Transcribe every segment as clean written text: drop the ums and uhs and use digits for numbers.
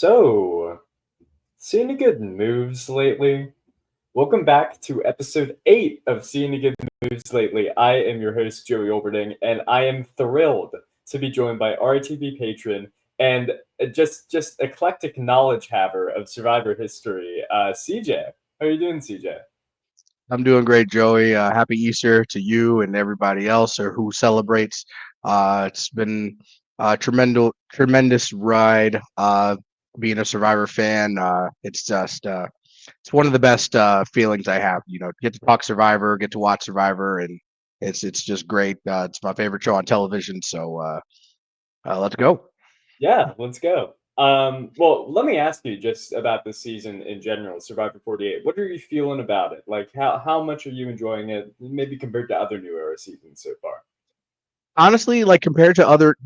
So, seeing any good moves lately? Welcome back to episode 8 of Seeing any Good Moves Lately. I am your host, Joey Olberding, and I am thrilled to be joined by RHAP Patron and just eclectic knowledge haver of Survivor history, CJ. How are you doing, CJ? I'm doing great, Joey. Happy Easter to you and everybody else or who celebrates. It's been a tremendous ride. Being a Survivor fan, it's one of the best feelings I have. Get to talk Survivor, get to watch Survivor, and it's just great. It's my favorite show on television. So let's go. Yeah, let's go. Well, let me ask you just about this season in general, Survivor 48. What are you feeling about it? Like, how much are you enjoying it, maybe compared to other New Era seasons so far? Honestly, like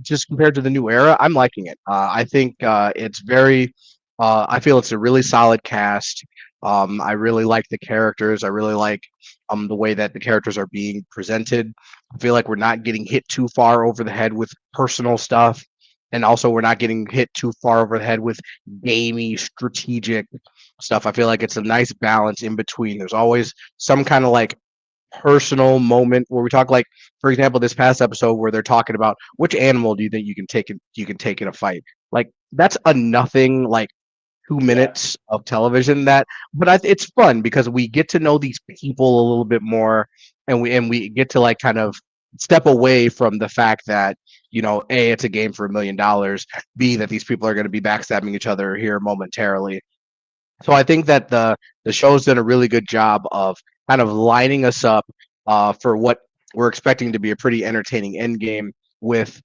just compared to the new era, I'm liking it. I think it's very, I feel it's a really solid cast. I really like the characters. I really like the way that the characters are being presented. I feel like we're not getting hit too far over the head with personal stuff, and also we're not getting hit too far over the head with gamey, strategic stuff. I feel like it's a nice balance in between. There's always some kind of like personal moment where we talk, like, for example, this past episode where they're talking about which animal do you think you can take in a fight. Like, that's a nothing, like, two Yeah. minutes of television. It's fun because we get to know these people a little bit more, and we get to, like, kind of step away from the fact that, A, it's a game for $1 million, B, that these people are going to be backstabbing each other here momentarily. So I think that the show's done a really good job of kind of lining us up for what we're expecting to be a pretty entertaining end game with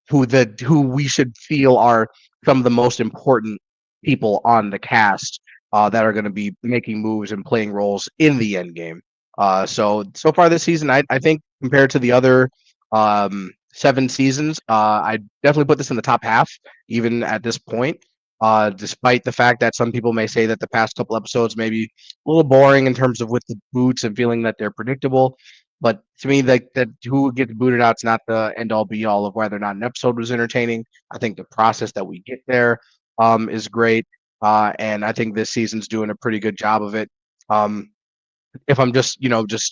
who we should feel are some of the most important people on the cast that are going to be making moves and playing roles in the end game. So far this season, I think compared to the other 7 seasons, I definitely put this in the top half, even at this point. Despite the fact that some people may say that the past couple episodes may be a little boring in terms of with the boots and feeling that they're predictable. But to me, that who gets booted out is not the end all be all of whether or not an episode was entertaining. I think the process that we get there is great. And I think this season's doing a pretty good job of it. Um, if I'm just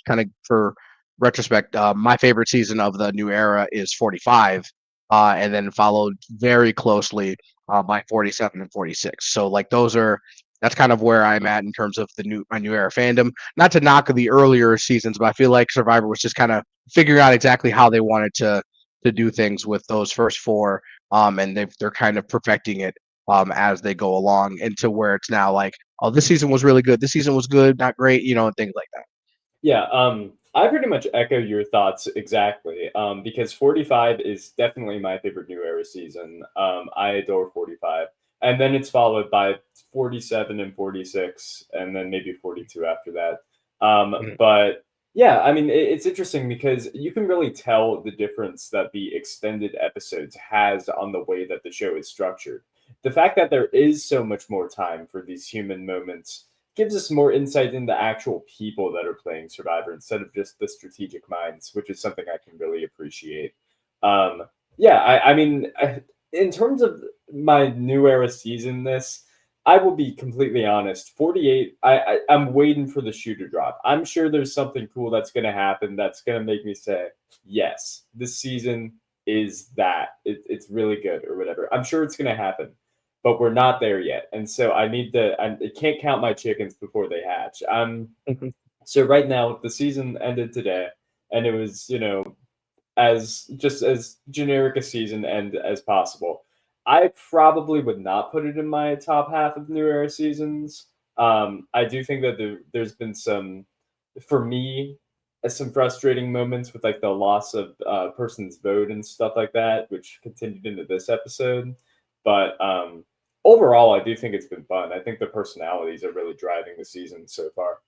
kind of for retrospect, my favorite season of the new era is 45, and then followed very closely by 47 and 46. So, like, that's kind of where I'm at in terms of my new era fandom. Not to knock the earlier seasons, but I feel like Survivor was just kind of figuring out exactly how they wanted to do things with those first four, and they're kind of perfecting it as they go along into where it's now like, oh, this season was really good. This season was good, not great, and things like that. Yeah, I pretty much echo your thoughts exactly. Because 45 is definitely my favorite New Era season. I adore 45. And then it's followed by 47 and 46, and then maybe 42 after that. Mhm. But yeah, I mean, it's interesting because you can really tell the difference that the extended episodes has on the way that the show is structured. The fact that there is so much more time for these human moments gives us more insight into actual people that are playing Survivor instead of just the strategic minds, which is something I can really appreciate. Um, yeah, I mean, in terms of my new era season, I will be completely honest. 48, I'm waiting for the shoe to drop. I'm sure there's something cool that's going to happen that's going to make me say, yes, this season is that. It's really good or whatever. I'm sure it's going to happen, but we're not there yet. And so I can't count my chickens before they hatch. So right now, the season ended today, and it was, as generic a season end as possible. I probably would not put it in my top half of New Era seasons. I do think that there's been for me, some frustrating moments with like the loss of person's vote and stuff like that, which continued into this episode. But overall, I do think it's been fun. I think the personalities are really driving the season so far.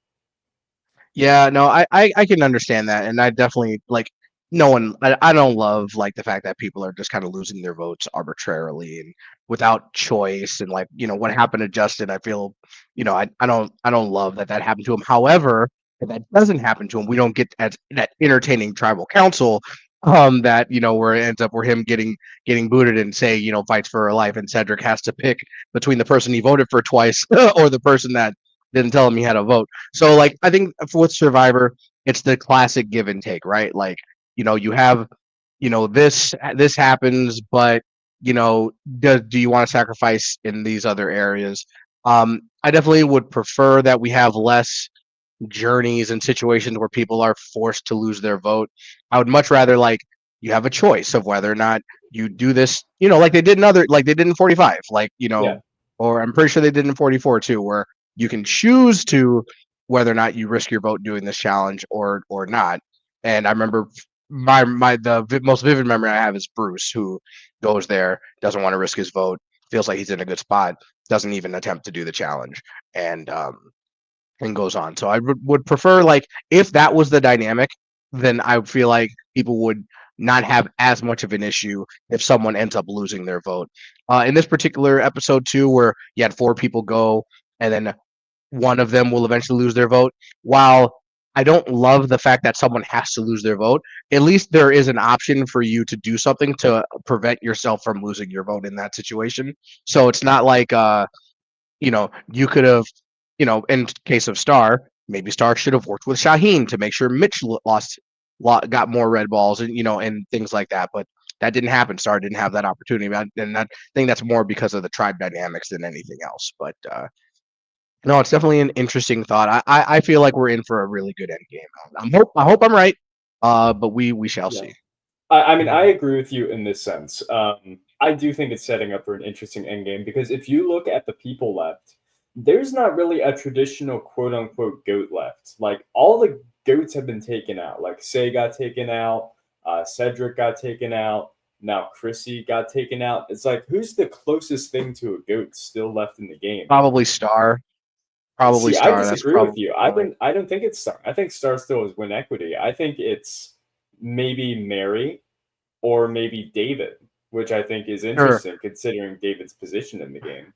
Yeah, no, I can understand that, and I definitely like. No one, I don't love, like, the fact that people are just kind of losing their votes arbitrarily and without choice, and, like, what happened to Justin. I feel, I don't love that happened to him. However, if that doesn't happen to him, we don't get as that entertaining tribal council that where it ends up where him getting booted and say fights for her life, and Cedric has to pick between the person he voted for twice or the person that didn't tell him he had a vote. So like I think with Survivor, it's the classic give and take, right? Like you have this happens, but do you want to sacrifice in these other areas? I definitely would prefer that we have less journeys and situations where people are forced to lose their vote. I would much rather like you have a choice of whether or not you do this, like they did in 45, like, Yeah. or I'm pretty sure they did in 44 too, where you can choose to whether or not you risk your vote doing this challenge or not. And I remember most vivid memory I have is Bruce, who goes there, doesn't want to risk his vote, feels like he's in a good spot, doesn't even attempt to do the challenge. And goes on. So I would prefer like if that was the dynamic, then I feel like people would not have as much of an issue if someone ends up losing their vote. In this particular episode too, where you had 4 people go and then one of them will eventually lose their vote. While I don't love the fact that someone has to lose their vote, at least there is an option for you to do something to prevent yourself from losing your vote in that situation. So it's not like you could have, in case of Star, maybe Star should have worked with Shaheen to make sure Mitch got more red balls, and things like that. But that didn't happen. Star didn't have that opportunity, and I think that's more because of the tribe dynamics than anything else. But no, it's definitely an interesting thought. I feel like we're in for a really good end game. I hope I'm right. But we shall Yeah. see. I mean, I agree with you in this sense. I do think it's setting up for an interesting endgame because if you look at the people left, there's not really a traditional quote unquote goat left. Like all the goats have been taken out. Like Say got taken out, Cedric got taken out, now Chrissy got taken out. It's like who's the closest thing to a goat still left in the game? Probably Star. Probably See, I Star. That's disagree with probably you. right. I don't think it's Star. I think Star still is win equity. I think it's maybe Mary or maybe David, which I think is Sure. interesting considering David's position in the game.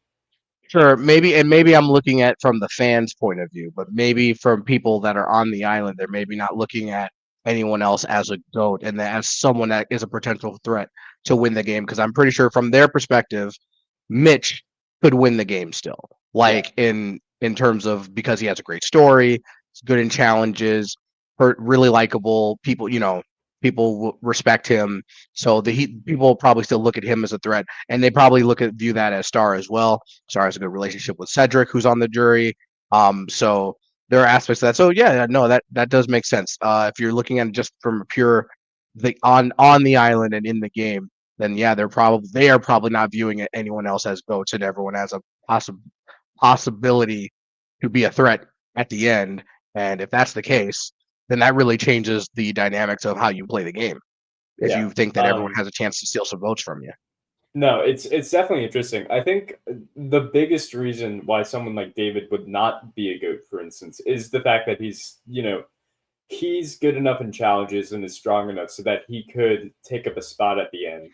Sure, maybe I'm looking at from the fans' point of view, but maybe from people that are on the island, they're maybe not looking at anyone else as a goat and as someone that is a potential threat to win the game. Because I'm pretty sure from their perspective, Mitch could win the game still. Yeah, Like in terms of because he has a great story, he's good in challenges, really likable. People respect him, so people will probably still look at him as a threat, and they probably view that as Star as well. Star has a good relationship with Cedric, who's on the jury. So there are aspects of that. So yeah, no, that does make sense. If you're looking at it just from a pure on the island and in the game, then yeah, they are probably not viewing anyone else as goats, and everyone has a possibility to be a threat at the end. And if that's the case, then that really changes the dynamics of how you play the game. If yeah. you think that everyone has a chance to steal some votes from you. No, it's definitely interesting. I think the biggest reason why someone like David would not be a goat, for instance, is the fact that he's good enough in challenges and is strong enough so that he could take up a spot at the end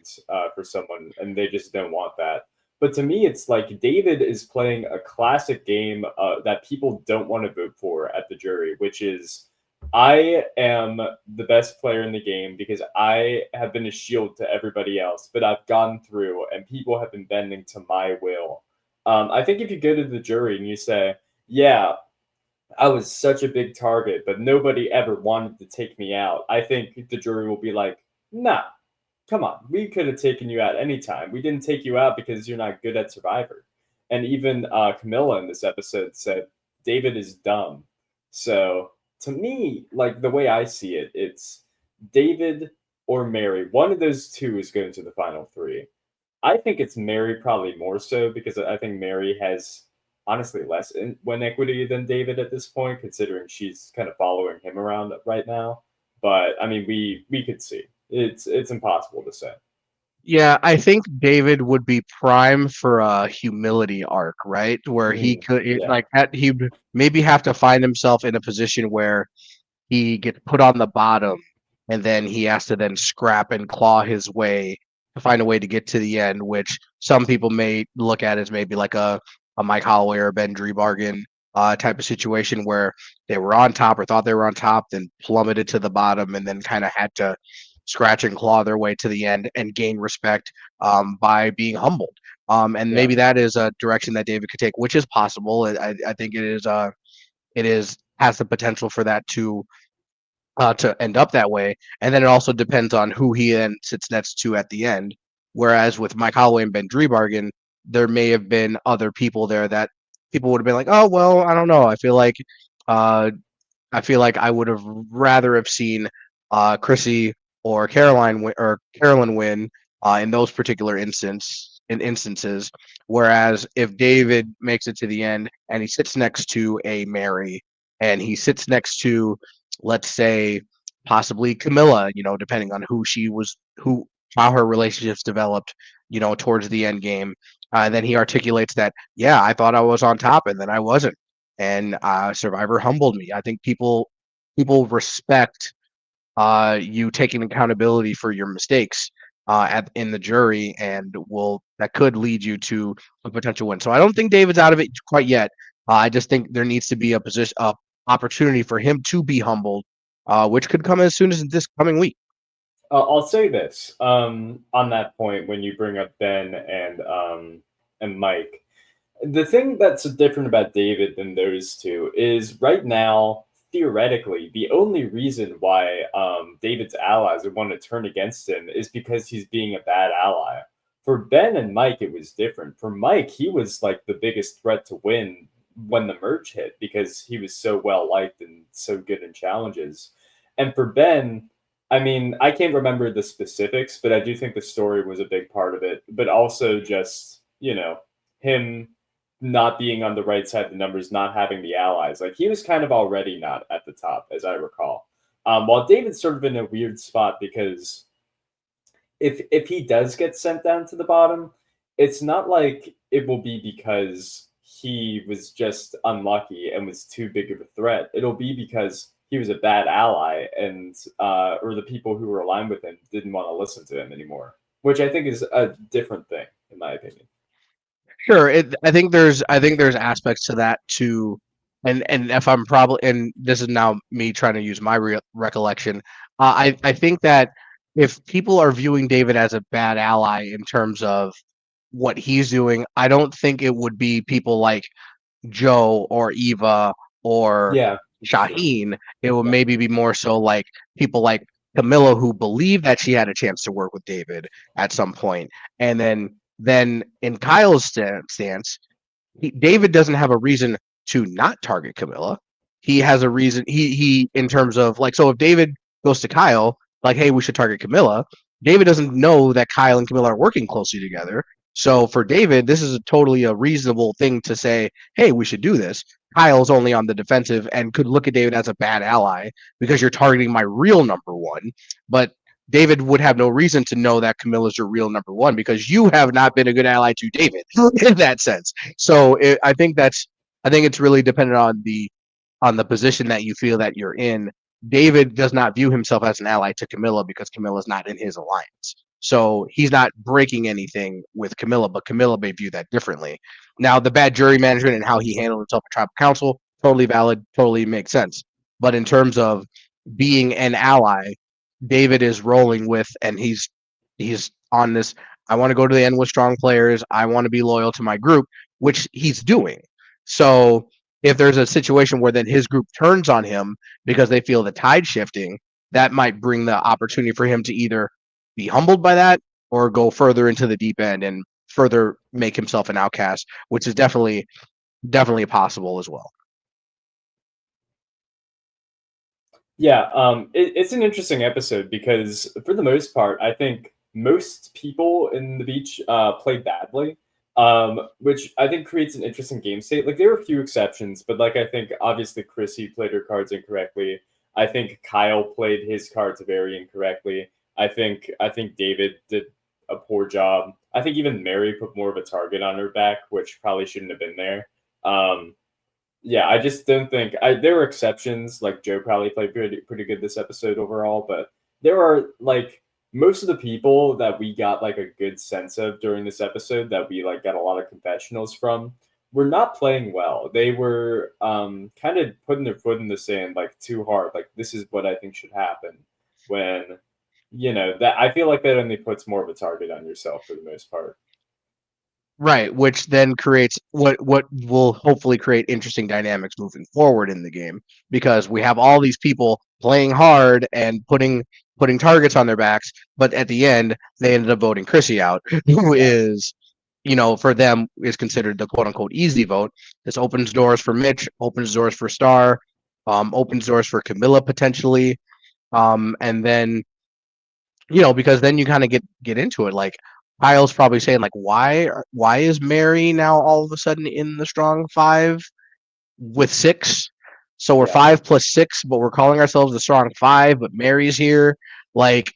for someone, and they just don't want that. But to me, it's like David is playing a classic game that people don't want to vote for at the jury, which is I am the best player in the game because I have been a shield to everybody else, but I've gone through and people have been bending to my will. I think if you go to the jury and you say, yeah, I was such a big target, but nobody ever wanted to take me out. I think the jury will be like, nah, come on. We could have taken you out anytime. We didn't take you out because you're not good at Survivor. And even Camilla in this episode said, David is dumb. So to me, like the way I see it, it's David or Mary. One of those two is going to the final three. I think it's Mary probably more so because I think Mary has honestly less win equity than David at this point, considering she's kind of following him around right now. But I mean, we could see. It's impossible to say. Yeah, I think David would be prime for a humility arc, right? Where he Yeah, like that he'd maybe have to find himself in a position where he gets put on the bottom and then he has to then scrap and claw his way to find a way to get to the end, which some people may look at as maybe like a Mike Holloway or a Ben bargain type of situation where they were on top or thought they were on top, then plummeted to the bottom and then kind of had to scratch and claw their way to the end and gain respect by being humbled. And Yeah. maybe that is a direction that David could take, which is possible. I think it is has the potential for that to end up that way. And then it also depends on who he then sits next to at the end. Whereas with Mike Holloway and Ben Drebargen, there may have been other people there that people would have been like, oh well, I don't know. Uh, I feel like I would have rather have seen Chrissy or Carolyn win in those particular instances. Whereas if David makes it to the end and he sits next to a Mary and he sits next to, let's say, possibly Camilla, depending on who how her relationships developed, towards the end game. And then he articulates that, yeah, I thought I was on top and then I wasn't, and Survivor humbled me. I think people respect you taking accountability for your mistakes in the jury, and that could lead you to a potential win. So I don't think David's out of it quite yet. I just think there needs to be a opportunity for him to be humbled, which could come as soon as this coming week. I'll say this on that point when you bring up Ben and Mike. The thing that's different about David than those two is right now, theoretically, the only reason why David's allies would want to turn against him is because he's being a bad ally. For Ben and Mike, it was different. For Mike, he was like the biggest threat to win when the merge hit because he was so well liked and so good in challenges. And for Ben, I mean, I can't remember the specifics, but I do think the story was a big part of it. But also just, him not being on the right side of the numbers, not having the allies. Like he was kind of already not at the top, as I recall. While David's sort of in a weird spot because if he does get sent down to the bottom, it's not like it will be because he was just unlucky and was too big of a threat. It'll be because he was a bad ally and or the people who were aligned with him didn't want to listen to him anymore, which I think is a different thing in my opinion. Sure, I think there's aspects to that too, and if I'm probably and this is now me trying to use my recollection, I think that if people are viewing David as a bad ally in terms of what he's doing, I don't think it would be people like Joe or Eva or Yeah, it's true. Shaheen. It would Yeah. maybe be more so like people like Camilla who believe that she had a chance to work with David at some point, and then in Kyle's stance, David doesn't have a reason to not target Camilla. He has a reason. He in terms of like, so if David goes to Kyle like, hey, we should target Camilla. David doesn't know that Kyle and Camilla are working closely together. So for David, this is totally a reasonable thing to say, hey, we should do this. Kyle's only on the defensive and could look at David as a bad ally because you're targeting my real number one. But David would have no reason to know that Camilla's your real number one because you have not been a good ally to David in that sense. So I think it's really dependent on the position that you feel that you're in. David does not view himself as an ally to Camilla because Camilla's not in his alliance. So he's not breaking anything with Camilla, but Camilla may view that differently. Now, the bad jury management and how he handled himself at tribal council, totally valid, totally makes sense. But in terms of being an ally, David is rolling with, and he's on this. I want to go to the end with strong players. I want to be loyal to my group, which he's doing. So if there's a situation where then his group turns on him because they feel the tide shifting, that might bring the opportunity for him to either be humbled by that or go further into the deep end and further make himself an outcast, which is definitely possible as well. Yeah, it's an interesting episode because for the most part, I think most people in the beach play badly, which I think creates an interesting game state. Like there were a few exceptions, but like I think obviously Chrissy played her cards incorrectly. I think Kyle played his cards very incorrectly. I think David did a poor job. I think even Mary put more of a target on her back, which probably shouldn't have been there. Um, yeah, I just don't think there were exceptions. Like Joe probably played pretty good this episode overall, but there are like most of the people that we got like a good sense of during this episode that we like got a lot of confessionals from were not playing well. They were kind of putting their foot in the sand like too hard. Like this is what I think should happen when that I feel like that only puts more of a target on yourself for the most part. Right, which then creates what will hopefully create interesting dynamics moving forward in the game, because we have all these people playing hard and putting targets on their backs, but at the end they ended up voting Chrissy out, who Yeah. is, for them is considered the quote unquote easy vote. This opens doors for Mitch, opens doors for Star, opens doors for Camilla potentially, and then because then you kind of get into it. Like Kyle's probably saying, like, why is Mary now all of a sudden in the strong five with six? So we're Yeah. 5 plus 6, but we're calling ourselves the strong five, but Mary's here. Like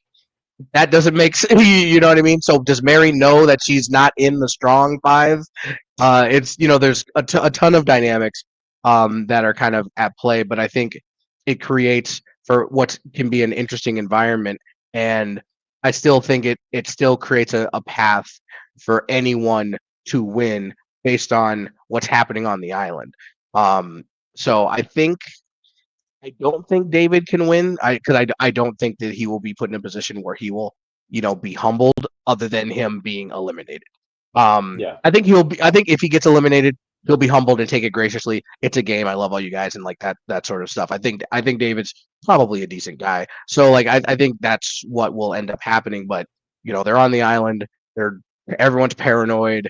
that doesn't make sense. You know what I mean? So does Mary know that she's not in the strong five? It's there's a ton of dynamics that are kind of at play, but I think it creates for what can be an interesting environment, and I still think it still creates a path for anyone to win based on what's happening on the island. Um, so I don't think David can win. I don't think that he will be put in a position where he will, be humbled other than him being eliminated. Yeah. I think if he gets eliminated, he'll be humbled and take it graciously. It's a game. I love all you guys and like that sort of stuff. I think David's probably a decent guy. So like I think that's what will end up happening. But they're on the island. They're everyone's paranoid.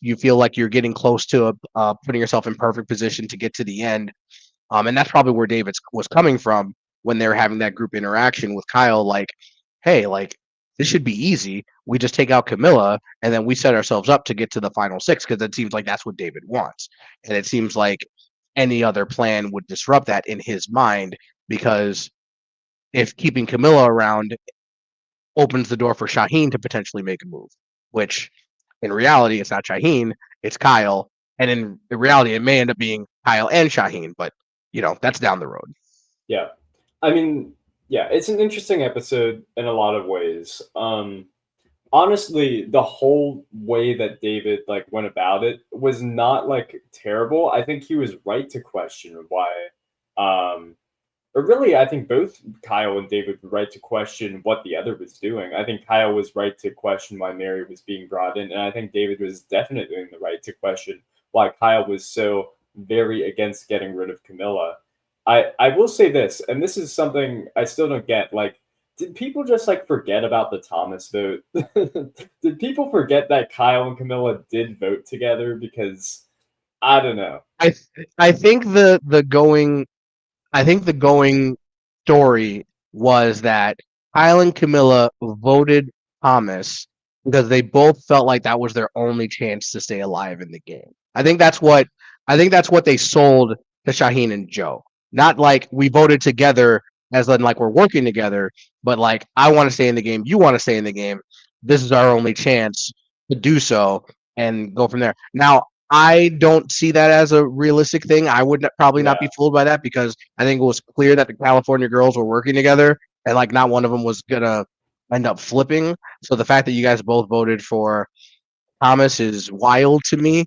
You feel like you're getting close to putting yourself in perfect position to get to the end, and that's probably where David was coming from when they were having that group interaction with Kyle. Like, hey, like this should be easy. We just take out Camilla, and then we set ourselves up to get to the final six, because it seems like that's what David wants. And it seems like any other plan would disrupt that in his mind, because if keeping Camilla around opens the door for Shaheen to potentially make a move, which in reality it's not Shaheen, it's Kyle. And in reality, it may end up being Kyle and Shaheen, but that's down the road. Yeah. I mean, yeah, it's an interesting episode in a lot of ways. Honestly, the whole way that David like went about it was not like terrible. I think he was right to question why um or really I think both Kyle and David were right to question what the other was doing. I think Kyle was right to question why Mary was being brought in, and I think David was definitely in the right to question why Kyle was so very against getting rid of Camilla. I will say this, and this is something I still don't get. Like, did people just like forget about the Thomas vote? Did people forget that Kyle and Camilla did vote together? Because I don't know. I I think the going story was that Kyle and Camilla voted Thomas because they both felt like that was their only chance to stay alive in the game. I think that's what they sold to Shaheen and Joe. Not like we voted together as in like we're working together, but like I want to stay in the game, you want to stay in the game. This is our only chance to do so and go from there. Now, I don't see that as a realistic thing. I would probably not be Yeah, fooled by that, because I think it was clear that the California girls were working together, and like not one of them was gonna end up flipping. So the fact that you guys both voted for Thomas is wild to me.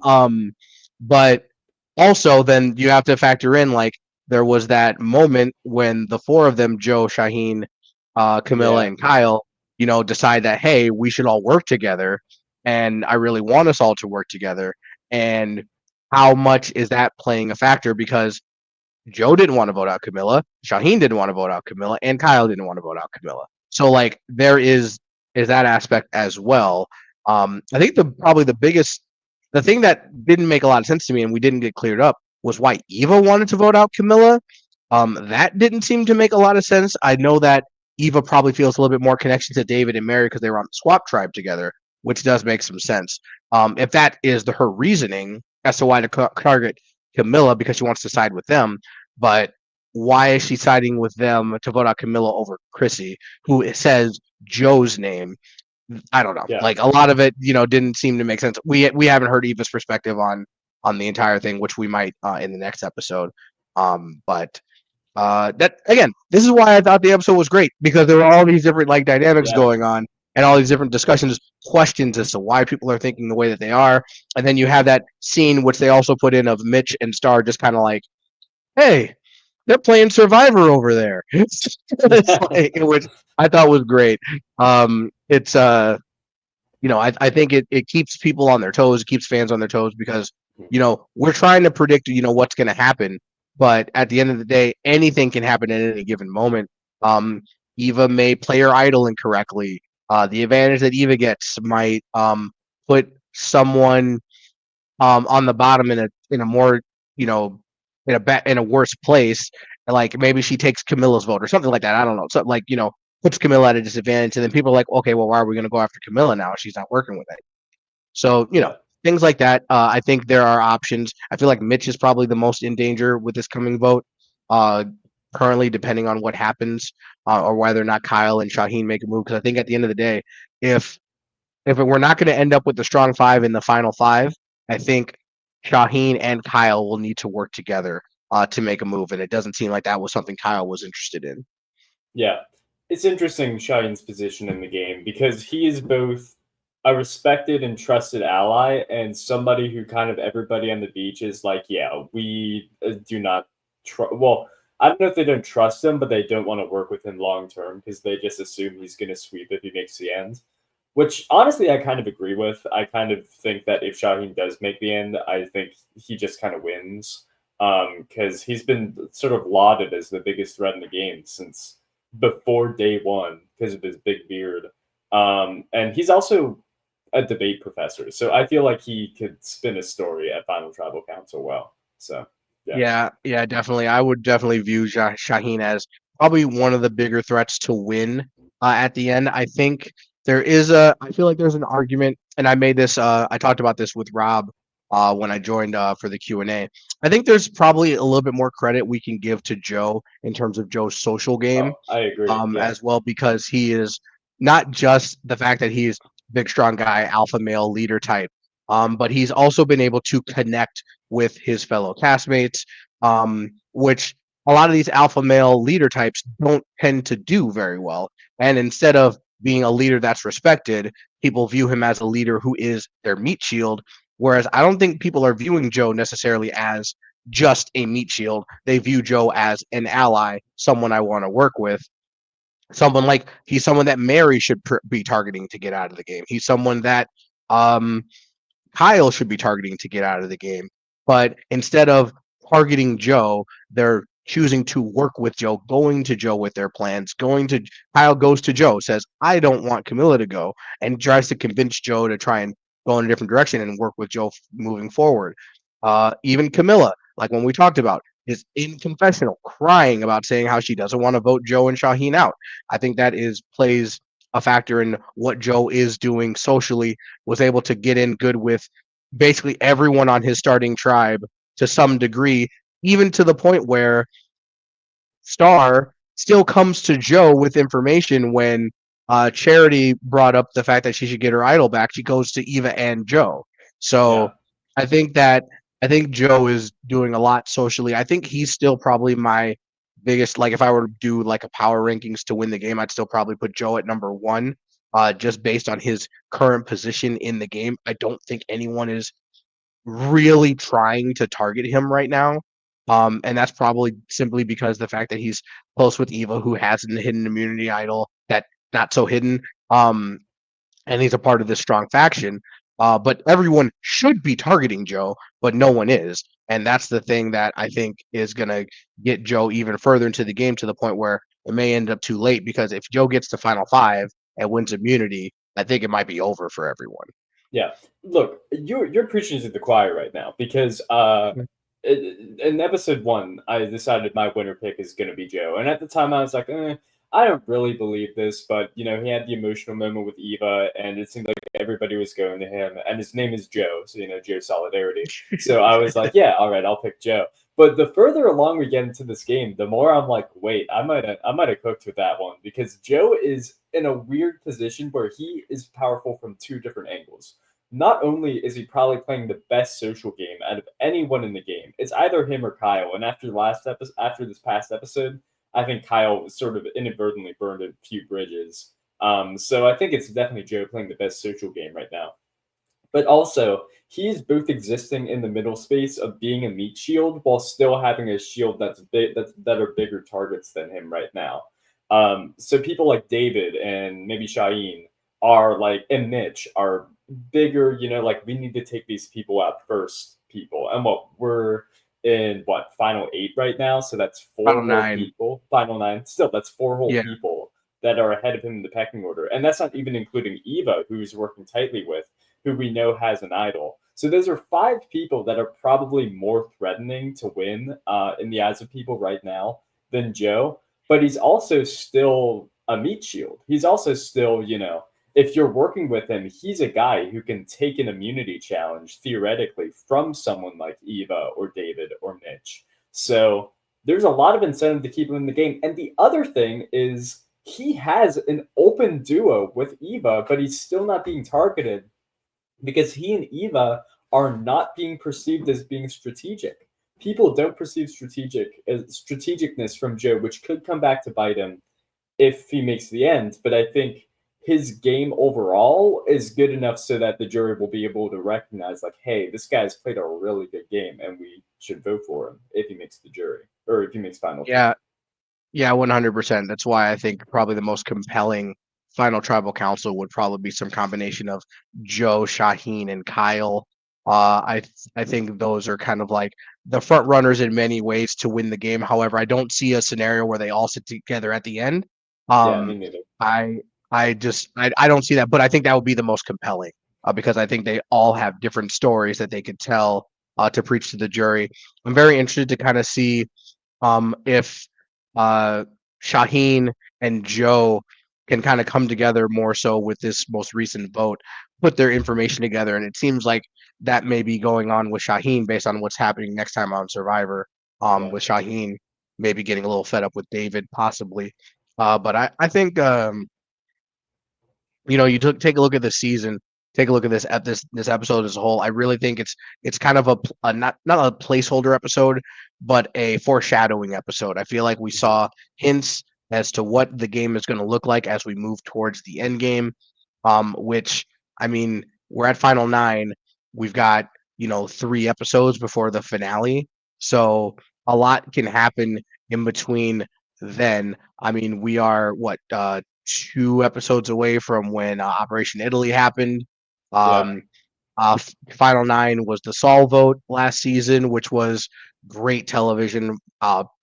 um, but also then you have to factor in like there was that moment when the four of them, Joe, Shaheen, Camilla, yeah, and Kyle, decide that hey, we should all work together, and I really want us all to work together. And how much is that playing a factor? Because Joe didn't want to vote out Camilla, Shaheen didn't want to vote out Camilla, and Kyle didn't want to vote out Camilla. So like there is that aspect as well. I think probably the thing that didn't make a lot of sense to me and we didn't get cleared up was why Eva wanted to vote out Camilla. That didn't seem to make a lot of sense. I know that Eva probably feels a little bit more connection to David and Mary because they were on the Swap Tribe together, which does make some sense. If that is her reasoning as to why to target Camilla because she wants to side with them, but why is she siding with them to vote out Camilla over Chrissy, who says Joe's name? I don't know. yeah. Like a lot of it, didn't seem to make sense. We haven't heard Eva's perspective on the entire thing, which we might in the next episode. But that again, this is why I thought the episode was great, because there were all these different like dynamics Yeah, going on and all these different discussions, questions as to why people are thinking the way that they are, and then you have that scene which they also put in of Mitch and Star just kind of like, hey, they're playing Survivor over there. It's like, which I thought was great. It's I think it keeps people on their toes, it keeps fans on their toes because we're trying to predict what's going to happen, but at the end of the day, anything can happen at any given moment. Um, Eva may play her idol incorrectly. The advantage that Eva gets might put someone on the bottom in a more you know in a worse place. Like maybe she takes Camilla's vote or something like that. I don't know. So like puts Camilla at a disadvantage, and then people are like, okay, well, why are we going to go after Camilla now? She's not working with it. So Yeah. things like that. I think there are options. I feel like Mitch is probably the most in danger with this coming vote. Uh, Currently, depending on what happens, or whether or not Kyle and Shaheen make a move, because I think at the end of the day, if we're not going to end up with the strong five in the final five, I think Shaheen and Kyle will need to work together to make a move, and it doesn't seem like that was something Kyle was interested in. Yeah. It's interesting Shine's position in the game because he is both a respected and trusted ally and somebody who kind of everybody on the beach is like, yeah, we do not well, I don't know if they don't trust him, but they don't want to work with him long term because they just assume he's going to sweep if he makes the end. Which honestly, I kind of agree with. I kind of think that if Shaheen does make the end, I think he just kind of wins because he's been sort of lauded as the biggest threat in the game since before day one because of his big beard. And he's also a debate professor, so I feel like he could spin a story at Final Tribal Council well. So yeah. Yeah, definitely. I would definitely view Shaheen as probably one of the bigger threats to win at the end. I feel like there's an argument, and I made this, I talked about this with Rob when I joined for the Q&A. I think there's probably a little bit more credit we can give to Joe in terms of Joe's social game Oh, I agree. Yeah. as well, because he is not just the fact that he's big, strong guy, alpha male leader type, but he's also been able to connect with his fellow castmates, which a lot of these alpha male leader types don't tend to do very well. And instead of being a leader that's respected, people view him as a leader who is their meat shield. Whereas I don't think people are viewing Joe necessarily as just a meat shield. They view Joe as an ally, someone I want to work with. He's someone that Mary should be targeting to get out of the game. He's someone that um, Kyle should be targeting to get out of the game. But instead of targeting Joe, they're choosing to work with Joe, going to Joe with their plans. Kyle goes to Joe, says, I don't want Camilla to go, and tries to convince Joe to try and go in a different direction and work with Joe moving forward. Even Camilla, like when we talked about, is in confessional crying about saying how she doesn't want to vote Joe and Shaheen out. I think that is plays a factor in what Joe is doing socially, was able to get in good with basically everyone on his starting tribe to some degree, even to the point where Star still comes to Joe with information when Charity brought up the fact that she should get her idol back. She goes to Eva and Joe. Yeah. So I think that I think Joe is doing a lot socially. I think he's still probably my biggest. Like if I were to do like a power rankings to win the game, I'd still probably put Joe at number one, just based on his current position in the game. I don't think anyone is really trying to target him right now. And that's probably simply because the fact that he's close with Eva, who has a hidden immunity idol that not so hidden. And he's a part of this strong faction. But everyone should be targeting Joe, but no one is. And that's the thing that I think is going to get Joe even further into the game, to the point where it may end up too late, because if Joe gets to final five and wins immunity, I think it might be over for everyone. Yeah. Look, you're preaching to the choir right now because in episode one, I decided my winner pick is going to be Joe, and at the time I was like, I don't really believe this, but he had the emotional moment with Eva, and it seemed like everybody was going to him, and his name is Joe, so Joe Solidarity. So I was like, yeah, all right, I'll pick Joe. But the further along we get into this game, the more I'm like, wait, I might have cooked with that one because Joe is in a weird position where he is powerful from two different angles. Not only is he probably playing the best social game out of anyone in the game, it's either him or Kyle. And after this past episode, I think Kyle sort of inadvertently burned a few bridges. So I think it's definitely Joe playing the best social game right now. but also he's both existing in the middle space of being a meat shield while still having a shield that's big that are bigger targets than him right now. So people like David and maybe Shaheen are like and Mitch are bigger, like we need to take these people out first, people. And what we're in what final eight right now, so that's Final four whole nine. people. Final nine, still that's four whole Yeah. people that are ahead of him in the pecking order, and that's not even including Eva, who's working tightly with, who we know has an idol. So those are five people that are probably more threatening to win in the eyes of people right now than Joe. But he's also still a meat shield. He's also still, if you're working with him, he's a guy who can take an immunity challenge theoretically from someone like Eva or David or Mitch. So there's a lot of incentive to keep him in the game. And the other thing is he has an open duo with Eva, but he's still not being targeted because he and Eva are not being perceived as being strategic. People don't perceive strategicness from Joe, which could come back to bite him if he makes the end. But I think his game overall is good enough so that the jury will be able to recognize, like, hey, this guy's played a really good game, and we should vote for him if he makes the jury or if he makes final two. Yeah. Yeah, 100%. That's why I think probably the most compelling final tribal council would probably be some combination of Joe, Shaheen, and Kyle. I think those are kind of like the front runners in many ways to win the game. However, I don't see a scenario where they all sit together at the end. Yeah, me Um, neither. I I don't see that, but I think that would be the most compelling because I think they all have different stories that they could tell to preach to the jury. I'm very interested to kind of see if uh, Shaheen and Joe can kind of come together more so with this most recent vote, put their information together, and it seems like that may be going on with Shaheen based on what's happening next time on Survivor. Yeah, With Shaheen maybe getting a little fed up with David, possibly. But I think you take a look at the season, take a look at this episode as a whole. I really think it's kind of a not a placeholder episode, but a foreshadowing episode. I feel like we hmm, saw hints as to what the game is going to look like as we move towards the end game. Which I mean, we're at final nine. We've got 3 episodes before the finale, so a lot can happen in between then. I mean, we are what 2 episodes away from when Operation Italy happened. yeah, Um, Final Nine was the Saul vote last season, which was great television.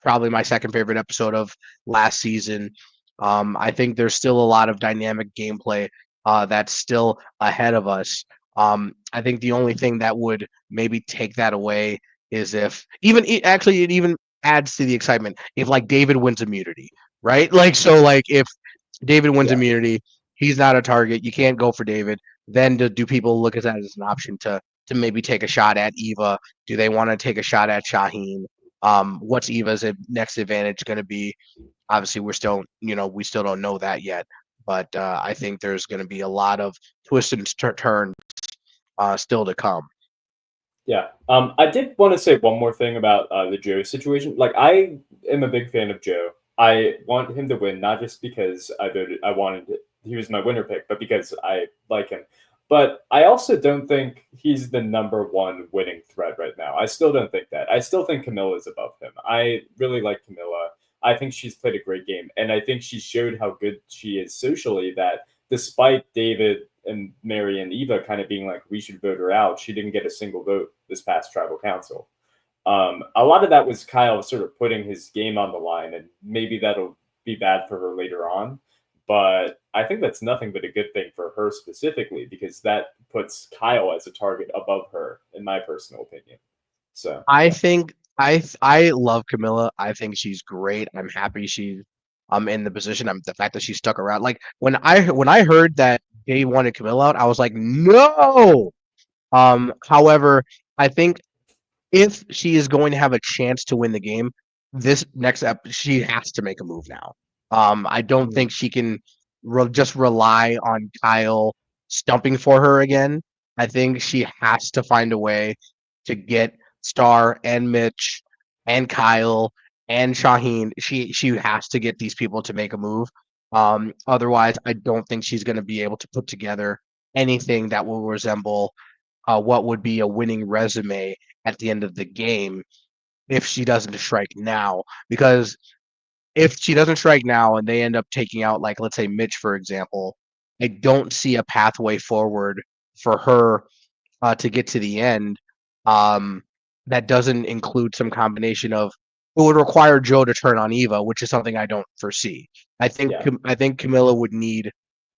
Probably my second favorite episode of last season. I think there's still a lot of dynamic gameplay that's still ahead of us. I think the only thing that would maybe take that away is if actually it even adds to the excitement if like David wins immunity, right? Like so, like if David wins yeah. immunity, he's not a target. You can't go for David. Then do people look at that as an option to maybe take a shot at Eva? Do they want to take a shot at Shaheen? What's Eva's next advantage going to be? Obviously, we still don't know that yet. But I think there's going to be a lot of twists and turns still to come. Yeah. I did want to say one more thing about the Joe situation. Like, I am a big fan of Joe. I want him to win, not just because he was my winner pick, but because I like him. But I also don't think he's the number one winning threat right now. I still don't think that. I still think Camilla is above him. I really like Camilla. I think she's played a great game, and I think she showed how good she is socially. That despite David and Mary and Eva kind of being like, we should vote her out, she didn't get a single vote this past tribal council. A lot of that was Kyle sort of putting his game on the line, and maybe that'll be bad for her later on. But I think that's nothing but a good thing for her specifically because that puts Kyle as a target above her, in my personal opinion. So, I yeah. think I love Camilla. I think she's great. I'm happy she's in the position. The fact that she stuck around. Like when I heard that they wanted Camilla out, I was like, no. However, I think if she is going to have a chance to win the game, this next she has to make a move now. I don't Mhm. think she can just rely on Kyle stumping for her again. I think she has to find a way to get Star and Mitch and Kyle and Shaheen. She has to get these people to make a move. Otherwise, I don't think she's going to be able to put together anything that will resemble. what would be a winning resume at the end of the game if she doesn't strike now. Because if she doesn't strike now and they end up taking out, like, let's say Mitch, for example, I don't see a pathway forward for her to get to the end. Um, that doesn't include some combination of it would require Joe to turn on Eva, which is something I don't foresee. Yeah. I think Camilla would need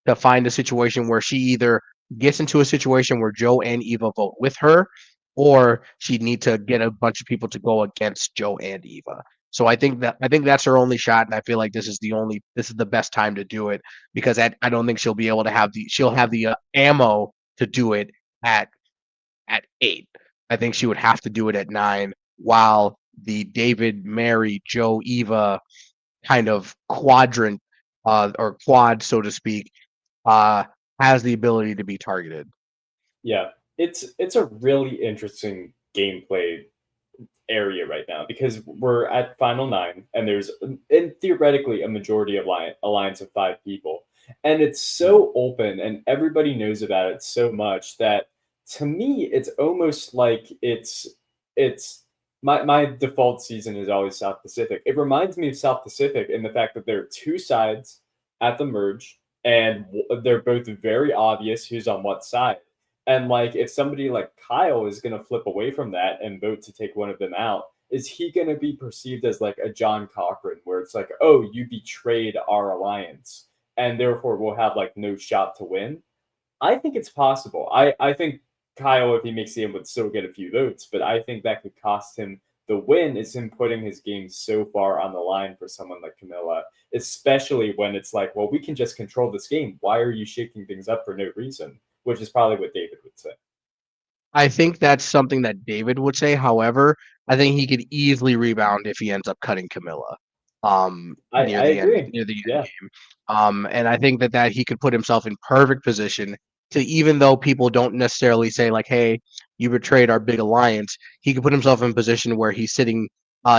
to find a situation where she either gets into a situation where Joe and Eva vote with her, or she'd need to get a bunch of people to go against Joe and Eva. So I think that's her only shot, and I feel like this is the best time to do it because I don't think she'll be able to have the ammo to do it at 8. I think she would have to do it at 9, while the David, Mary, Joe, Eva kind of quadrant or quad, so to speak, uh, has the ability to be targeted. Yeah. It's a really interesting gameplay area right now because we're at final 9 and there's and theoretically a majority of alliance of 5 people, and it's so open and everybody knows about it so much that to me it's almost like it's my default season is always South Pacific. It reminds me of South Pacific in the fact that there are two sides at the merge, and they're both very obvious who's on what side. And like, if somebody like Kyle is going to flip away from that and vote to take one of them out, is he going to be perceived as like a John Cochran, where it's like, oh, you betrayed our alliance, and therefore we'll have like no shot to win? I think it's possible. I think Kyle, if he makes the end, would still get a few votes, but I think that could cost him the win. Is him putting his game so far on the line for someone like Camilla, especially when it's like, well, we can just control this game. Why are you shaking things up for no reason? Which is probably what David would say. I think that's something that David would say. However, I think he could easily rebound if he ends up cutting Camilla I agree. near the end Yeah, game. And I think that he could put himself in perfect position to, even though people don't necessarily say like, "Hey, you betrayed our big alliance," he could put himself in position where he's sitting.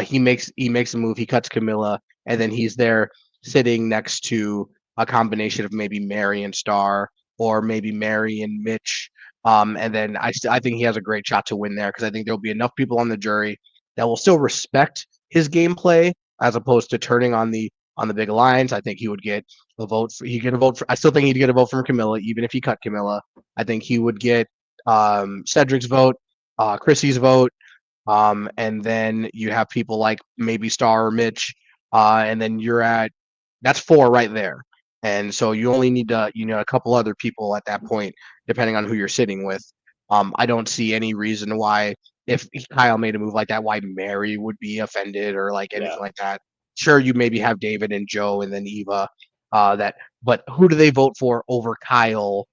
He makes a move. He cuts Camilla, and then he's there sitting next to a combination of maybe Mary and Star, or maybe Mary and Mitch. And then I think he has a great shot to win there because I think there'll be enough people on the jury that will still respect his gameplay as opposed to turning on the big alliance. I think he would get a vote. He'd get a vote. I still think he'd get a vote from Camilla, even if he cut Camilla. I think he would get Cedric's vote, Chrissy's vote, and then you have people like maybe Star or Mitch, and then that's 4 right there. And so you only need a couple other people at that point, depending on who you're sitting with. I don't see any reason why, if Kyle made a move like that, why Mary would be offended or like yeah, anything like that. Sure, you maybe have David and Joe and then Eva. But who do they vote for over Kyle?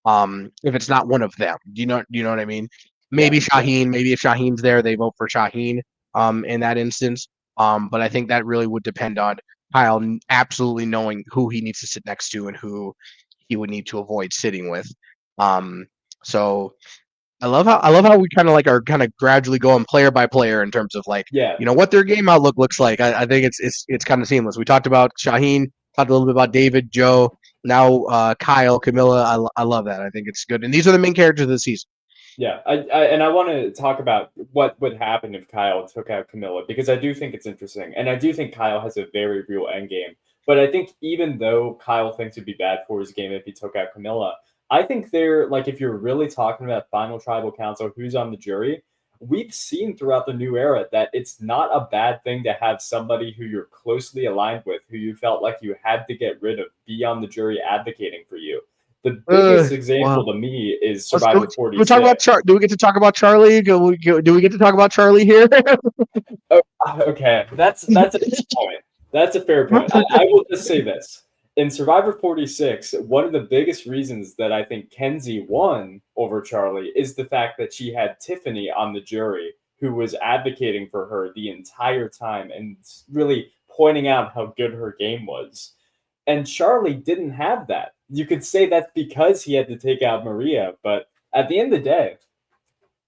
If it's not one of them, do you know what I mean? yeah, Maybe yeah, Shaheen. Maybe if Shaheen's there, they vote for Shaheen. In that instance. But I think that really would depend on Kyle absolutely knowing who he needs to sit next to and who he would need to avoid sitting with. Um, so I love how we kind of like are kind of gradually going player by player in terms of like yeah, what their game outlook looks like. I think it's kind of seamless. We talked about Shaheen, talked a little bit about David, Joe, now Kyle, Camilla. I love that. I think it's good, and these are the main characters of the season. yeah. I want to talk about what would happen if Kyle took out Camilla, because I do think it's interesting, and I do think Kyle has a very real end game. But I think even though Kyle thinks it'd be bad for his game if he took out Camilla, I think they're like, if you're really talking about final tribal council, who's on the jury, we've seen throughout the new era that it's not a bad thing to have somebody who you're closely aligned with, who you felt like you had to get rid of, be on the jury advocating for you. The biggest example Well, to me is let's Survivor do we talk about 46. Do we get to talk about Charlie? Do we get to talk about Charlie here? Oh, okay, that's a fair point. That's a fair point. I will just say this. In Survivor 46, one of the biggest reasons that I think Kenzie won over Charlie is the fact that she had Tiffany on the jury, who was advocating for her the entire time and really pointing out how good her game was. And Charlie didn't have that. You could say that's because he had to take out Maria, but at the end of the day,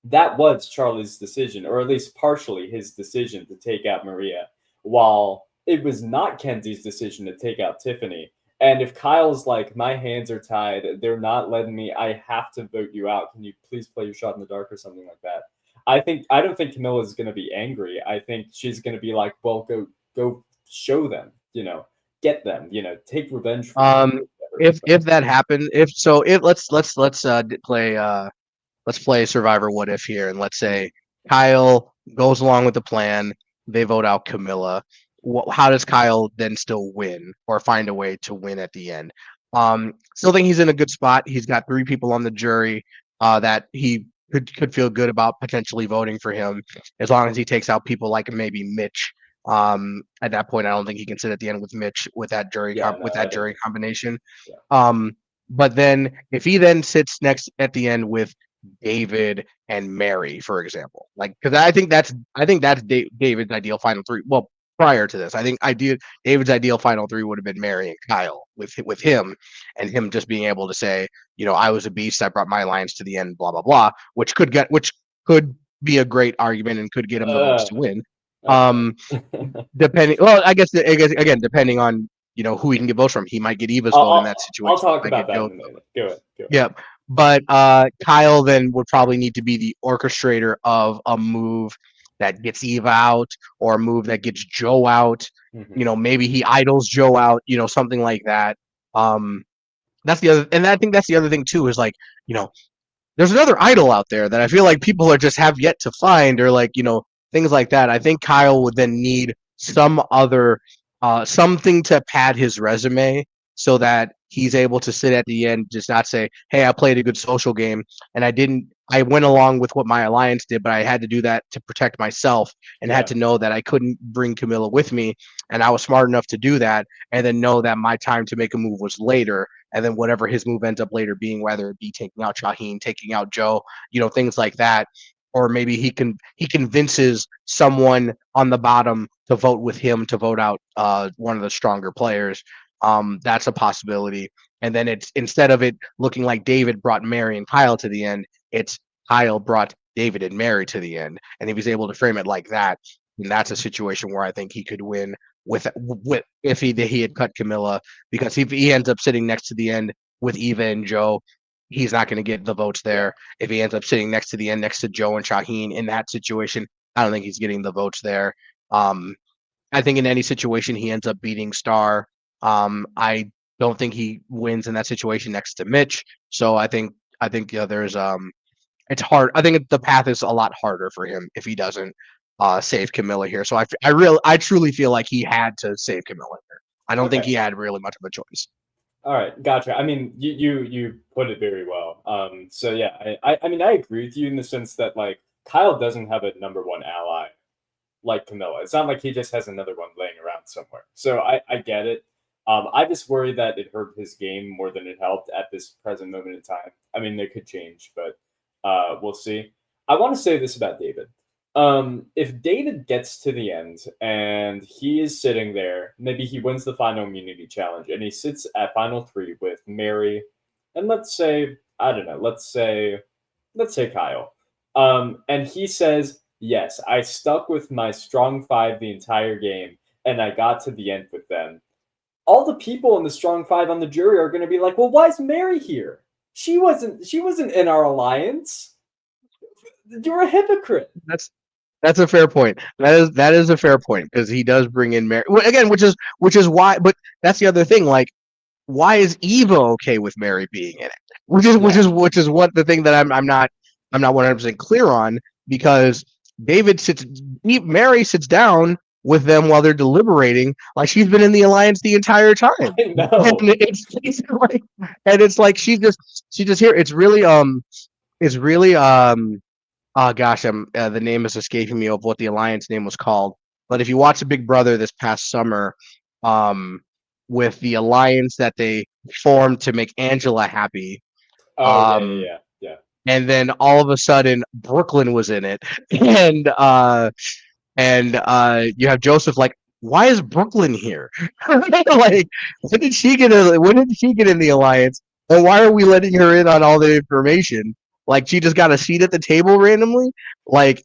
that was Charlie's decision, or at least partially his decision to take out Maria, while it was not Kenzie's decision to take out Tiffany. And if Kyle's like, my hands are tied, they're not letting me, I have to vote you out. Can you please play your shot in the dark or something like that? I don't think Camilla's gonna be angry. I think she's gonna be like, well, go show them, get them, take revenge for them. Um, if that happened, if let's play Survivor What If here, and let's say Kyle goes along with the plan. They vote out Camilla. How does Kyle then still win or find a way to win at the end? Still think he's in a good spot. He's got 3 people on the jury that he could feel good about potentially voting for him, as long as he takes out people like maybe Mitch. At that point, I don't think he can sit at the end with Mitch with that jury Yeah, no, with that jury combination. Yeah. But then if he then sits next at the end with David and Mary, for example, like, because I think that's David's ideal final 3. Well, prior to this, I think David's ideal final 3 would have been Mary and Kyle with him, and him just being able to say, I was a beast, I brought my alliance to the end, blah blah blah, which could be a great argument and could get him the votes to win. Okay. Depending, well, I guess again, depending on who he can get votes from, he might get Eva's vote in that situation. I'll talk He might about get that Joe's in a vote. minute. Go ahead. Yep. But Kyle then would probably need to be the orchestrator of a move that gets Eva out, or a move that gets Joe out. Mhm. Maybe he idles Joe out, something like that. That's the other, and I think that's the other thing too, is like, there's another idol out there that I feel like people are just have yet to find, or like, things like that. I think Kyle would then need some other something to pad his resume, so that he's able to sit at the end, just not say, hey, I played a good social game and I went along with what my alliance did, but I had to do that to protect myself, and had Yeah. to know that I couldn't bring Camilla with me, and I was smart enough to do that, and then know that my time to make a move was later, and then whatever his move ends up later being, whether it be taking out Shaheen, taking out Joe, things like that. Or maybe he convinces someone on the bottom to vote with him to vote out one of the stronger players. That's a possibility. And then it's, instead of it looking like David brought Mary and Kyle to the end, it's Kyle brought David and Mary to the end. And if he's able to frame it like that, then that's a situation where I think he could win with if he had cut Camilla, because if he ends up sitting next to the end with Eva and Joe, he's not going to get the votes there. If he ends up sitting next to the end next to Joe and Shaheen in that situation, I don't think he's getting the votes there. I think in any situation he ends up beating Star. I don't think he wins in that situation next to Mitch. So I think there's it's hard. I think the path is a lot harder for him if he doesn't save Camilla here. So I truly feel like he had to save Camilla here. I don't think Okay. he had really much of a choice. All right, gotcha. I mean, you put it very well. So yeah, I mean, I agree with you in the sense that like Kyle doesn't have a number one ally like Camilla. It's not like he just has another one laying around somewhere. So I get it. I just worry that it hurt his game more than it helped at this present moment in time. I mean, they could change, but we'll see. I want to say this about David. If David gets to the end and he is sitting there, maybe he wins the final immunity challenge and he sits at final 3 with Mary, and let's say, I don't know, let's say Kyle. And he says, yes, I stuck with my strong 5 the entire game and I got to the end with them. All the people in the strong 5 on the jury are going to be like, well, why is Mary here? She wasn't in our alliance. You're a hypocrite. That's a fair point. That is a fair point, because he does bring in Mary again, which is why. But that's the other thing. Like, why is Eva okay with Mary being in it? Which is what the thing that I'm not 100% clear on, because Mary sits down with them while they're deliberating, like she's been in the alliance the entire time, I and know. it's like she's just here. It's really oh gosh, the name is escaping me of what the alliance name was called. But if you watch Big Brother this past summer, um, with the alliance that they formed to make Angela happy, Oh yeah, yeah, um, yeah, yeah. and then all of a sudden Brooklyn was in it, and you have Joseph like, why is Brooklyn here? Like, when did she get in the alliance? And why are we letting her in on all the information? Like, she just got a seat at the table randomly? Like,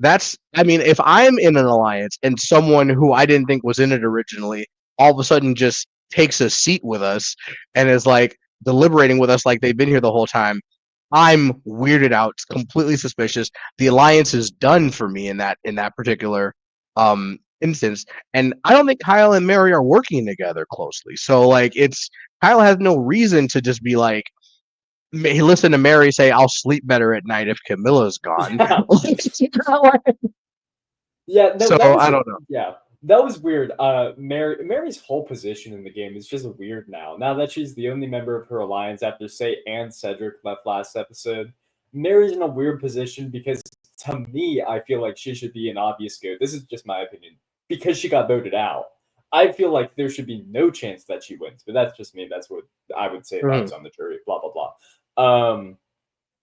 I mean, if I'm in an alliance and someone who I didn't think was in it originally all of a sudden just takes a seat with us and is like deliberating with us like they've been here the whole time, I'm weirded out, completely suspicious. The alliance is done for me in that particular instance. And I don't think Kyle and Mary are working together closely. So like it's Kyle has no reason to just be like listen to Mary say I'll sleep better at night if Camilla's gone. Yeah. Yeah, no, So that was I don't know. yeah, that was weird. Mary's whole position in the game is just weird now. Now that she's the only member of her alliance after say and Cedric left last episode, Mary's in a weird position because to me, I feel like she should be an obvious go. This is just my opinion because she got voted out. I feel like there should be no chance that she wins, but that's just me. That's what I would say if I was Mhm. on the jury. Blah blah blah.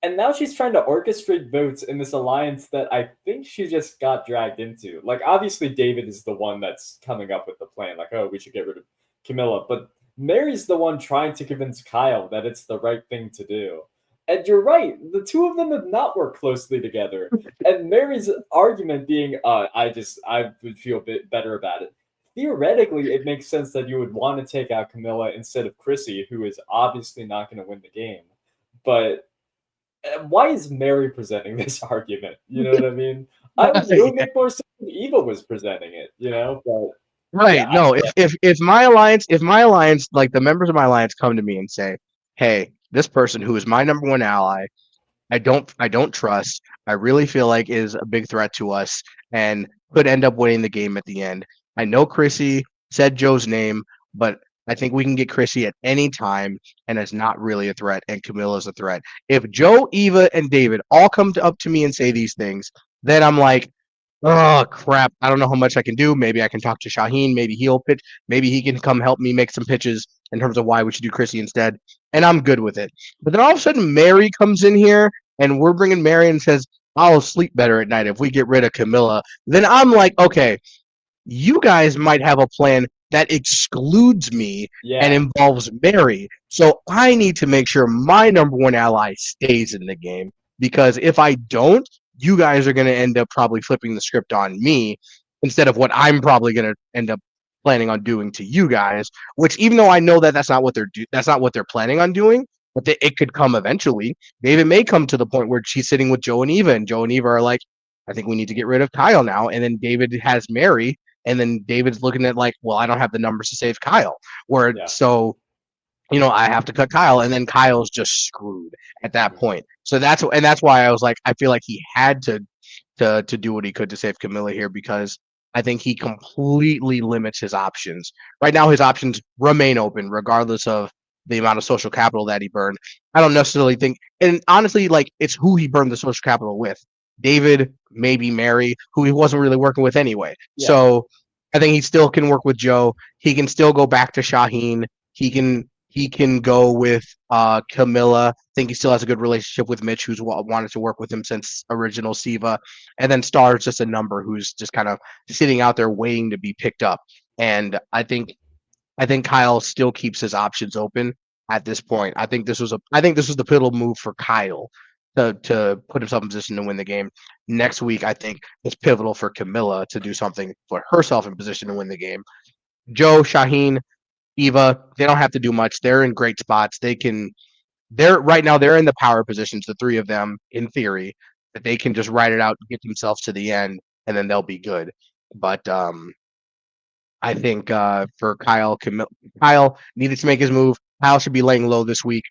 And now she's trying to orchestrate votes in this alliance that I think she just got dragged into. Like, obviously, David is the one that's coming up with the plan. Like, oh, we should get rid of Camilla. But Mary's the one trying to convince Kyle that it's the right thing to do. And you're right, the two of them have not worked closely together. And Mary's argument being, I would feel a bit better about it. Theoretically, it makes sense that you would want to take out Camilla instead of Chrissy, who is obviously not going to win the game. But why is Mary presenting this argument? You know what I mean? It would Yeah. make more sense if Eva was presenting it, you know? But yeah, Right. No, if my alliance, like the members of my alliance come to me and say, "Hey, this person who is my number one ally, I don't trust. I really feel like is a big threat to us and could end up winning the game at the end. I know Chrissy said Joe's name, but I think we can get Chrissy at any time and it's not really a threat and Camilla's a threat. If Joe, Eva, and David all come up to me and say these things, then I'm like, oh crap! I don't know how much I can do. Maybe I can talk to Shaheen. Maybe he'll pitch. Maybe he can come help me make some pitches in terms of why we should do Chrissy instead, and I'm good with it. But then all of a sudden, Mary comes in here, and we're bringing Mary and says, "I'll sleep better at night if we get rid of Camilla." Then I'm like, okay, you guys might have a plan that excludes me and yeah, involves Mary. So I need to make sure my number one ally stays in the game because if I don't, you guys are going to end up probably flipping the script on me instead of what I'm probably going to end up planning on doing to you guys. Which, even though I know that that's not what they're planning on doing, but it could come eventually. David may come to the point where she's sitting with Joe and Eva, and Joe and Eva are like, "I think we need to get rid of Kyle now," and then David has Mary, and then David's looking at like, well, I don't have the numbers to save Kyle. Where yeah. so I have to cut Kyle, and then Kyle's just screwed at that Mhm. point. So that's why I was like, I feel like he had to do what he could to save Camilla here because I think he completely limits his options. Right now, his options remain open regardless of the amount of social capital that he burned. I don't necessarily think, and honestly, like it's who he burned the social capital with. David, maybe Mary, who he wasn't really working with anyway. Yeah, So I think he still can work with Joe. He can still go back to Shaheen. He can go with Camilla. I think he still has a good relationship with Mitch, who's wanted to work with him since original Siva. And then Star is just a number who's just kind of sitting out there waiting to be picked up. And I think Kyle still keeps his options open at this point. I think this was the pivotal move for Kyle to put himself in position to win the game. Next week, I think it's pivotal for Camilla to do something, put herself in position to win the game. Joe, Shaheen, Eva, they don't have to do much. They're in great spots. They're right now they're in the power positions, the three of them, in theory, that they can just ride it out, get themselves to the end, and then they'll be good. But I think for Kyle needed to make his move. Kyle should be laying low this week.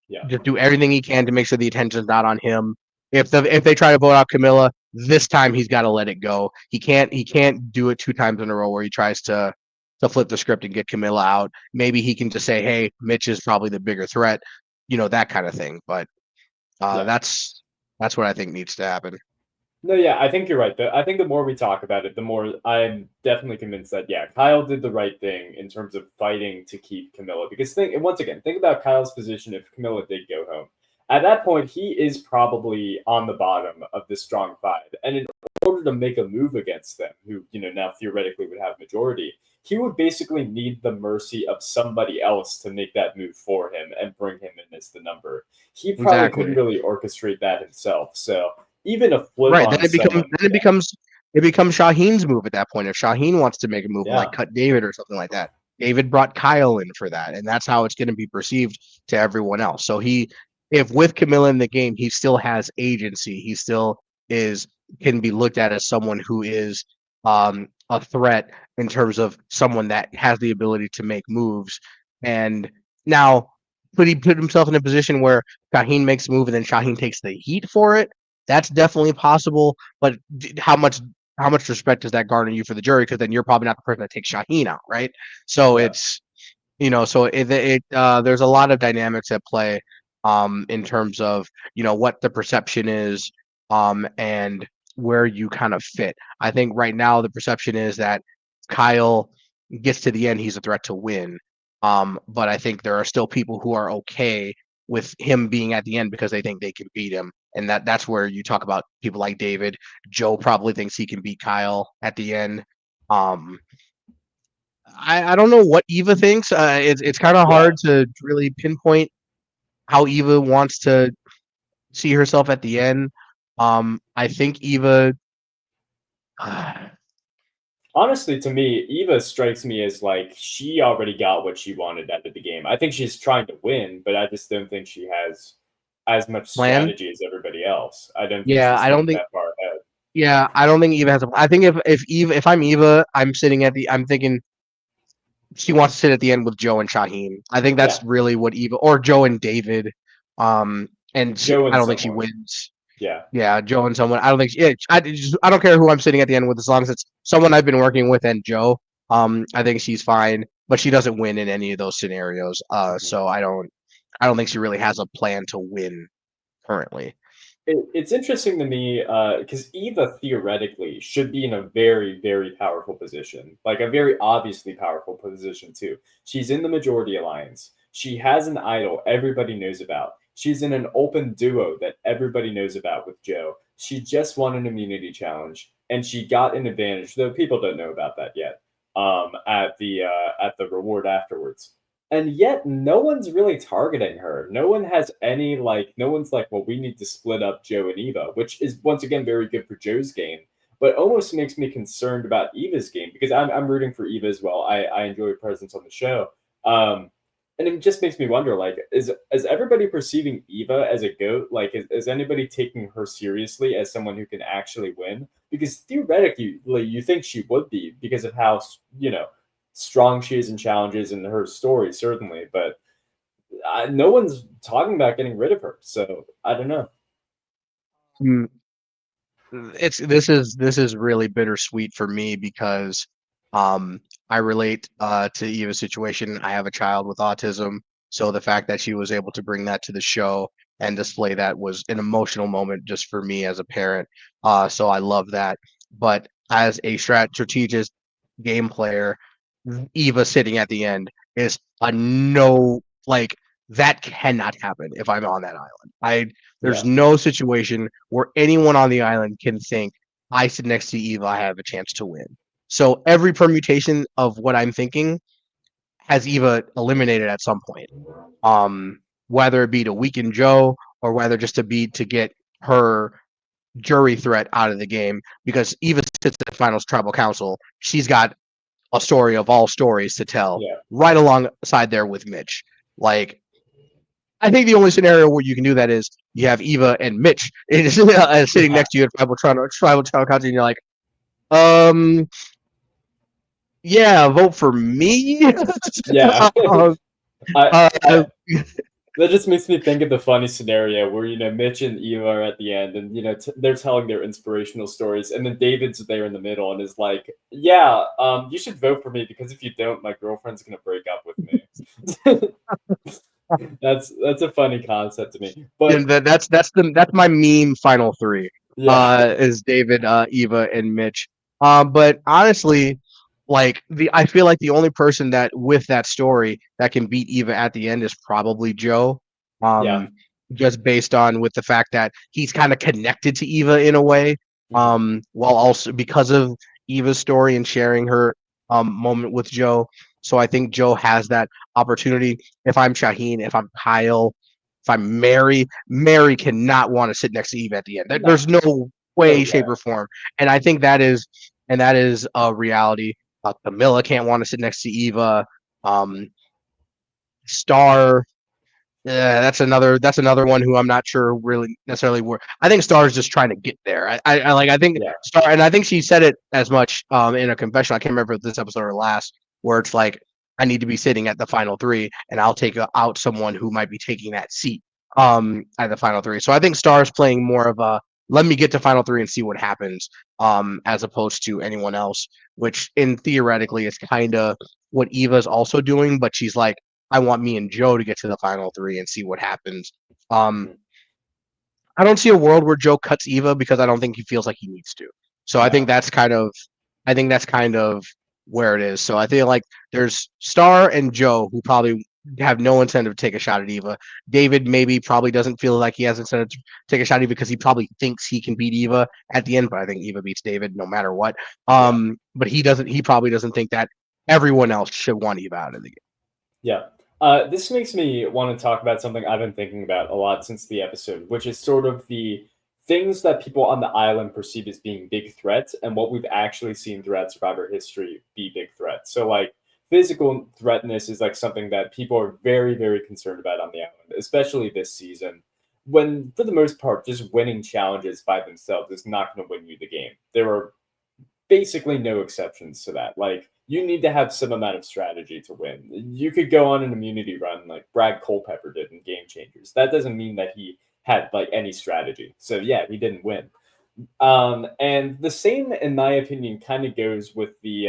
yeah, Just do everything he can to make sure the attention's not on him. If they try to vote out Camilla, this time he's got to let it go. He can't do it two times in a row where he tries to flip the script and get Camilla out. Maybe he can just say, "Hey, Mitch is probably the bigger threat," that kind of thing. But yeah. that's what I think needs to happen. No, yeah, I think you're right. I think the more we talk about it, the more I'm definitely convinced that yeah, Kyle did the right thing in terms of fighting to keep Camilla. Because once again, think about Kyle's position if Camilla did go home. At that point, he is probably on the bottom of the strong five, and in order to make a move against them, who now theoretically would have majority, he would basically need the mercy of somebody else to make that move for him and bring him in as the number. He probably couldn't Exactly. really orchestrate that himself. So even a flip Right. on someone. Then it becomes Shaheen's move at that point. If Shaheen wants to make a move like Yeah. cut David or something like that. David brought Kyle in for that, and that's how it's going to be perceived to everyone else. So if with Camilla in the game, he still has agency. He still is can be looked at as someone who is a threat in terms of someone that has the ability to make moves. And now, could he put himself in a position where Shaheen makes a move and then Shaheen takes the heat for it? That's definitely possible. But how much respect does that garner you for the jury? Because then you're probably not the person that takes Shaheen out, right? So Yeah. it's so there's a lot of dynamics at play in terms of what the perception is and where you kind of fit. I think right now the perception is that Kyle gets to the end, he's a threat to win. But I think there are still people who are okay with him being at the end because they think they can beat him. And that's where you talk about people like David. Joe probably thinks he can beat Kyle at the end. Um, I don't know what Eva thinks. It's kind of Yeah. hard to really pinpoint how Eva wants to see herself at the end. I think Eva. Honestly, to me, Eva strikes me as like she already got what she wanted out of the game. I think she's trying to win, but I just don't think she has as much Plan. strategy as everybody else. I don't think Yeah, she's I don't thinking think. that far ahead. Yeah, I don't think Eva has a. I think if I'm Eva, I'm sitting at the. I'm thinking she wants to sit at the end with Joe and Shaheen. I think Yeah, that's really what Eva or Joe and David. Joe I and don't think she someone. wins. Yeah. Yeah, Joe and someone. I don't think. Yeah, I don't care who I'm sitting at the end with as long as it's someone I've been working with and Joe. I think she's fine, but she doesn't win in any of those scenarios. Mhm. So I don't think she really has a plan to win currently. It's interesting to me because Eva theoretically should be in a very, very powerful position, like a very obviously powerful position too. She's in the majority alliance. She has an idol everybody knows about. She's in an open duo that everybody knows about with Joe. She just won an immunity challenge, and she got an advantage, though people don't know about that yet. At the reward afterwards. And yet no one's really targeting her. No one has any like no one's like, well, we need to split up Joe and Eva, which is once again very good for Joe's game, but almost makes me concerned about Eva's game because I'm rooting for Eva as well. I enjoy her presence on the show. Um and it just makes me wonder, like, is everybody perceiving Eva as a goat? Like, is anybody taking her seriously as someone who can actually win? Because theoretically, like, you think she would be because of how strong she is in challenges and her story certainly, but no one's talking about getting rid of her. So I don't know. Mm, this is really bittersweet for me because um I relate to Eva's situation. I have a child with autism, so the fact that she was able to bring that to the show and display that was an emotional moment just for me as a parent. So I love that. But as a strategist game player, Eva sitting at the end is a no, like that cannot happen if I'm on that island. There's Yeah, no situation where anyone on the island can think I sit next to Eva, I have a chance to win. So every permutation of what I'm thinking has Eva eliminated at some point. Um, whether it be to weaken Joe or whether just to get her jury threat out of the game because Eva sits at finals tribal council. She's got a story of all stories to tell yeah, right alongside there with Mitch. Like, I think the only scenario where you can do that is you have Eva and Mitch sitting yeah, next to you at tribal council, and you're like, um, yeah, vote for me. yeah. uh, I, uh, I that just makes me think of the funny scenario where Mitch and Eva are at the end, and they're telling their inspirational stories, and then David's there in the middle and is like, "Yeah, you should vote for me because if you don't, my girlfriend's gonna break up with me." That's a funny concept to me, and but that's my meme final three. yeah, Is David, Eva, and Mitch. But honestly, like I feel like the only person that with that story that can beat Eva at the end is probably Joe. yeah. Um, just based on with the fact that he's kind of connected to Eva in a way. Mhm. While also because of Eva's story and sharing her moment with Joe. So I think Joe has that opportunity. If I'm Shaheen, if I'm Kyle, if I'm Mary cannot want to sit next to Eve at the end. No, There's no no way, way. shape, or form. And I think that is a reality. Camilla can't want to sit next to Eva. Um, Star, that's another one who I'm not sure really necessarily where. I think Star is just trying to get there. I think Yeah. Star, and I think she said it as much in a confession. I can't remember if this episode or last, where it's like I need to be sitting at the final three, and I'll take out someone who might be taking that seat at the final three. So I think Star is playing more of a let me get to final three and see what happens, as opposed to anyone else, which in theoretically is kind of what Eva's also doing, but she's like I want me and Joe to get to the final three and see what happens. Um, Mhm. I don't see a world where Joe cuts Eva because I don't think he feels like he needs to. So No. I think that's kind of where it is. So I feel like there's Star and Joe who probably have no incentive to take a shot at Eva. David maybe probably doesn't feel like he has incentive to take a shot at Eva because he probably thinks he can beat Eva at the end, but I think Eva beats David no matter what. Yeah. But he probably doesn't think that everyone else should want Eva out of the game. Yeah. This makes me want to talk about something I've been thinking about a lot since the episode, which is sort of the things that people on the island perceive as being big threats and what we've actually seen throughout Survivor history be big threats. So, like, physical threatness is like something that people are very, very concerned about on the island, especially this season. When, for the most part, just winning challenges by themselves is not going to win you the game. There are basically no exceptions to that. Like you need to have some amount of strategy to win. You could go on an immunity run like Brad Culpepper did in Game Changers. That doesn't mean that he had like any strategy. So yeah, he didn't win. And the same, in my opinion, kind of goes with the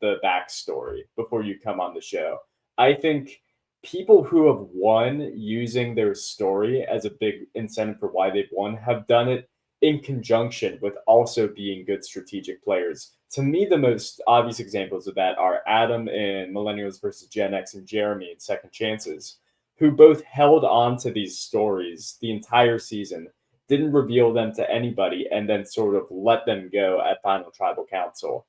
backstory before you come on the show. I think people who have won using their story as a big incentive for why they've won have done it in conjunction with also being good strategic players. To me, the most obvious examples of that are Adam in Millennials versus Gen X and Jeremy in Second Chances, who both held on to these stories the entire season, didn't reveal them to anybody, and then sort of let them go at Final Tribal Council.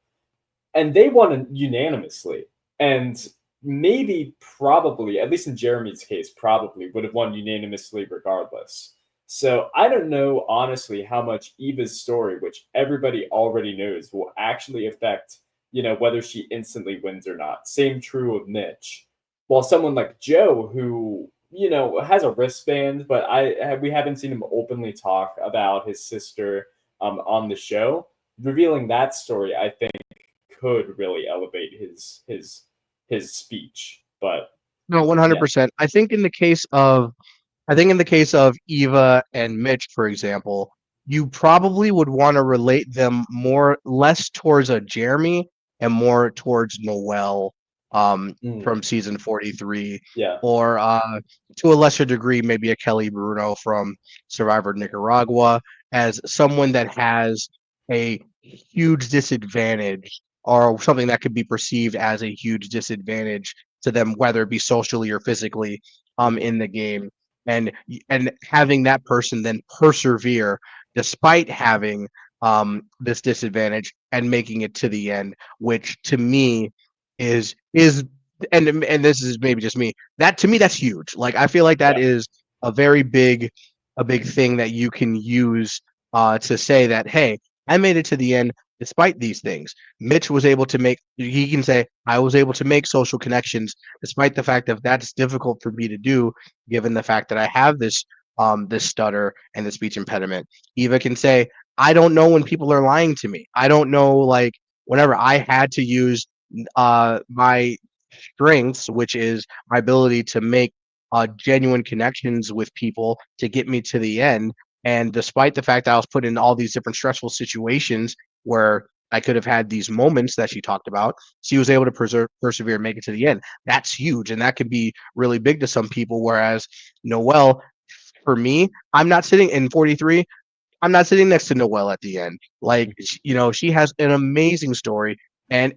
And they won unanimously. And maybe, probably, at least in Jeremy's case, probably would have won unanimously regardless. So I don't know, honestly, how much Eva's story, which everybody already knows, will actually affect, whether she instantly wins or not. Same true of Mitch. While someone like Joe, who has a wristband, but we haven't seen him openly talk about his sister on the show. Revealing that story, I think, could really elevate his speech. But No, yeah, 100%. I think in the case of Eva and Mitch, for example, you probably would want to relate them more less towards a Jeremy and more towards Noel mm, from season 43, yeah, or to a lesser degree, maybe a Kelly Bruno from Survivor Nicaragua, as someone that has a huge disadvantage or something that could be perceived as a huge disadvantage to them, whether it be socially or physically mhm, in the game, and having that person then persevere despite having this disadvantage and making it to the end, which to me is and this is maybe just me, that to me that's huge. Like I feel like that yeah, is a very big thing that you can use to say that, hey, I made it to the end despite these things. Mitch was able to make, he can say, I was able to make social connections despite the fact that that's difficult for me to do, given the fact that I have this stutter and the speech impediment. Eva can say, I don't know when people are lying to me. I don't know, like whenever I had to use my strengths, which is my ability to make genuine connections with people to get me to the end. And despite the fact that I was put in all these different stressful situations where I could have had these moments that she talked about, she was able to persevere and make it to the end. That's huge. And that could be really big to some people. Whereas Noelle, for me, I'm not sitting in 43. I'm not sitting next to Noelle at the end. Like, mhm, she has an amazing story, and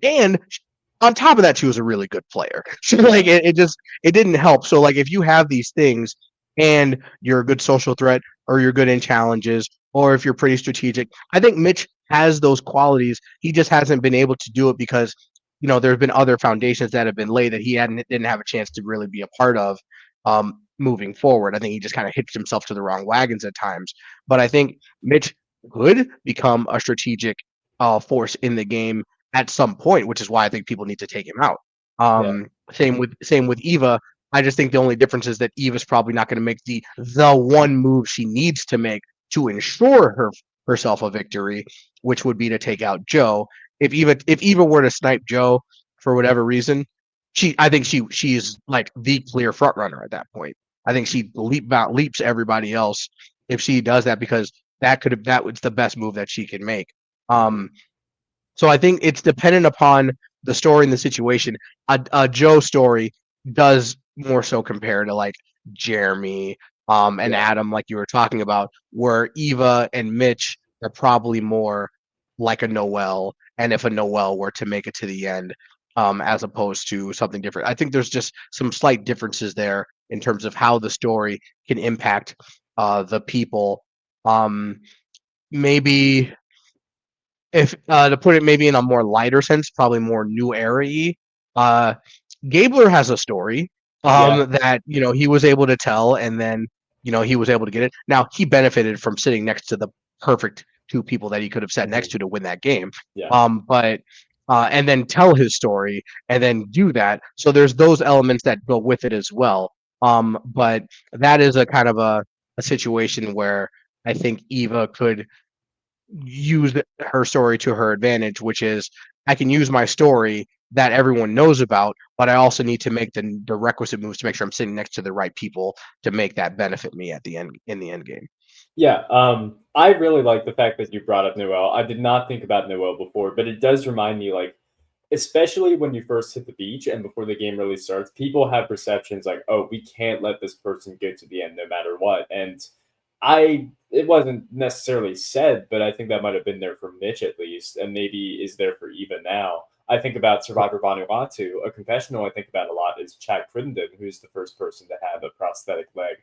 on top of that, she was a really good player. So like, yeah, it didn't help. So like, if you have these things, and you're a good social threat, or you're good in challenges, or if you're pretty strategic, I think Mitch has those qualities. He just hasn't been able to do it because there's been other foundations that have been laid that he didn't have a chance to really be a part of. Moving forward, I think he just kind of hitched himself to the wrong wagons at times. But I think Mitch could become a strategic force in the game at some point, which is why I think people need to take him out. Yeah. Same with Eva. I just think the only difference is that Eva's probably not going to make the one move she needs to make to ensure herself a victory, which would be to take out Joe. If Eva were to snipe Joe for whatever reason, I think she's like the clear front runner at that point. I think she leaps everybody else if she does that, because that was the best move that she can make. Mhm. Um, so I think it's dependent upon the story and the situation. A Joe story does more so compare to like Jeremy and Yeah. Adam, like you were talking about, where Eva and Mitch are probably more like a Noel, and if a Noel were to make it to the end, as opposed to something different. I think there's just some slight differences there in terms of how the story can impact the people. Um, maybe if to put it maybe in a more lighter sense, probably more new era-y. Uh, Gabler has a story Yeah. that he was able to tell, and then he was able to get it. Now he benefited from sitting next to the perfect two people that he could have sat next Mhm. to win that game. Yeah. But and then tell his story and then do that. So there's those elements that go with it as well. But that is a kind of a situation where I think Eva could use her story to her advantage, which is I can use my story that everyone knows about, but I also need to make the requisite moves to make sure I'm sitting next to the right people to make that benefit me at the end in the end game. Yeah, I really like the fact that you brought up Noel. I did not think about Noel before, but it does remind me, like, especially when you first hit the beach and before the game really starts, people have perceptions like, "Oh, we can't let this person get to the end no matter what." And it wasn't necessarily said, but I think that might have been there for Mitch at least, and maybe is there for Eva now. I think about Survivor Vanuatu. A confessional I think about a lot is Chad Crittenden, who's the first person to have a prosthetic leg.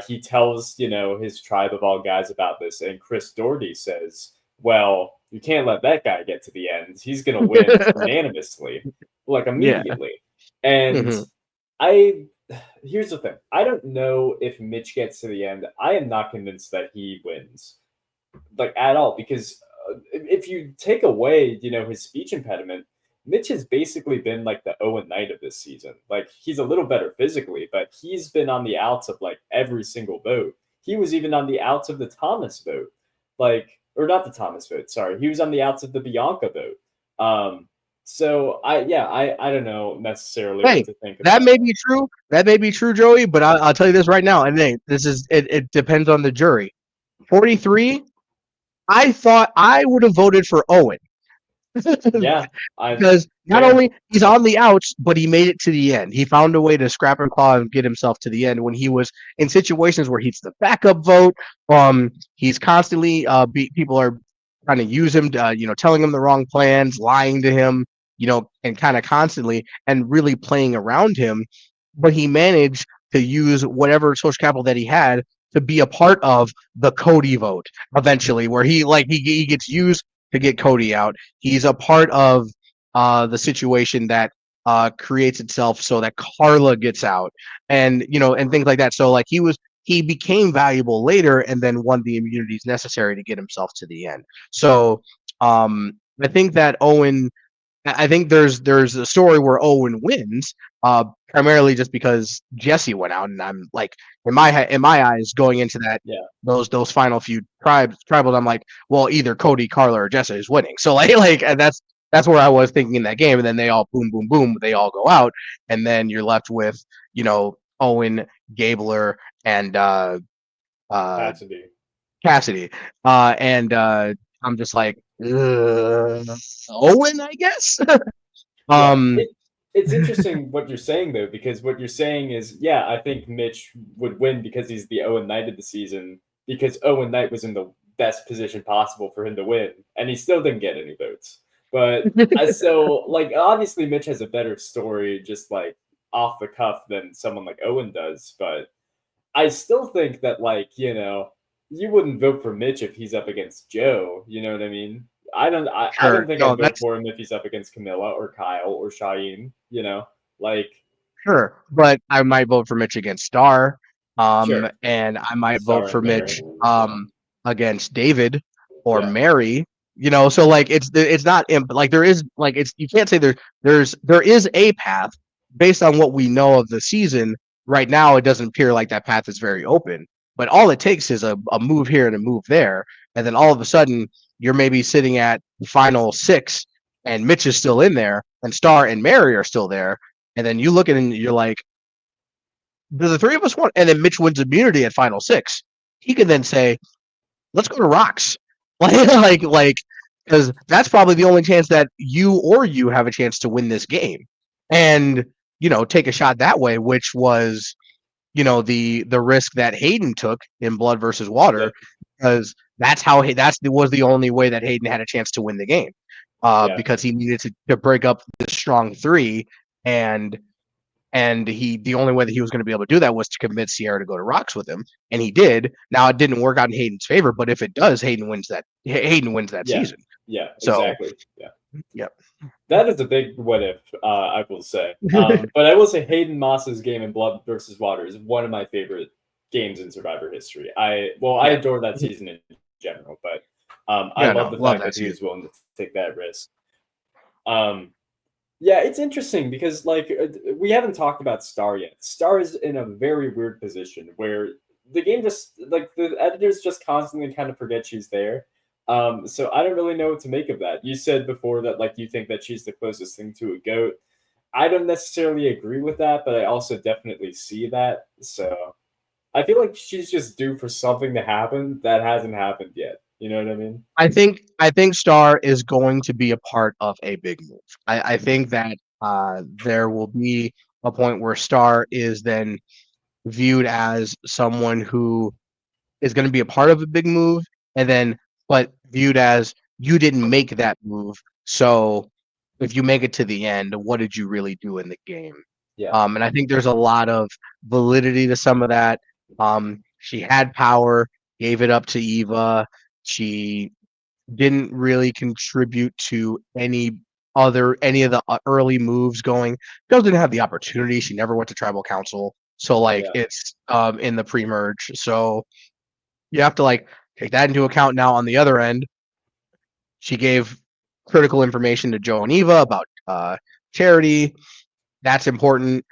He tells his tribe of all guys about this, and Chris Doherty says, "Well, you can't let that guy get to the end. He's going to win unanimously, like Yeah. immediately." And Hmm. I here's the thing: I don't know if Mitch gets to the end. I am not convinced that he wins, like at all, because if you take away, his speech impediment, Mitch has basically been like the Owen Knight of this season. Like he's a little better physically, but he's been on the outs of like every single vote. He was even on the outs of the Thomas vote, like or not the Thomas vote. Sorry, he was on the outs of the Bianca vote. So I don't know necessarily what Hey, to think that about may that. be true. That may be true, Joey. But I'll tell you this right now. And hey, it depends on the jury. 43. I thought I would have voted for Owen. Yeah, I Because not fair. only he's on the outs, but he made it to the end. He found a way to scrap and claw and get himself to the end when he was in situations where he's the backup vote. He's constantly people are trying to use him, telling him the wrong plans, lying to him, and kind of constantly and really playing around him. But he managed to use whatever social capital that he had to be a part of the Cody vote eventually, where he gets used to get Cody out. He's a part of the situation that creates itself so that Carla gets out, and things like that. So like he became valuable later, and then won the immunities necessary to get himself to the end. So I think that Owen. I think there's a story where Owen wins, primarily just because Jesse went out, and I'm like in my eyes going into that Yeah. those final few tribals, I'm like, well, either Cody, Carla, or Jesse is winning. So like and that's where I was thinking in that game, and then they all boom, boom, boom, they all go out, and then you're left with Owen, Gabler, and uh, Cassidy. Cassidy, and I'm just like Owen, I guess. Yeah, um, it's interesting what you're saying though, because what you're saying is, yeah, I think Mitch would win because he's the Owen Knight of the season, because Owen Knight was in the best position possible for him to win, and he still didn't get any votes. But so like obviously Mitch has a better story just like off the cuff than someone like Owen does, but I still think that you wouldn't vote for Mitch if he's up against Joe. You know what I mean? I don't sure, think no, I'd vote that's for him if he's up against Camilla or Kyle or Shaheen. Like sure, but I might vote for Mitch against Star, sure, and I might vote Star for and Mary. Mitch against David or Yeah, Mary. So like it's not like there is like it's you can't say there is a path based on what we know of the season right now. It doesn't appear like that path is very open, but all it takes is a move here and a move there, and then all of a sudden you're maybe sitting at final 6 and Mitch is still in there and Star and Mary are still there, and then you look at it and you're like, do the three of us want, and then Mitch wins immunity at final 6. He can then say, let's go to rocks. like because that's probably the only chance that you have a chance to win this game. And take a shot that way, which was the risk that Hayden took in Blood versus Water, Yep. because that was the only way that Hayden had a chance to win the game, Yeah. because he needed to break up the strong 3, and the only way that he was going to be able to do that was to convince Sierra to go to rocks with him, and he did. Now it didn't work out in Hayden's favor, but if it does, Hayden wins that Yeah. season. Yeah. So Exactly. Yeah. yep. That is a big what if, I will say. But I will say Hayden Moss's game in Blood versus Water is one of my favorite games in Survivor history. I adore that season in general, but I love the fact that he was willing to take that risk. Yeah, it's interesting because like we haven't talked about Star yet. Star is in a very weird position where the game just like the editors just constantly kind of forget she's there. So I don't really know what to make of that. You said before that like you think that she's the closest thing to a goat. I don't necessarily agree with that, but I also definitely see that. So I feel like she's just due for something to happen that hasn't happened yet. You know what I mean? I think Star is going to be a part of a big move. I think that there will be a point where Star is then viewed as someone who is going to be a part of a big move, and then but viewed as you didn't make that move. So if you make it to the end, what did you really do in the game? Yeah. And I think there's a lot of validity to some of that. She had power, gave it up to Eva. She didn't really contribute to any of the early moves going. Girls didn't have the opportunity. She never went to tribal council. So like Yeah. it's in the pre-merge. So you have to like take that into account. Now on the other end, she gave critical information to Joe and Eva about charity. That's important.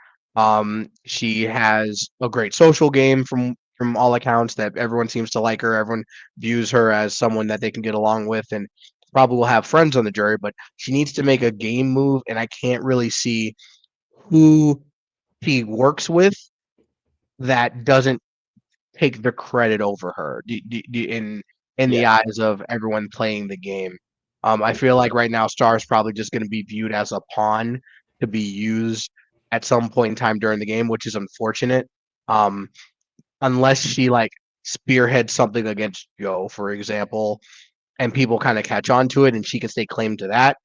She has a great social game from all accounts, that everyone seems to like her. Everyone views her as someone that they can get along with, and probably will have friends on the jury. But she needs to make a game move, and I can't really see who she works with that doesn't take the credit over her in the Yeah. eyes of everyone playing the game. I feel like right now Star is probably just going to be viewed as a pawn to be used at some point in time during the game, which is unfortunate. Um, unless she like spearheads something against Joe, for example, and people kind of catch on to it, and she can stay claim to that.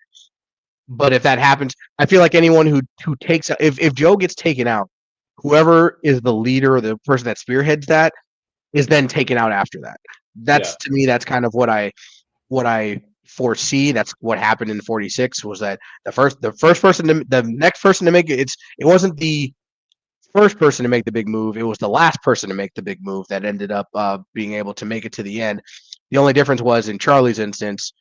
But if that happens, I feel like anyone who takes if Joe gets taken out, whoever is the leader or the person that spearheads that is then taken out after that. Yeah. That's to me, that's kind of what I foresee. That's what happened in 46 was that the next person to make it, it wasn't the first person to make the big move. It was the last person to make the big move that ended up being able to make it to the end. The only difference was in Charlie's instance,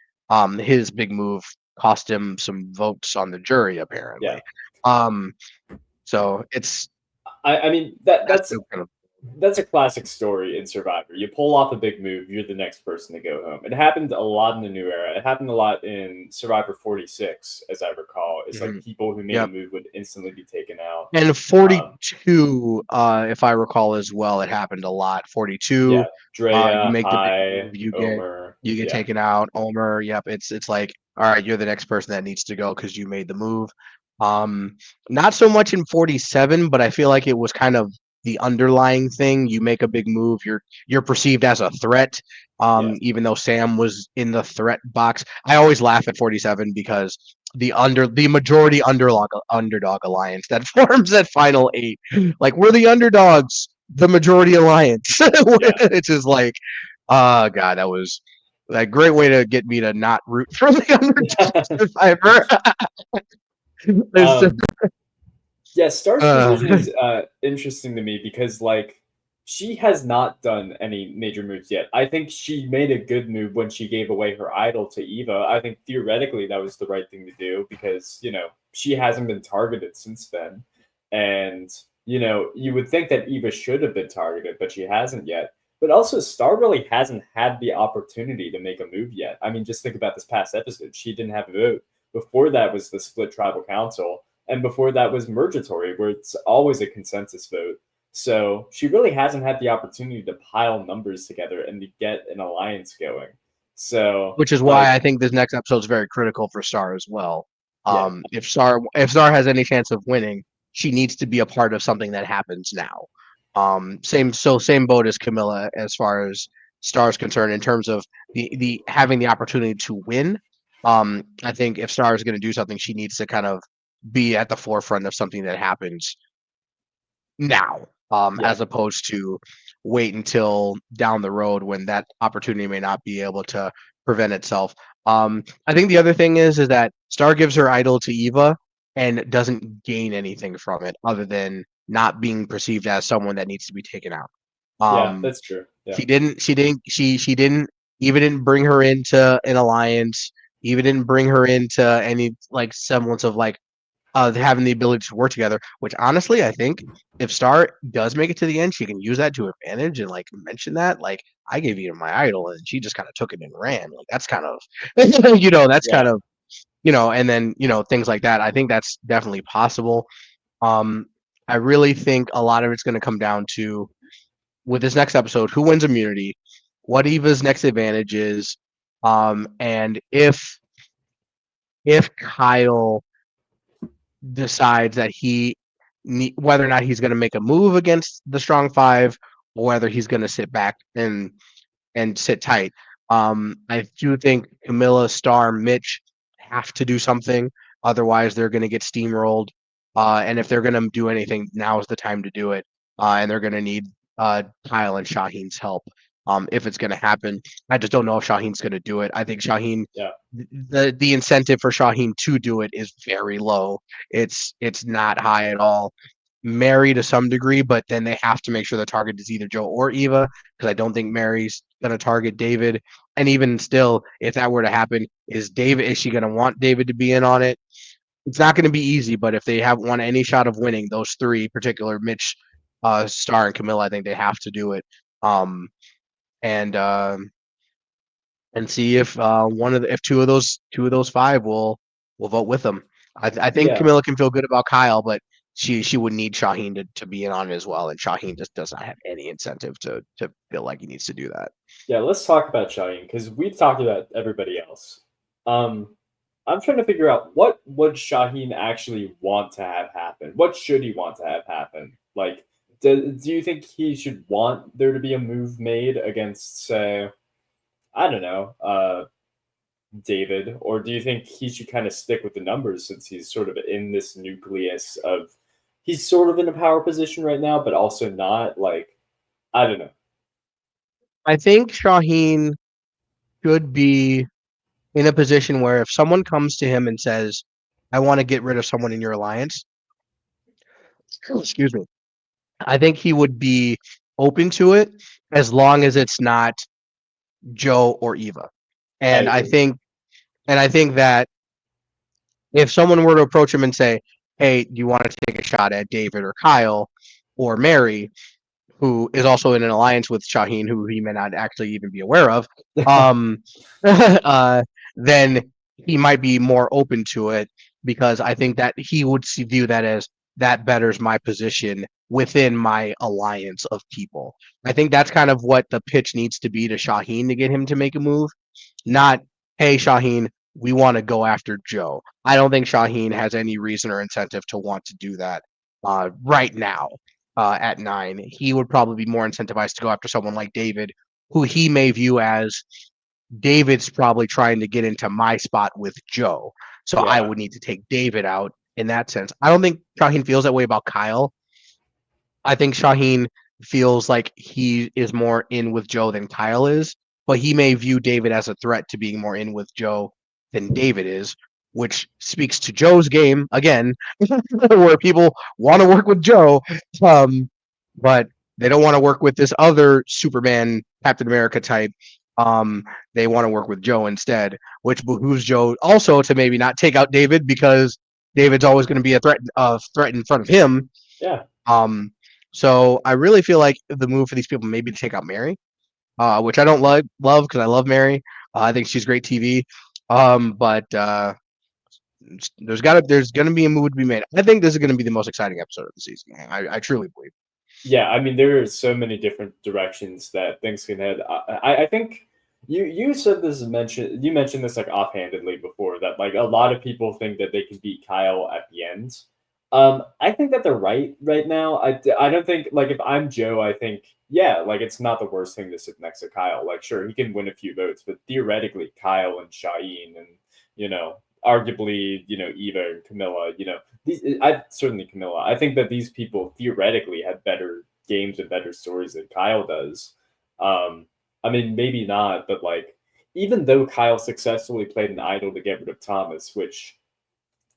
his big move cost him some votes on the jury, Yeah. apparently. So it's I mean that that's the kind of that's a classic story in Survivor. You pull off a big move, you're the next person to go home. It happened a lot in the new era. It happened a lot in Survivor 46, as I recall. It's like people who made a Yep. move would instantly be taken out. And 42, if I recall as well, it happened a lot. 42, Yeah, you Drea, make the big High, move, Omer. you get Yeah, taken out. Omer, yep, it's like, all right, you're the next person that needs to go because you made the move. Not so much in 47, but I feel like it was kind of the underlying thing. You make a big move, you're perceived as a threat. yeah, Even though Sam was in the threat box. I always laugh at 47 because the majority underdog alliance that forms that final 8. Like, we're the underdogs, the majority alliance. yeah. It's just like, oh god, that was a great way to get me to not root for the underdog survivor. It's just, Yeah, Star's position uh, is interesting to me because like she has not done any major moves yet. I think she made a good move when she gave away her idol to Eva. I think theoretically that was the right thing to do because, she hasn't been targeted since then. And, you would think that Eva should have been targeted, but she hasn't yet. But also, Star really hasn't had the opportunity to make a move yet. I mean, just think about this past episode. She didn't have a vote. Before that was the split tribal council. And before that was Mergatory, where it's always a consensus vote. So she really hasn't had the opportunity to pile numbers together and to get an alliance going. So, which is why like, I think this next episode is very critical for Star as well. yeah, If Star has any chance of winning, she needs to be a part of something that happens now. Same boat as Camilla as far as Star's concerned in terms of the having the opportunity to win. I think if Star is going to do something, she needs to kind of be at the forefront of something that happens now, yeah, as opposed to wait until down the road when that opportunity may not be able to prevent itself. I think the other thing is that Star gives her idol to Eva and doesn't gain anything from it other than not being perceived as someone that needs to be taken out. yeah, Um, that's true. Yeah, she didn't even didn't bring her into an alliance, even didn't bring her into any like semblance of like having the ability to work together, which honestly, I think if Star does make it to the end, she can use that to advantage and like mention that, like, I gave you my idol and she just kind of took it and ran. Like that's kind of, that's yeah, kind of, and then, things like that. I think that's definitely possible. Um, I really think a lot of it's going to come down to with this next episode, who wins immunity, what Eva's next advantage is, and if Kyle decides that whether or not he's going to make a move against the strong five or whether he's going to sit back and sit tight. I do think Camilla, Star, Mitch have to do something. Otherwise, they're going to get steamrolled. And if they're going to do anything, now is the time to do it. And they're going to need Kyle and Shaheen's help if it's going to happen. I just don't know if Shaheen's going to do it. I think Shaheen, yeah, the incentive for Shaheen to do it is very low. It's not high at all. Mary to some degree, but then they have to make sure the target is either Joe or Eva because I don't think Mary's going to target David. And even still, if that were to happen, is she going to want David to be in on it? It's not going to be easy, but if they have want any shot of winning, those three, particular Mitch, Star, and Camilla, I think they have to do it. Um, and see if if two of those five will vote with them. I think yeah. Camilla can feel good about Kyle, but she would need Shaheen to be in on it as well, and Shaheen just does not have any incentive to feel like he needs to do that. Yeah, let's talk about Shaheen because we've talked about everybody else. Um, I'm trying to figure out what would Shaheen actually want to have happen. What should he want to have happen? Like, do you think he should want there to be a move made against, say, I don't know, David, or do you think he should kind of stick with the numbers since he's sort of in this nucleus of he's sort of in a power position right now, but also not? Like, I don't know. I think Shaheen should be in a position where if someone comes to him and says, "I want to get rid of someone in your alliance," excuse me, I think he would be open to it as long as it's not Joe or Eva. I And I agree. think that if someone were to approach him and say, "Hey, do you want to take a shot at David or Kyle or Mary, who is also in an alliance with Shaheen, who he may not actually even be aware of," um, then he might be more open to it because I think that he would view that as that betters my position within my alliance of people. I think that's kind of what the pitch needs to be to Shaheen to get him to make a move, not, "Hey, Shaheen, we want to go after Joe." I don't think Shaheen has any reason or incentive to want to do that right now at 9. He would probably be more incentivized to go after someone like David, who he may view as David's probably trying to get into my spot with Joe. So I Yeah, would need to take David out in that sense. I don't think Shaheen feels that way about Kyle. I think Shaheen feels like he is more in with Joe than Kyle is, but he may view David as a threat to being more in with Joe than David is, which speaks to Joe's game again, where people want to work with Joe. Um, but They don't want to work with this other Superman, Captain America type. Um, they want to work with Joe instead, which behooves Joe also to maybe not take out David because David's always going to be a threat in front of him. Yeah. Um, so I really feel like the move for these people maybe to take out Mary, which I don't love because I love Mary. I think she's great TV. But there's gonna be a move to be made. I think this is gonna be the most exciting episode of the season. I truly believe. Yeah, I mean, there are so many different directions that things can head. I think you said this mentioned you mentioned this like offhandedly before that like a lot of people think that they can beat Kyle at the end. I think that they're right now. I don't think like if I'm Joe, I think yeah, like it's not the worst thing to sit next to Kyle. Like sure, he can win a few votes, but theoretically, Kyle and Shaheen and you know arguably Eva and Camilla, I certainly Camilla. I think that these people theoretically have better games and better stories than Kyle does. I mean, maybe not, but like, even though Kyle successfully played an idol to get rid of Thomas, which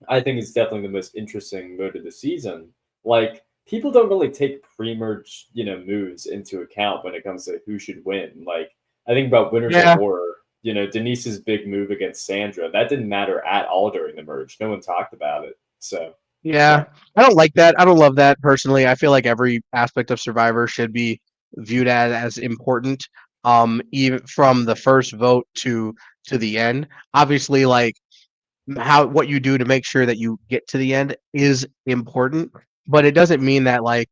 I think is definitely the most interesting mode of the season, like people don't really take pre-merge, moves into account when it comes to who should win. Like, I think about Winners at Yeah, War. Denise's big move against Sandra, that didn't matter at all during the merge. No one talked about it. So, yeah. yeah. I don't like that. I don't love that personally. I feel like every aspect of Survivor should be viewed as important. Even from the first vote to the end. Obviously, like how what you do to make sure that you get to the end is important, but it doesn't mean that like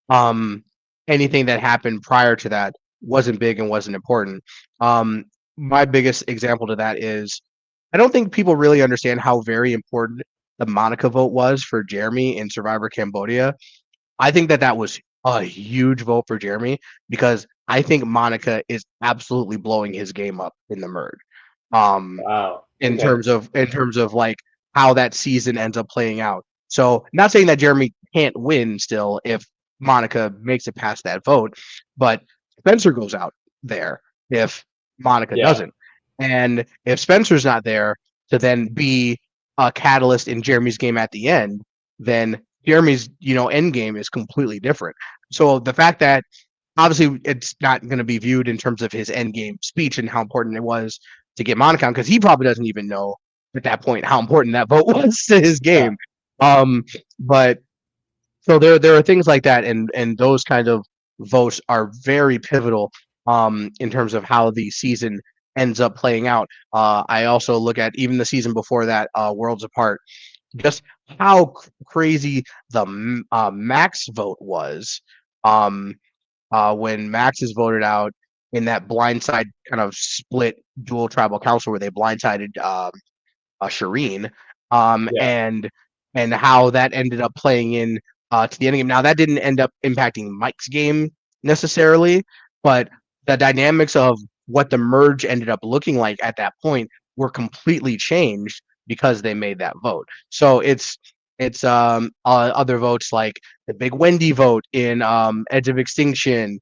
um anything that happened prior to that wasn't big and wasn't important. My biggest example to that is I don't think people really understand how very important the Monica vote was for Jeremy in Survivor Cambodia. I think that was a huge vote for Jeremy because I think Monica is absolutely blowing his game up in the merge. Um, Wow. Okay. in terms of like how that season ends up playing out. So not saying that Jeremy can't win still if Monica makes it past that vote, but Spencer goes out there if Monica Yeah. doesn't. And if Spencer's not there to then be a catalyst in Jeremy's game at the end, then Jeremy's, end game is completely different. So the fact that obviously it's not going to be viewed in terms of his end game speech and how important it was to get Monica because he probably doesn't even know at that point how important that vote was to his Yeah. game. But so there are things like that, and those kind of votes are very pivotal in terms of how the season ends up playing out. I also look at even the season before that, Worlds Apart, just how crazy the Max vote was. Um, when Max is voted out in that blindside kind of split dual tribal council where they blindsided Shireen, Yeah. and how that ended up playing in to the end game. Now that didn't end up impacting Mike's game necessarily, but the dynamics of what the merge ended up looking like at that point were completely changed because they made that vote. So it's other votes like the big Wendy vote in Edge of Extinction,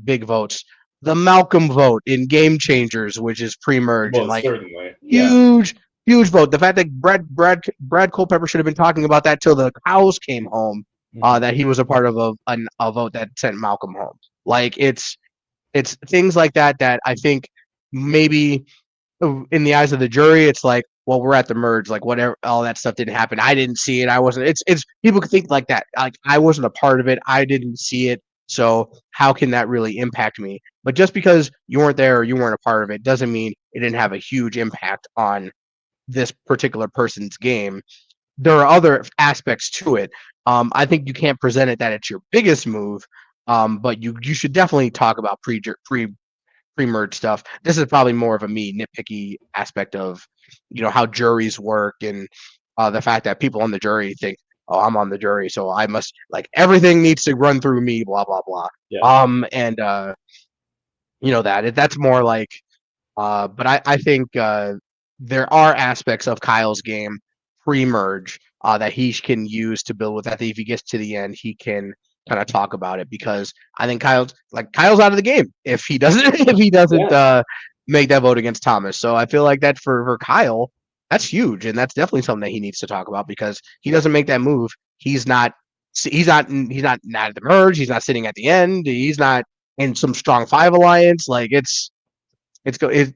big votes. The Malcolm vote in Game Changers, which is pre-merge, and Most like certainly. Yeah. huge, huge vote. The fact that Brad Culpepper should have been talking about that till the cows came home. Mhm. That he was a part of a vote that sent Malcolm home. Like it's things like that that I think maybe in the eyes of the jury, it's like, well, we're at the merge, like whatever, all that stuff didn't happen. I didn't see it. I wasn't. It's people could think like that. Like I wasn't a part of it. I didn't see it. So how can that really impact me? But just because you weren't there or you weren't a part of it doesn't mean it didn't have a huge impact on this particular person's game. There are other aspects to it. I think you can't present it that it's your biggest move, but you should definitely talk about pre-merge stuff. This is probably more of a me nitpicky aspect of how juries work and the fact that people on the jury think, oh, I'm on the jury, so I must like everything needs to run through me, blah blah blah. Yeah. And that's more like but I think there are aspects of Kyle's game pre-merge that he can use to build with. I think if he gets to the end, he can kind of talk about it because I think Kyle's out of the game if he doesn't if he doesn't Yeah. make that vote against Thomas. So I feel like that for Kyle, that's huge, and that's definitely something that he needs to talk about because he doesn't make that move. He's not. He's not at the merge. He's not sitting at the end. He's not in some strong five alliance. Like it's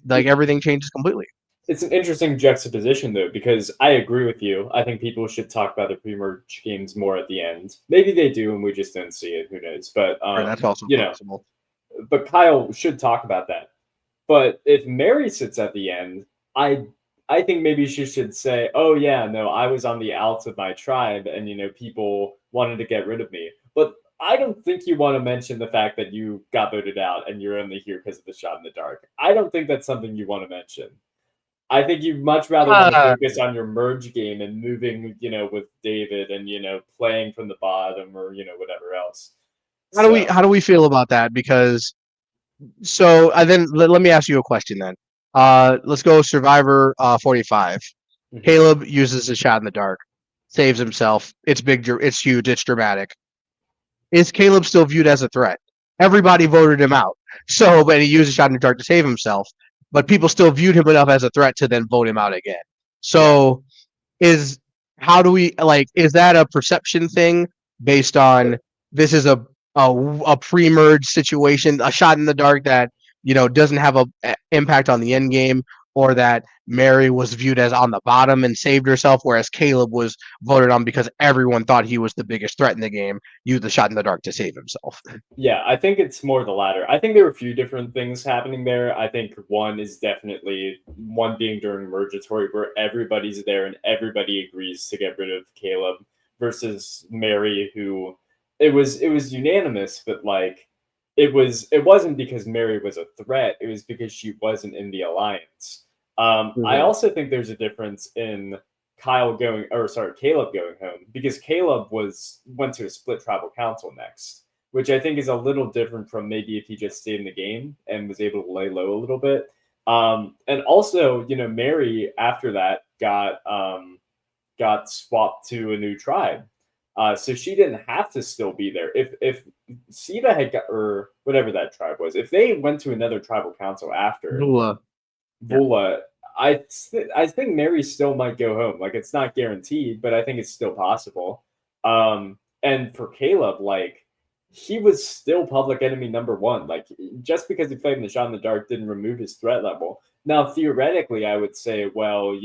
like everything changes completely. It's an interesting juxtaposition, though, because I agree with you. I think people should talk about the pre-merge games more at the end. Maybe they do, and we just don't see it. Who knows? But Or that's also possible. but Kyle should talk about that. But if Mary sits at the end, I think maybe she should say, "Oh yeah, no, I was on the outs of my tribe, and people wanted to get rid of me." But I don't think you want to mention the fact that you got voted out and you're only here because of the shot in the dark. I don't think that's something you want to mention. I think you'd much rather want to Uh, focus on your merge game and moving, with David and playing from the bottom or whatever else. So, how do we feel about that? Because then let me ask you a question then. Let's go Survivor 45. mhm. Caleb uses a shot in the dark, saves himself. It's big. It's huge. It's dramatic. Is Caleb still viewed as a threat? Everybody voted him out. So, but he used a shot in the dark to save himself. But people still viewed him enough as a threat to then vote him out again. Yeah. So, is how do we like? Is that a perception thing based on this is a pre-merge situation, a shot in the dark that doesn't have a impact on the end game, or that Mary was viewed as on the bottom and saved herself, whereas Caleb was voted on because everyone thought he was the biggest threat in the game, used the shot in the dark to save himself. Yeah, I think it's more the latter. I think there are a few different things happening there. I think one is definitely one being during Mergatory where everybody's there and everybody agrees to get rid of Caleb versus Mary who it was unanimous, but like it wasn't because Mary was a threat, it was because she wasn't in the alliance. I Mhm. also think there's a difference in Caleb going home because Caleb went to a split tribal council next, which I think is a little different from maybe if he just stayed in the game and was able to lay low a little bit. And also, Mary after that got swapped to a new tribe. So she didn't have to still be there. If Siva had got or whatever that tribe was, if they went to another tribal council after Lula. Yeah. Vula, I think Mary still might go home. Like it's not guaranteed, but I think it's still possible. And for Caleb, like he was still public enemy number one. Like just because he played in the shot in the dark didn't remove his threat level. Now theoretically, I would say, well,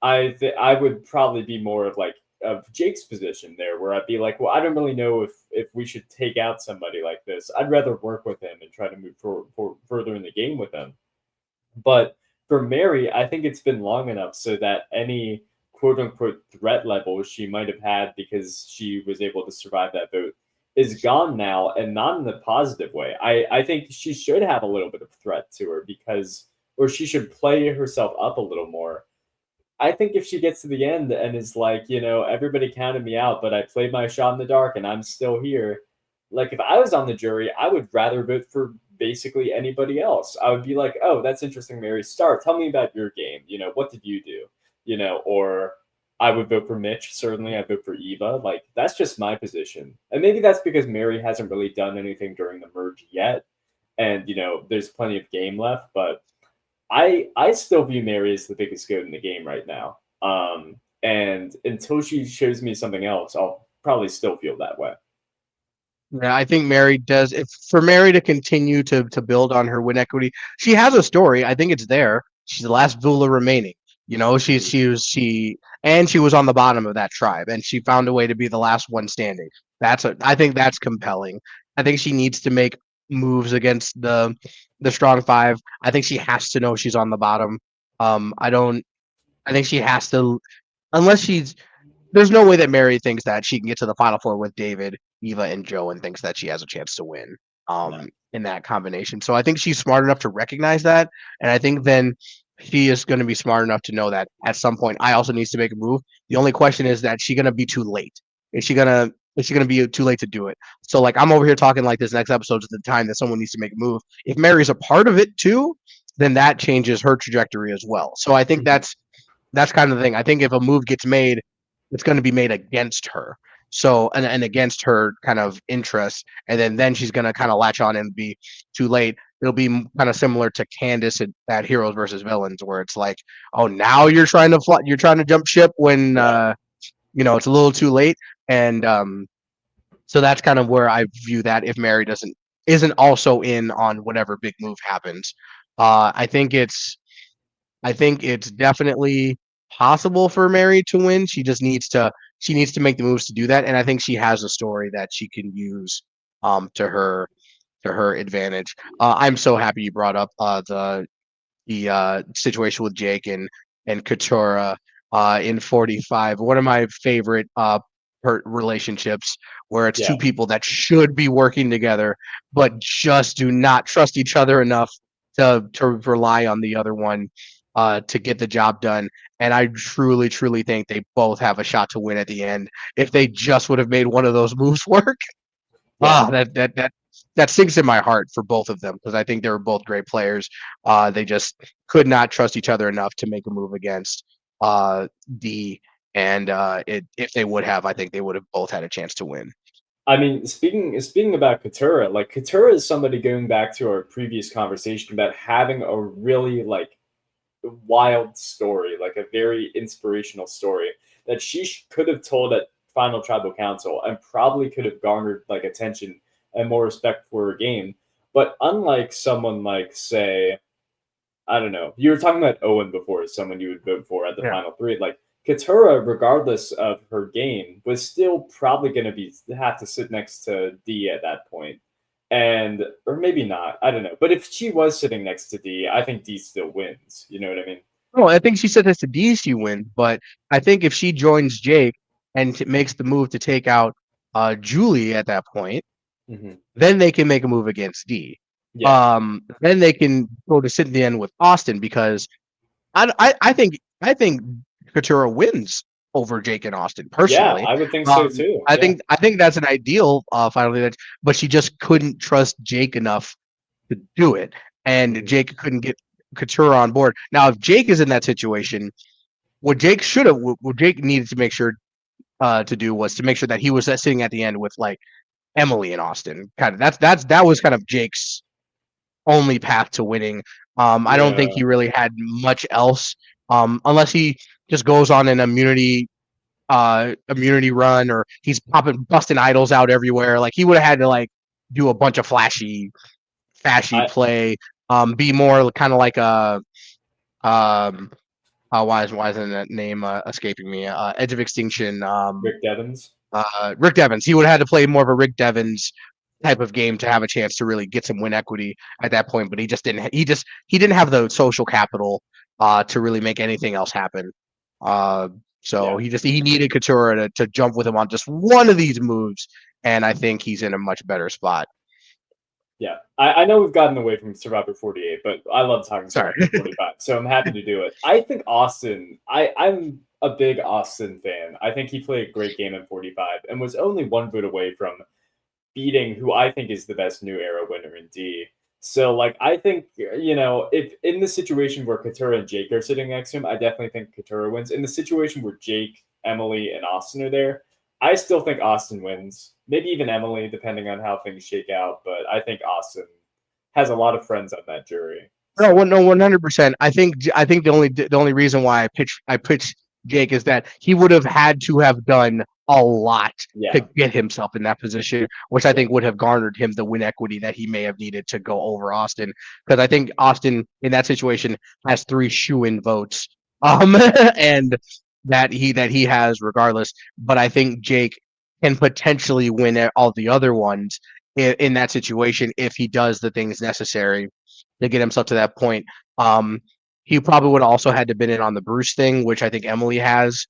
I would probably be more of like of Jake's position there, where I'd be like, well, I don't really know if we should take out somebody like this. I'd rather work with him and try to move further in the game with him. But for Mary, I think it's been long enough so that any quote unquote threat level she might have had because she was able to survive that vote is gone now and not in a positive way. I think she should have a little bit of threat to her or she should play herself up a little more. I think if she gets to the end and is like, everybody counted me out, but I played my shot in the dark and I'm still here. Like, if I was on the jury, I would rather vote for basically anybody else. I would be like, oh, that's interesting, Mary. Star, tell me about your game. What did you do? Or I would vote for Mitch. Certainly, I vote for Eva. Like, that's just my position. And maybe that's because Mary hasn't really done anything during the merge yet. And, there's plenty of game left, but I still view Mary as the biggest goat in the game right now. And until she shows me something else, I'll probably still feel that way. Yeah, I think Mary does. If for Mary to continue to build on her win equity, she has a story. I think it's there. She's the last Vula remaining. Mhm. She was on the bottom of that tribe, and she found a way to be the last one standing. I think that's compelling. I think she needs to make moves against the strong five. I think she has to know she's on the bottom. I don't. I think she has to, unless she's there's no way that Mary thinks that she can get to the final four with David, Eva, and Joe, and thinks that she has a chance to win No. in that combination. So I think she's smart enough to recognize that, and I think then she is going to be smart enough to know that at some point I also needs to make a move. The only question is that she going to be too late. Is she gonna be too late to do it? So like I'm over here talking like this next episode is the time that someone needs to make a move. If Mary's a part of it too, then that changes her trajectory as well. So I think Mhm. that's kind of the thing. I think if a move gets made, it's going to be made against her. So and against her kind of interest, and then she's going to kind of latch on and be too late. It'll be kind of similar to Candace at Heroes versus Villains, where it's like, oh, now you're trying to jump ship when Yeah. it's a little too late. And So that's kind of where I view that if Mary isn't also in on whatever big move happens. Uh, I think it's I think it's definitely possible for Mary to win. She needs to make the moves to do that, and I think she has a story that she can use to her advantage. I'm so happy you brought up the situation with Jake and Katura in 45. One of my favorite relationships where it's two Yeah. people that should be working together but just do not trust each other enough to rely on the other one to get the job done. And I truly, truly think they both have a shot to win at the end if they just would have made one of those moves work. Yeah. That sinks in my heart for both of them because I think they were both great players. They just could not trust each other enough to make a move against D. And if they would have, I think they would have both had a chance to win. I mean, speaking about Katura, like Katura is somebody going back to our previous conversation about having a really like wild story, like a very inspirational story that she could have told at Final Tribal Council and probably could have garnered like attention and more respect for her game. But unlike someone like, say, I don't know, you were talking about Owen before, as someone you would vote for at the Yeah. final three. Like Katura, regardless of her game, was still probably going to be have to sit next to D at that point, and or maybe not. I don't know. But if she was sitting next to D, I think D still wins. You know what I mean? Well, I think she said this to D, she wins, but I think if she joins Jake and makes the move to take out Julie at that point, Hmm. then they can make a move against D. Yeah, Then they can go to sit in the end with Austin because I think Katura wins over Jake and Austin yeah, personally. I would think so too. Yeah. I think that's an ideal finally that, but she just couldn't trust Jake enough to do it, and Mhm. Jake couldn't get Katura on board. Now, if Jake is in that situation, what Jake needed to make sure to do was to make sure that he was sitting at the end with like Emily and Austin. Kind of that was kind of Jake's only path to winning. I don't think Yeah. he really had much else, unless he just goes on an immunity run or he's popping busting idols out everywhere. Like he would have had to like do a bunch of flashy I play, be more kind of like a um why isn't that name escaping me? Edge of Extinction. Rick Devens. Rick Devens. He would have had to play more of a Rick Devens type of game to have a chance to really get some win equity at that point. But he just didn't. He didn't have the social capital to really make anything else happen. Uh, so Yeah. he needed Katura to jump with him on just one of these moves, and I think he's in a much better spot. Yeah, I know we've gotten away from Survivor 48, but I love talking Sorry. Survivor 45, so I'm happy to do it. I think Austin, I'm a big Austin fan. I think he played a great game in 45 and was only one vote away from beating who I think is the best new era winner in D. So, like, I think, if in the situation where Katura and Jake are sitting next to him, I definitely think Katura wins. In the situation where Jake, Emily, and Austin are there, I still think Austin wins. Maybe even Emily, depending on how things shake out. But I think Austin has a lot of friends on that jury. No, So, no, 100%. I think the only reason why I pitched Jake is that he would have had to have done a lot to yeah, get himself in that position, which I yeah, think would have garnered him the win equity that he may have needed to go over Austin. Because I think Austin in that situation has three shoe-in votes, and that he has regardless. But I think Jake can potentially win all the other ones in that situation if he does the things necessary to get himself to that point. Um, he probably would have also had to been in on the Bruce thing, which I think Emily has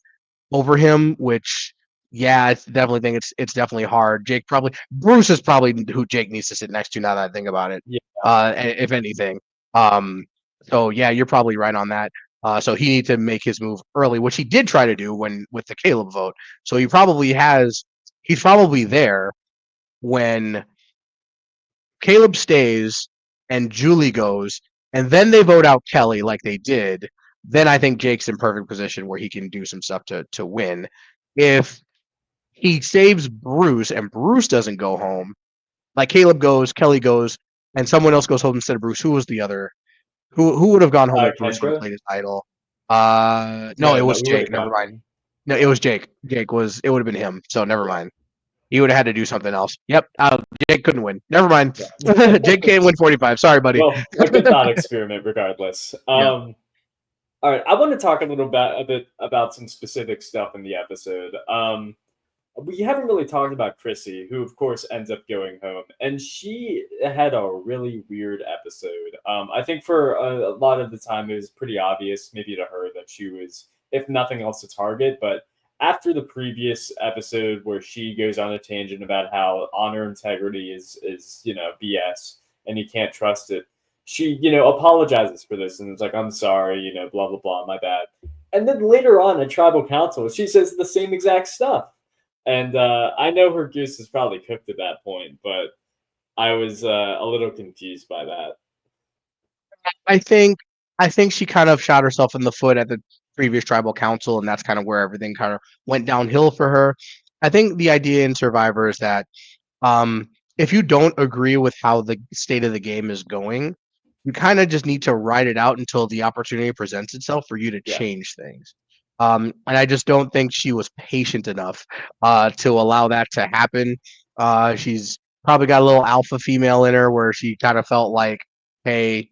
over him. Which, yeah, I definitely think it's definitely hard. Jake probably Bruce is probably who Jake needs to sit next to. Now that I think about it, yeah, if anything. Um, so yeah, you're probably right on that. So he needs to make his move early, which he did try to do when with the Caleb vote. So he probably has. He's probably there when Caleb stays and Julie goes, and then they vote out Kelly like they did, then I think Jake's in perfect position where he can do some stuff to win. If he saves Bruce and Bruce doesn't go home, like Caleb goes, Kelly goes, and someone else goes home instead of Bruce, who was the other? Who would have gone home if Bruce would have Kendra. played his idol? No, No, it no, was we would Jake. have Never gone mind. home. No, it Yeah, was Jake. Jake was. It would have been him. So never yeah. mind. he would have had to do something else. Yep, Jake couldn't win. Never mind. Yeah. Jake can't win 45. Sorry, buddy. Well, a good thought experiment, regardless. Yeah. All right, I want to talk a bit about some specific stuff in the episode. We haven't really talked about Chrissy, who of course ends up going home, and she had a really weird episode. I think for a lot of the time it was pretty obvious, maybe to her, that she was, if nothing else, a target. But after the previous episode, where she goes on a tangent about how honor integrity is BS and you can't trust it, she apologizes for this and is like, "I'm sorry, blah blah blah, my bad." And then later on at tribal council, she says the same exact stuff. And I know her goose is probably cooked at that point, but I was a little confused by that. I think I think she kind of shot herself in the foot at the previous tribal council, and that's kind of where everything kind of went downhill for her. I think the idea in Survivor is that um, if you don't agree with how the state of the game is going, you kind of just need to ride it out until the opportunity presents itself for you to Yeah, change things. And I just don't think she was patient enough to allow that to happen. She's probably got a little alpha female in her where she kind of felt like, hey,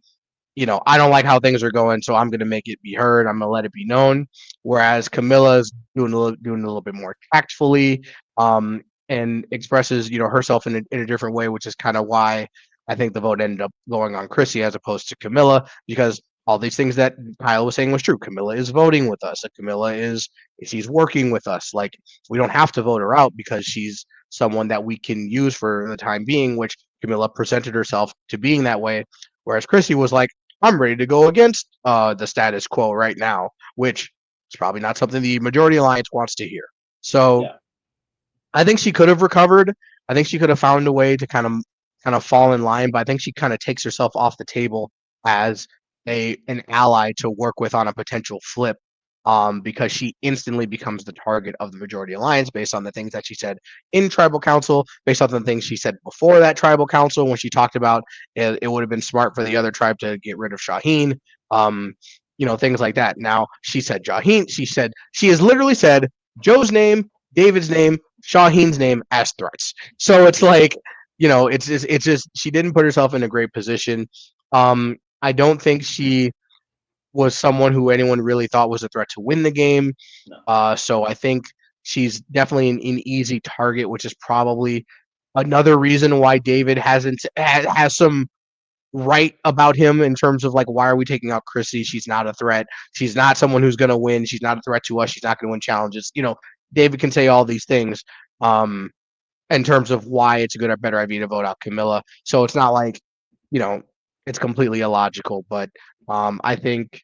I don't like how things are going, so I'm going to make it be heard. I'm going to let it be known. Whereas Camilla's doing a little bit more tactfully, and expresses, herself in a different way, which is kind of why I think the vote ended up going on Chrissy as opposed to Camilla, because all these things that Kyle was saying was true. Camilla is voting with us. Camilla she's working with us. Like, we don't have to vote her out because she's someone that we can use for the time being, which Camilla presented herself to being that way. Whereas Chrissy was like, I'm ready to go against the status quo right now, which is probably not something the majority alliance wants to hear. So yeah, I think she could have recovered. I think she could have found a way to kind of fall in line, but I think she kind of takes herself off the table as an ally to work with on a potential flip, because she instantly becomes the target of the majority alliance based on the things that she said in tribal council, based on the things she said before that tribal council when she talked about it would have been smart for the other tribe to get rid of Shaheen. Um, things like that. Now she said Shaheen. She has literally said Joe's name, David's name, Shaheen's name as threats. So it's like, it's just she didn't put herself in a great position. I don't think she was someone who anyone really thought was a threat to win the game. no, So I think she's definitely an easy target, which is probably another reason why David has some right about him in terms of, like, why are we taking out Chrissy? She's not a threat. She's not someone who's going to win. She's not a threat to us. She's not going to win challenges. David can say all these things in terms of why it's a good or better idea to vote out Camilla. So it's not like, you know, it's completely illogical. But I think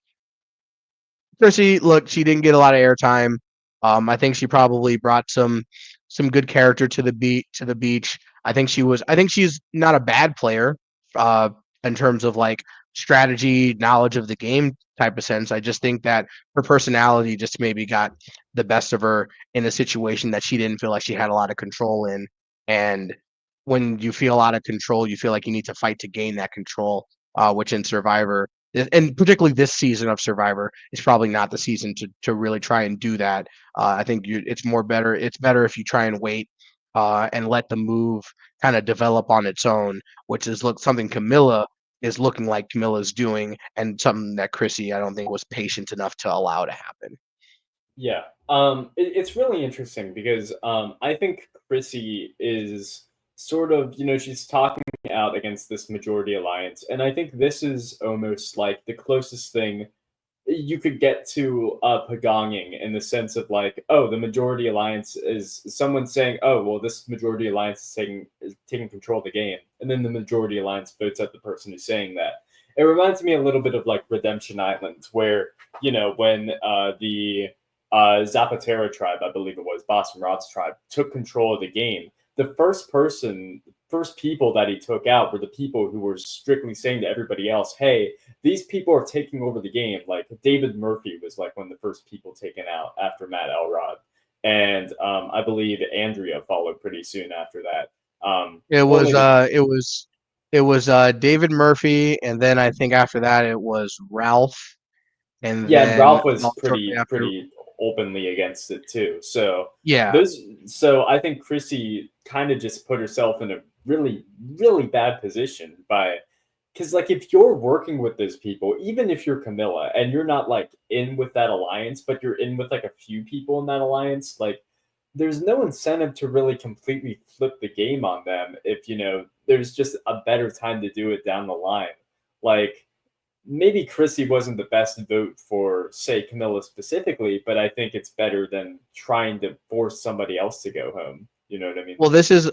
Cersei, look, she didn't get a lot of airtime. I think she probably brought some good character to the beach. I think she's not a bad player uh, in terms of, like, strategy, knowledge of the game type of sense. I just think that her personality just maybe got the best of her in a situation that she didn't feel like she had a lot of control in. And when you feel out of control, you feel like you need to fight to gain that control, which in Survivor, and particularly this season of Survivor, is probably not the season to really try and do that. I think it's better if you try and wait and let the move kind of develop on its own, which is something Camilla is looking like Camilla's doing, and something that Chrissy, I don't think, was patient enough to allow to happen. yeah. It's really interesting because I think Chrissy is sort of, she's talking out against this majority alliance, and I think this is almost like the closest thing you could get to pagonging, in the sense of, like, oh, the majority alliance is someone saying, oh, well, this majority alliance is taking control of the game, and then the majority alliance votes out the person who's saying that. It reminds me a little bit of, like, Redemption Island, where, when the Zapatero tribe, I believe it was Boston Rob's tribe, took control of the game, the first people that he took out were the people who were strictly saying to everybody else, hey, these people are taking over the game. Like, David Murphy was, like, one of the first people taken out after Matt Elrod, and I believe Andrea followed pretty soon after that. It was Only uh it was it was David Murphy, and then I think after that it was Ralph, and Yeah, and then Ralph was shortly pretty after pretty. openly against it too. So Yeah. so I think Chrissy kind of just put herself in a really, really bad position by because like if you're working with those people, even if you're Camilla and you're not like in with that alliance, but you're in with like a few people in that alliance, like there's no incentive to really completely flip the game on them if there's just a better time to do it down the line. Like maybe Chrissy wasn't the best vote for, say, Camilla specifically, but I think it's better than trying to force somebody else to go home. You know what I mean? Well, this is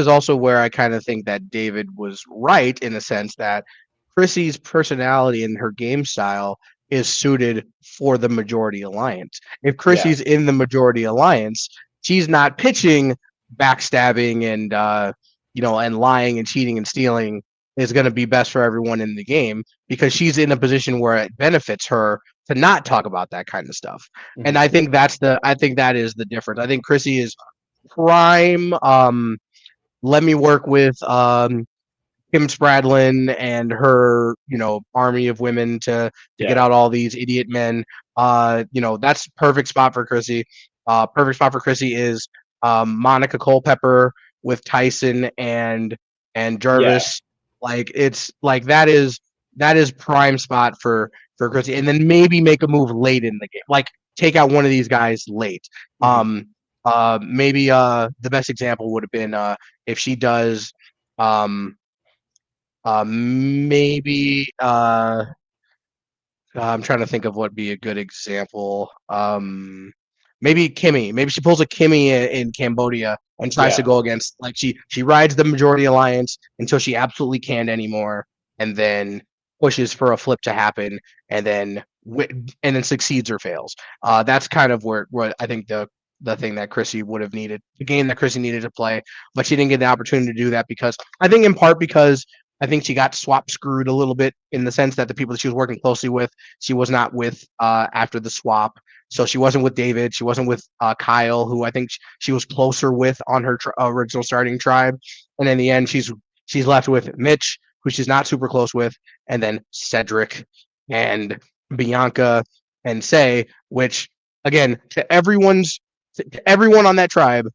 also where I kind of think that David was right in the sense that Chrissy's personality and her game style is suited for the majority alliance. If Yeah. Chrissy's in the majority alliance, she's not pitching backstabbing and and lying and cheating and stealing is going to be best for everyone in the game because she's in a position where it benefits her to not talk about that kind of stuff. And Hmm. I think that is the difference. I think Chrissy is prime. Let me work with Kim Spradlin and her, army of women to get Yeah. out all these idiot men. That's perfect spot for Chrissy. Perfect spot for Chrissy is Monica Culpepper with Tyson and Yeah. Jervis. Like it's like that is prime spot for Chrissy, and then maybe make a move late in the game, like take out one of these guys late. Hmm. Um, maybe the best example would have been if she does um maybe I'm trying to think of what would be a good example. Maybe Kimmy. Maybe she pulls a Kimmy in Cambodia and tries to Yeah. go against like she rides the majority alliance until she absolutely can't anymore, and then pushes for a flip to happen, and then and then succeeds or fails. That's kind of where I think the thing that Chrissy would have needed, the game that Chrissy needed to play, but she didn't get the opportunity to do that because I think in part because I think she got swap screwed a little bit in the sense that the people that she was working closely with, she was not with after the swap. So she wasn't with David. She wasn't with Kyle, who I think she was closer with on her original starting tribe. And in the end, she's left with Mitch, who she's not super close with, and then Cedric and Bianca and Say, which again to everyone on that tribe,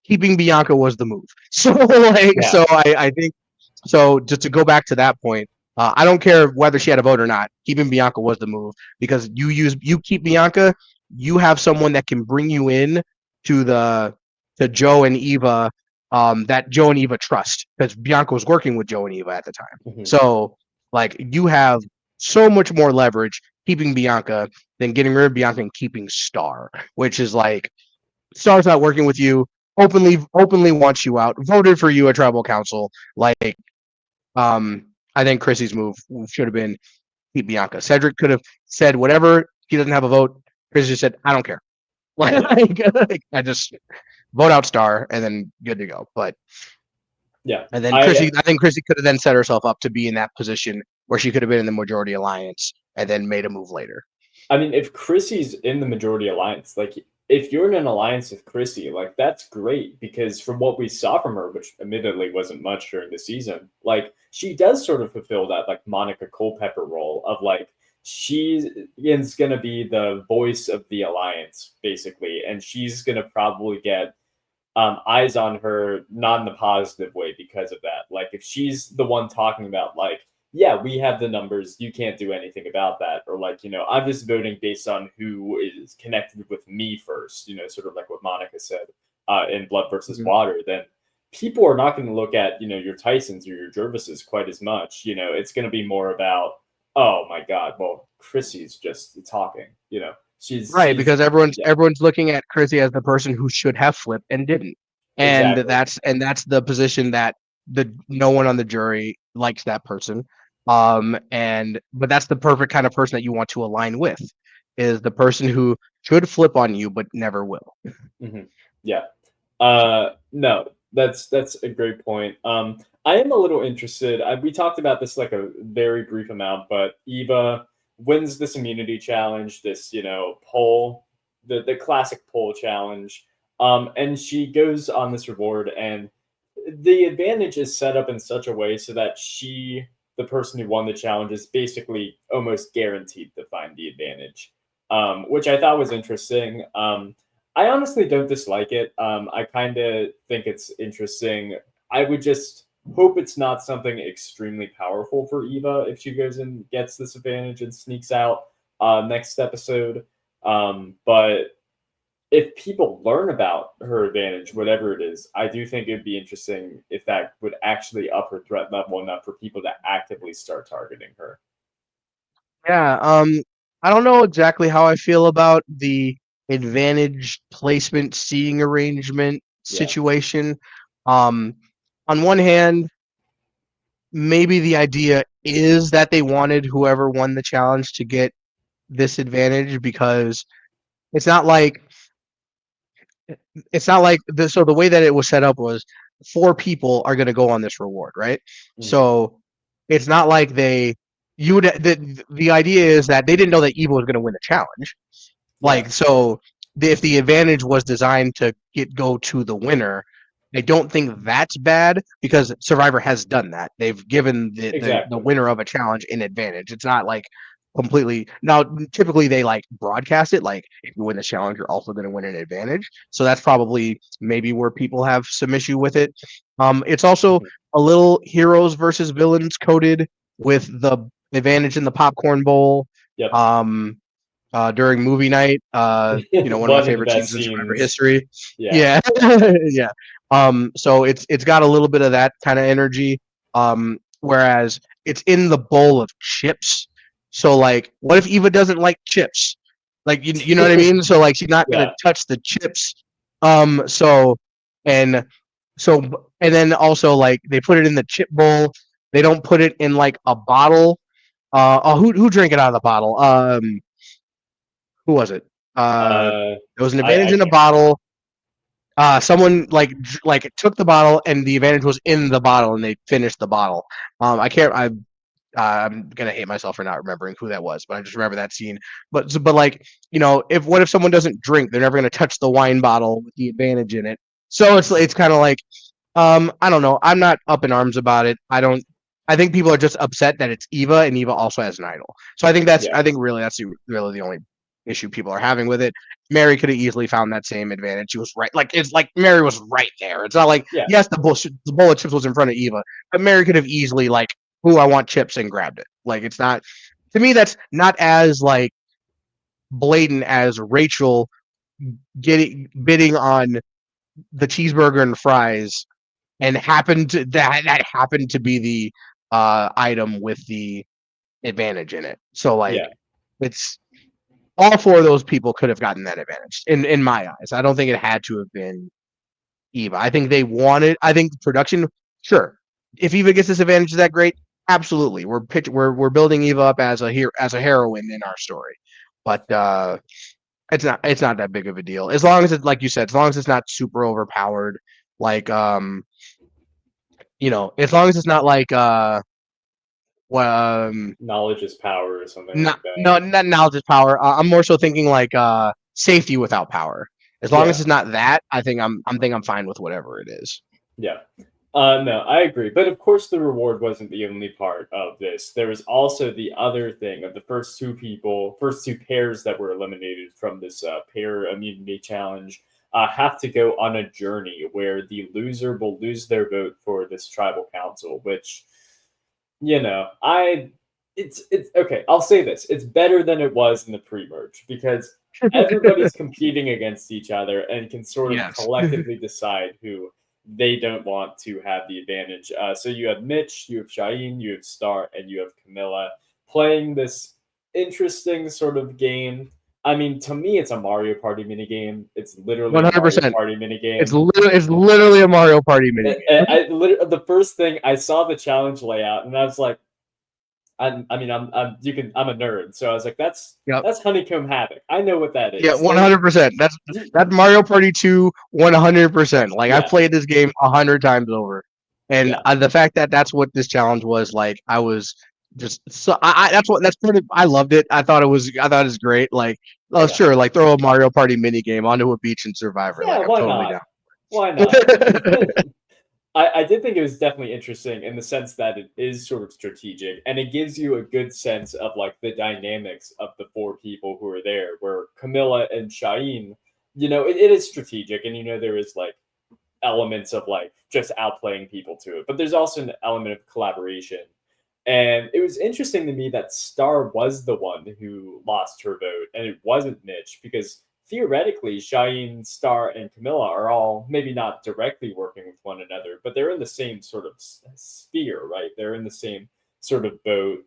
keeping Bianca was the move. So Yeah. I think so. Just to go back to that point, I don't care whether she had a vote or not. Keeping Bianca was the move because you keep Bianca, you have someone that can bring you in to to Joe and Eva, that Joe and Eva trust because Bianca was working with Joe and Eva at the time. Hmm. So like you have so much more leverage keeping Bianca than getting rid of Bianca and keeping Star, which is like Star's not working with you. Openly wants you out. Voted for you at tribal council. Like I think Chrissy's move should have been keep Bianca. Cedric could have said whatever. He doesn't have a vote. Chrissy just said, I don't care. Yeah. Like, I just vote out Star and then good to go. But Yeah. and then I I think Chrissy could have then set herself up to be in that position where she could have been in the majority alliance and then made a move later. I mean, if Chrissy's in the majority alliance, like if you're in an alliance with Chrissy, like that's great because from what we saw from her, which admittedly wasn't much during the season, like she does sort of fulfill that like Monica Culpepper role of like she is gonna be the voice of the alliance basically, and she's gonna probably get eyes on her, not in the positive way because of that. Like if she's the one talking about like, yeah, we have the numbers, you can't do anything about that, or like, I'm just voting based on who is connected with me first, sort of like what Monica said in Blood versus Mhm. Water, then people are not going to look at, your Tysons or your Jervises quite as much. It's going to be more about, oh my God, well, Chrissy's just talking, Right, she's because yeah, everyone's looking at Chrissy as the person who should have flipped and didn't. And exactly. that's the position that the no one on the jury likes that person. And but that's the perfect kind of person that you want to align with is the person who should flip on you but never will. Hmm. Yeah. No, that's a great point. I am a little interested. We talked about this like a very brief amount, but Eva wins this immunity challenge, this poll, the classic poll challenge. And she goes on this reward, and the advantage is set up in such a way so that the person who won the challenge, is basically almost guaranteed to find the advantage. which I thought was interesting. I honestly don't dislike it. I kind of think it's interesting. I would just hope it's not something extremely powerful for Eva if she goes and gets this advantage and sneaks out next episode. But if people learn about her advantage, whatever it is, I do think it'd be interesting if that would actually up her threat level enough for people to actively start targeting her. Yeah, I don't know exactly how I feel about the advantage placement seating arrangement Yeah. situation. Um, on one hand, maybe the idea is that they wanted whoever won the challenge to get this advantage because it's not like so the way that it was set up was four people are going to go on this reward, right? Mhm. So it's not like the idea is that they didn't know that Evil was going to win the challenge. Yeah. Like, so if the advantage was designed to go to the winner, I don't think that's bad because Survivor has done that. They've given the Exactly. winner of a challenge an advantage. It's not like completely now. Typically, they like broadcast it like if you win the challenge, you're also going to win an advantage. So that's probably maybe where people have some issue with it. It's also Mhm. a little heroes versus villains coded with the advantage in the popcorn bowl. Yep. Um, during movie night. One of my One of the favorite best scenes in Survivor scenes. history. Yeah. Yeah, yeah. So it's got a little bit of that kind of energy. Whereas it's in the bowl of chips. So like, what if Eva doesn't like chips? Like you know what I mean? So like, she's not gonna Yeah. touch the chips. So and so and then also like they put it in the chip bowl. They don't put it in like a bottle. Who drank it out of the bottle? Who was it? Uh, There was an I advantage in a can't bottle. Someone like took the bottle and the advantage was in the bottle and they finished the bottle. I can't. I'm gonna hate myself for not remembering who that was, but I just remember that scene. But like if what if someone doesn't drink, they're never gonna touch the wine bottle with the advantage in it. So it's kind of like I don't know. I'm not up in arms about it. I don't. I think people are just upset that it's Eva and Eva also has an idol. So Yeah. I think really that's really the only issue people are having with it. Mary could have easily found that same advantage. She was right. Like it's like Mary was right there. It's not like Yeah. yes, the bowl of chips was in front of Eva, but Mary could have easily like, "Ooh, I want chips," and grabbed it. Like it's not to me. That's not as like blatant as Rachel getting bidding on the cheeseburger and fries and that happened to be the item with the advantage in it. So like Yeah. it's all four of those people could have gotten that advantage in my eyes. I don't think it had to have been Eva. I think they wanted. I think production. Sure, if Eva gets this advantage, is that great? Absolutely. We're building Eva up as a heroine in our story, but it's not that big of a deal as long as it's like you said, as long as it's not super overpowered. Like as long as it's not like well, Knowledge is power or something like not that. no not knowledge is power. I'm more so thinking like safety without power. As long as Yeah. it's not that, I'm fine with whatever it is. Yeah. No, I agree. But of course, the reward wasn't the only part of this. There was also the other thing of the first two pairs that were eliminated from this pair immunity challenge have to go on a journey where the loser will lose their vote for this tribal council, which, it's okay. I'll say this: it's better than it was in the pre-merge because everybody's competing against each other and can sort of Yes. collectively decide who they don't want to have the advantage. So you have Mitch, you have Shaheen, you have Star, and you have Camilla playing this interesting sort of game. I mean, to me, it's a Mario Party minigame. It's literally a Mario 100%. Party minigame. It's literally a Mario Party minigame. The first thing I saw the challenge layout, and I was like, I'm a nerd, so I was like, Yep. that's Honeycomb Havoc. I know what that Yeah, is. They 100%. That's Mario Party 2 100%. Like I've Yeah, played this game 100 times over. And yeah, the fact that that's what this challenge was like, I was just so that's part of I loved it. I thought it was great. Like, oh yeah, sure, like throw a Mario Party mini game onto a beach and Survivor. yeah. Like I'm Why totally not? down. Why not? I did think it was definitely interesting in the sense that it is sort of strategic and it gives you a good sense of like the dynamics of the four people who are there. Where Camilla and Shaheen, it is strategic, and there is like elements of like just outplaying people to it, but there's also an element of collaboration. And it was interesting to me that Star was the one who lost her vote and it wasn't Mitch, because theoretically, Shaheen, Star, and Camilla are all maybe not directly working with one another, but they're in the same sort of sphere, right? They're in the same sort of boat.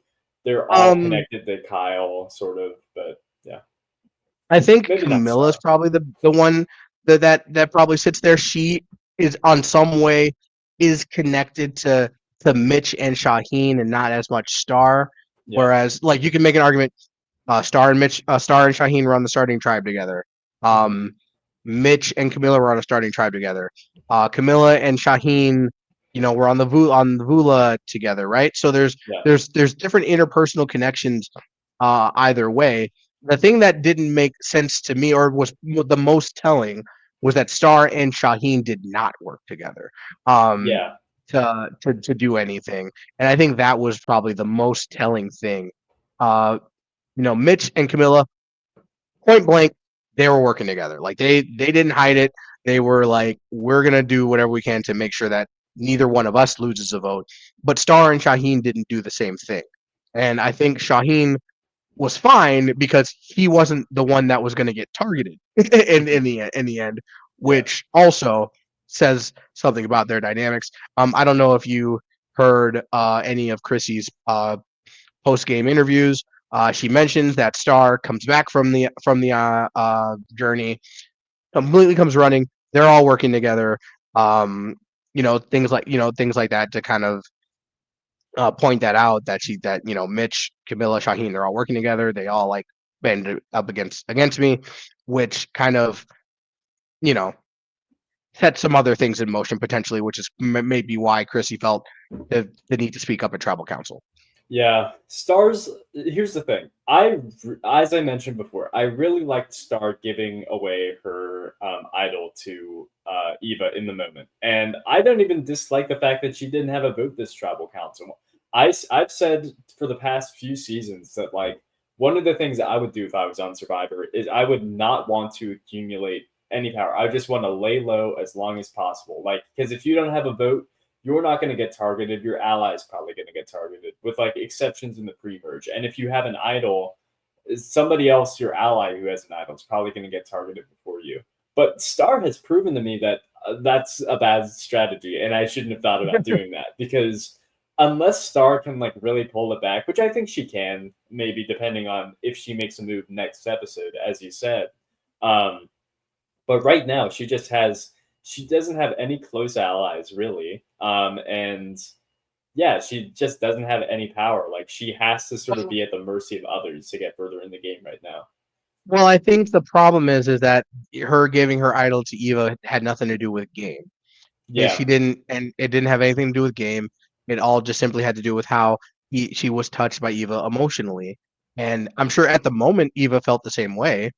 They're all Um, connected to Kyle, sort of, but yeah, I think maybe not Camilla's Star. probably the one that probably sits there. She is on some way is connected to Mitch and Shaheen and not as much Star. Yeah, Whereas, like, you can make an argument, Star and Shaheen were on the starting tribe together. hmm, Um, Mitch and Camilla were on a starting tribe together. Camilla and Shaheen, were on the Vula together, right? So there's yeah, there's there's different interpersonal connections either way. The thing that didn't make sense to me, or was the most telling, was that Star and Shaheen did not work together um, yeah, to do anything, and I think that was probably the most telling thing. Uh, Mitch and Camilla, point blank, they were working together. Like they didn't hide it. They were like, we're gonna do whatever we can to make sure that neither one of us loses a vote. But Star and Shaheen didn't do the same thing. And I think Shaheen was fine because he wasn't the one that was going to get targeted in the end, yeah. which also says something about their dynamics. I don't know if you heard any of Chrissy's post game interviews. She mentions that Star comes back from the journey, completely comes running. They're all working together. Um, things like that to kind of point that out, that Mitch, Camilla, Shaheen, they're all working together. They all like bend up against me, which kind of you know set some other things in motion potentially, which is maybe why Chrissy felt the need to speak up at tribal council. Yeah, Stars. Here's the thing. As I mentioned before, I really liked Star giving away her idol to Eva in the moment, and I don't even dislike the fact that she didn't have a vote this tribal council. I've said for the past few seasons that like one of the things that I would do if I was on Survivor is I would not want to accumulate any power. I just want to lay low as long as possible. Like, because if you don't have a vote, you're not going to get targeted. Your ally is probably going to get targeted, with like exceptions in the pre-merge. And if you have an idol, somebody else, your ally who has an idol, is probably going to get targeted before you. But Star has proven to me that that's a bad strategy, and I shouldn't have thought about doing that, because unless Star can like really pull it back, which I think she can, maybe depending on if she makes a move next episode, as you said. Um, but right now, she doesn't have any close allies really, and yeah, she just doesn't have any power. Like she has to sort of Well, be at the mercy of others to get further in the game right now. well, I think the problem is that her giving her idol to Eva had nothing to do with game. Yeah, She didn't, and it didn't have anything to do with game. It all just simply had to do with how she was touched by Eva emotionally. And I'm sure at the moment Eva felt the same way.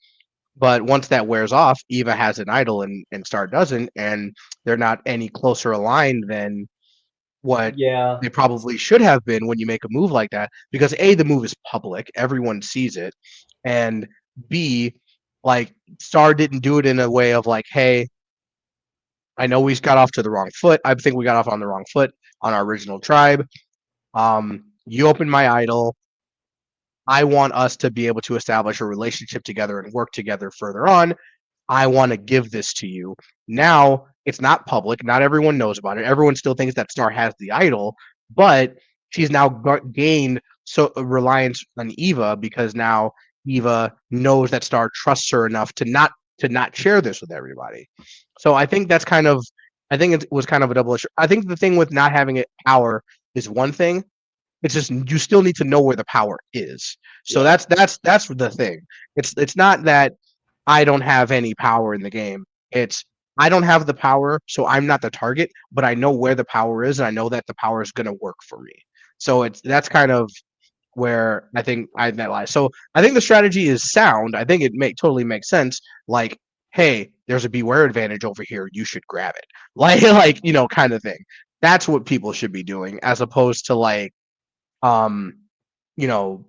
But once that wears off, Eva has an idol and Star doesn't, and they're not any closer aligned than what yeah, they probably should have been when you make a move like that. Because A, the move is public, everyone sees it, and B, like Star didn't do it in a way of like, hey, I know we got off to the wrong foot. I think we got off on the wrong foot on our original tribe. You opened my idol. I want us to be able to establish a relationship together and work together further on. I want to give this to you. Now it's not public. Not everyone knows about it. Everyone still thinks that Star has the idol, but she's now gained so reliance on Eva because now Eva knows that Star trusts her enough to not share this with everybody. So I think that's kind of I think it was kind of a double issue. I think the thing with not having it power is one thing. It's just you still need to know where the power is. So yeah, that's the thing. It's not that I don't have any power in the game. It's I don't have the power, so I'm not the target, but I know where the power is, and I know that the power is going to work for me. So that's kind of where I think that lies. So I think the strategy is sound. I think it totally makes sense. Like hey, there's a beware advantage over here, you should grab it. Like, kind of thing. That's what people should be doing, as opposed to like, um, you know,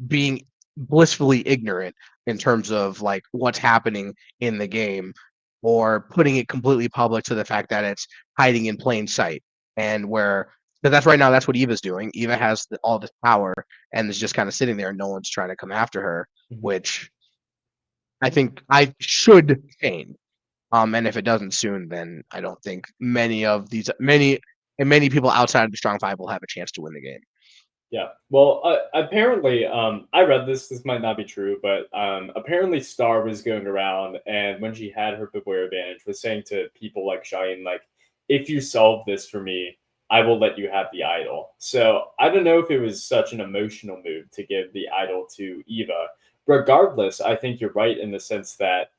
being blissfully ignorant in terms of like what's happening in the game, or putting it completely public to the fact that it's hiding in plain sight. And where, but that's right now, that's what Eva's doing. Eva has all this power and is just kind of sitting there, and no one's trying to come after her, Mhm. which I think I should change. And if it doesn't soon, then I don't think many people outside of the strong five will have a chance to win the game. Yeah. Well, apparently, I read this. This might not be true, but apparently, Star was going around, and when she had her beware advantage, was saying to people like Shine, like, "If you solve this for me, I will let you have the idol." So I don't know if it was such an emotional move to give the idol to Eva. Regardless, I think you're right in the sense that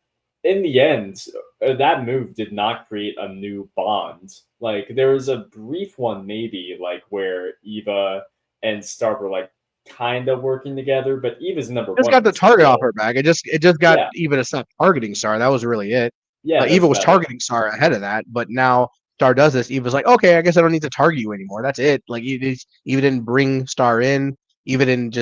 in the end, that move did not create a new bond. Like there was a brief one, maybe like where Eva and Star were like kind of working together, but Eva's number Just one got the was target off still her back. It just got yeah, Eva to stop targeting Star. That was really it. yeah, that's Eva was about it. targeting Star ahead of that, but now Star does this. Eva's like, okay, I guess I don't need to target you anymore. That's it. Like Eva didn't bring Star in. Eva didn't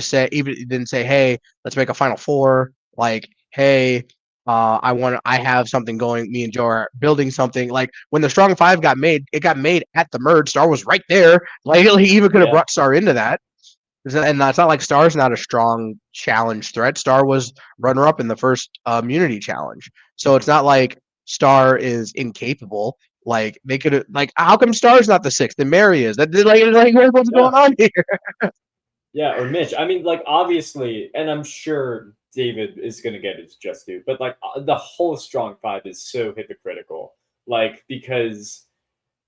say, hey, let's make a final four. Like, hey, I have something going. Me and Joe are building something. Like when the strong five got made, it got made at the merge. Star was right there. Like Eva could have Yeah. brought Star into that. And it's not like Star's not a strong challenge threat. Star was runner up in the first immunity challenge. So it's Mhm. not like Star is incapable. Like they could like how come Star's not the sixth and Mary is? That like what's Yeah. going on here? Yeah, or Mitch. I mean, like obviously, and I'm sure David is gonna get his just due, but like the whole strong five is so hypocritical. Like because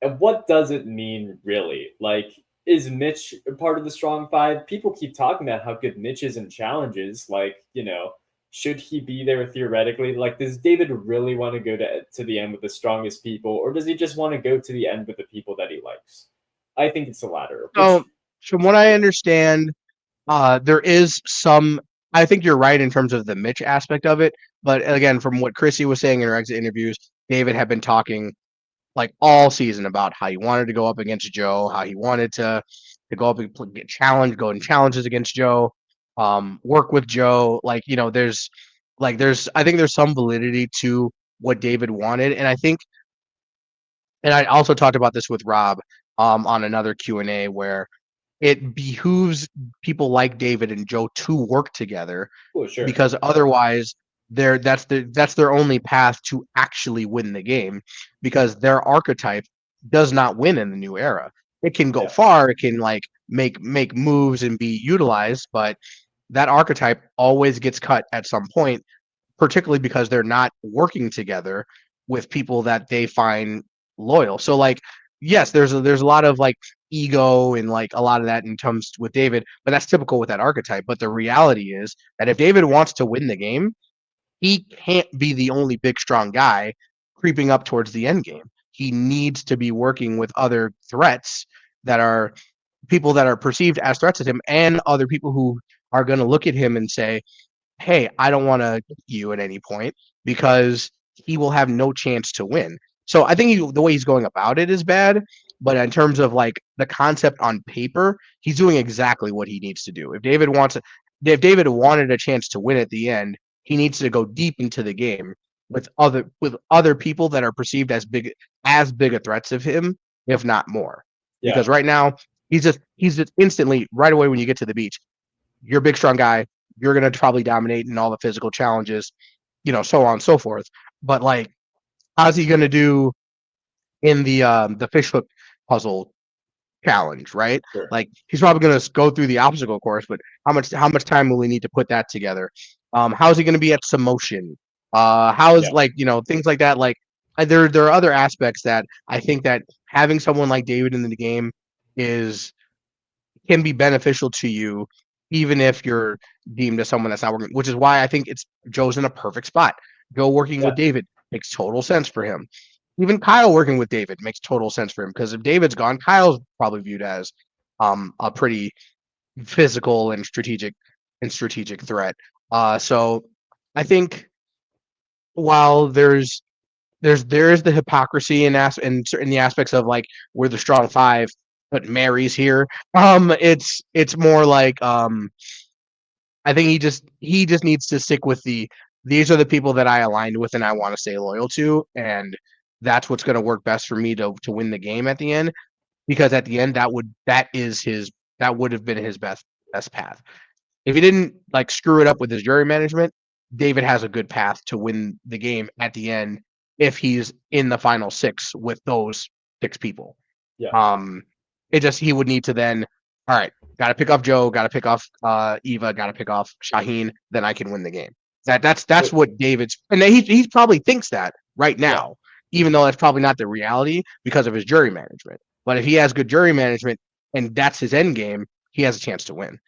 and what does it mean really? Like, is Mitch a part of the strong five? People keep talking about how good Mitch is in challenges. Like, should he be there theoretically? Like, does David really want to go to the end with the strongest people, or does he just want to go to the end with the people that he likes? I think it's the latter. So Which, from what I yeah, understand, there is some. I think you're right in terms of the Mitch aspect of it, but again, from what Chrissy was saying in her exit interviews, David had been talking like all season about how he wanted to go up against Joe, how he wanted to go up and get challenged, go in challenges against Joe, work with Joe. Like there's I think there's some validity to what David wanted, and I think, and I also talked about this with Rob on another Q&A where it behooves people like David and Joe to work together, well, sure, because otherwise that's their only path to actually win the game, because their archetype does not win in the new era. It can go yeah, far, it can like make moves and be utilized, but that archetype always gets cut at some point, particularly because they're not working together with people that they find loyal. So like yes, there's a lot of like ego and like a lot of that in terms with David, but that's typical with that archetype. But the reality is that if David wants to win the game, he can't be the only big strong guy creeping up towards the end game. He needs to be working with other threats that are people that are perceived as threats to him, and other people who are going to look at him and say, hey, I don't want to hit you at any point, because he will have no chance to win. So I think the way he's going about it is bad, but in terms of like the concept on paper, he's doing exactly what he needs to do. If David wanted a chance to win at the end, he needs to go deep into the game with other people that are perceived as big a threats of him, if not more. yeah, Because right now he's just instantly right away when you get to the beach, you're a big strong guy, you're gonna probably dominate in all the physical challenges, so on and so forth. But like, how's he gonna do in the fish hook puzzle challenge, right? sure, Like he's probably gonna go through the obstacle course, but how much time will he need to put that together? How's he gonna be at Samotion? How's yeah, like things like that? Like there are other aspects that I think that having someone like David in the game is can be beneficial to you, even if you're deemed as someone that's not working. Which is why I think it's Joe's in a perfect spot. Joe working yeah, with David makes total sense for him. Even Kyle working with David makes total sense for him, because if David's gone, Kyle's probably viewed as a pretty physical and strategic threat. So I think while there is the hypocrisy in the aspects of like we're the strong five, but Mary's here. It's more like I think he just needs to stick with these are the people that I aligned with and I want to stay loyal to, and that's what's going to work best for me to win the game at the end. Because at the end, that would have been his best path. If he didn't like screw it up with his jury management, David has a good path to win the game at the end if he's in the final six with those six people. Yeah. Um, it just he would need to then, all right, got to pick off Joe, got to pick off Eva, got to pick off Shaheen, then I can win the game. That's But what David's, and he probably thinks that right yeah. now, even though that's probably not the reality because of his jury management. But if he has good jury management and that's his end game, he has a chance to win.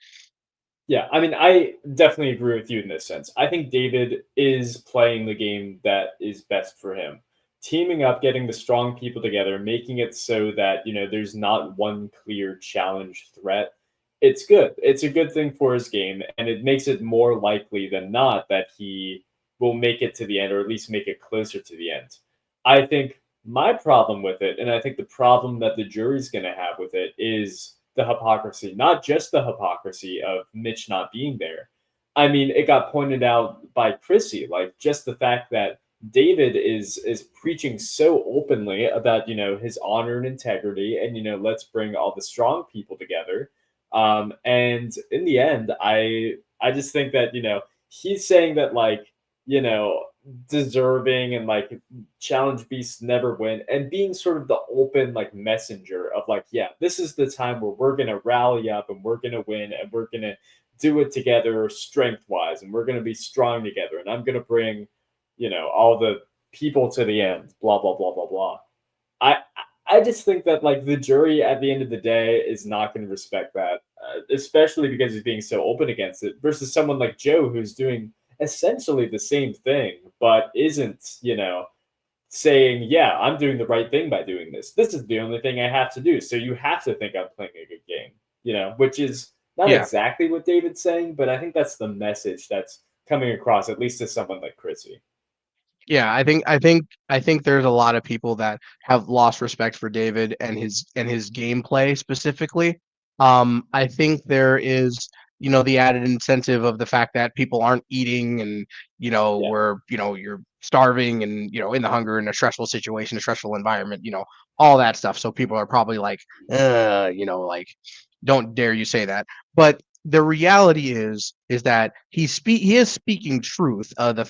Yeah, I mean, I definitely agree with you in this sense. I think David is playing the game that is best for him. Teaming up, getting the strong people together, making it so that, there's not one clear challenge threat. It's good. It's a good thing for his game, and it makes it more likely than not that he will make it to the end, or at least make it closer to the end. I think my problem with it, and I think the problem that the jury's going to have with it, is the hypocrisy, not just the hypocrisy of Mitch not being there. I mean, it got pointed out by Chrissy, like just the fact that David is preaching so openly about his honor and integrity, and let's bring all the strong people together. And in the end, I just think that he's saying that like you know deserving and like challenge beasts never win, and being sort of the open like messenger of like, yeah, this is the time where we're gonna rally up and we're gonna win and we're gonna do it together strength wise, and we're gonna be strong together, and I'm gonna bring all the people to the end, blah blah blah blah blah. I just think that like the jury at the end of the day is not going to respect that, especially because he's being so open against it. Versus someone like Joe, who's doing essentially the same thing, but isn't saying, "Yeah, I'm doing the right thing by doing this. This is the only thing I have to do." So you have to think I'm playing a good game, which is not Yeah. exactly what David's saying, but I think that's the message that's coming across, at least to someone like Chrissy. Yeah, I think there's a lot of people that have lost respect for David and his gameplay specifically. I think there is, the added incentive of the fact that people aren't eating and, Yeah, you're starving and, in the hunger in a stressful situation, a stressful environment, all that stuff. So people are probably like, like, don't dare you say that. But the reality is that he is speaking truth, the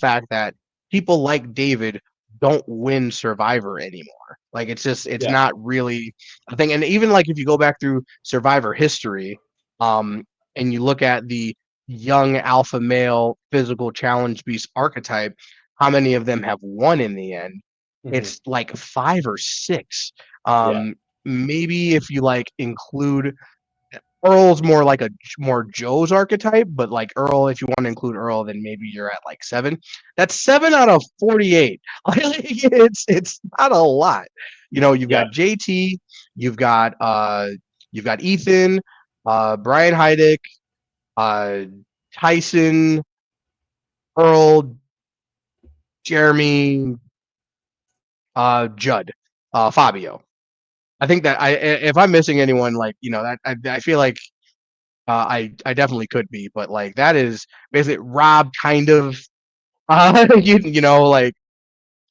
fact that people like David don't win Survivor anymore. Like it's yeah, not really a thing. And even like if you go back through Survivor history, um, and you look at the young alpha male physical challenge beast archetype, how many of them have won in the end? hmm It's like five or six. yeah, Maybe if you like include Earl's more like a more Joe's archetype, but like Earl, if you want to include Earl, then maybe you're at like seven. That's 7 out of 48. It's not a lot. You've yeah, got JT, you've got you've got Ethan, Brian Heidick, uh Tyson, Earl, Jeremy, Judd, Fabio. I think that if I'm missing anyone, like that I feel like I definitely could be, but like that is basically Rob kind of like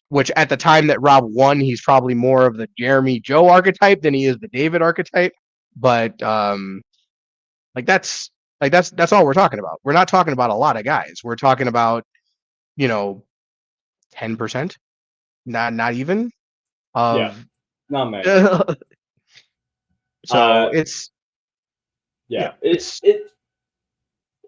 which at the time that Rob won, he's probably more of the Jeremy Joe archetype than he is the David archetype. But like that's all we're talking about. We're not talking about a lot of guys. We're talking about, you know, 10%, not even yeah. of Not many. so Uh, it's yeah, yeah, it it's it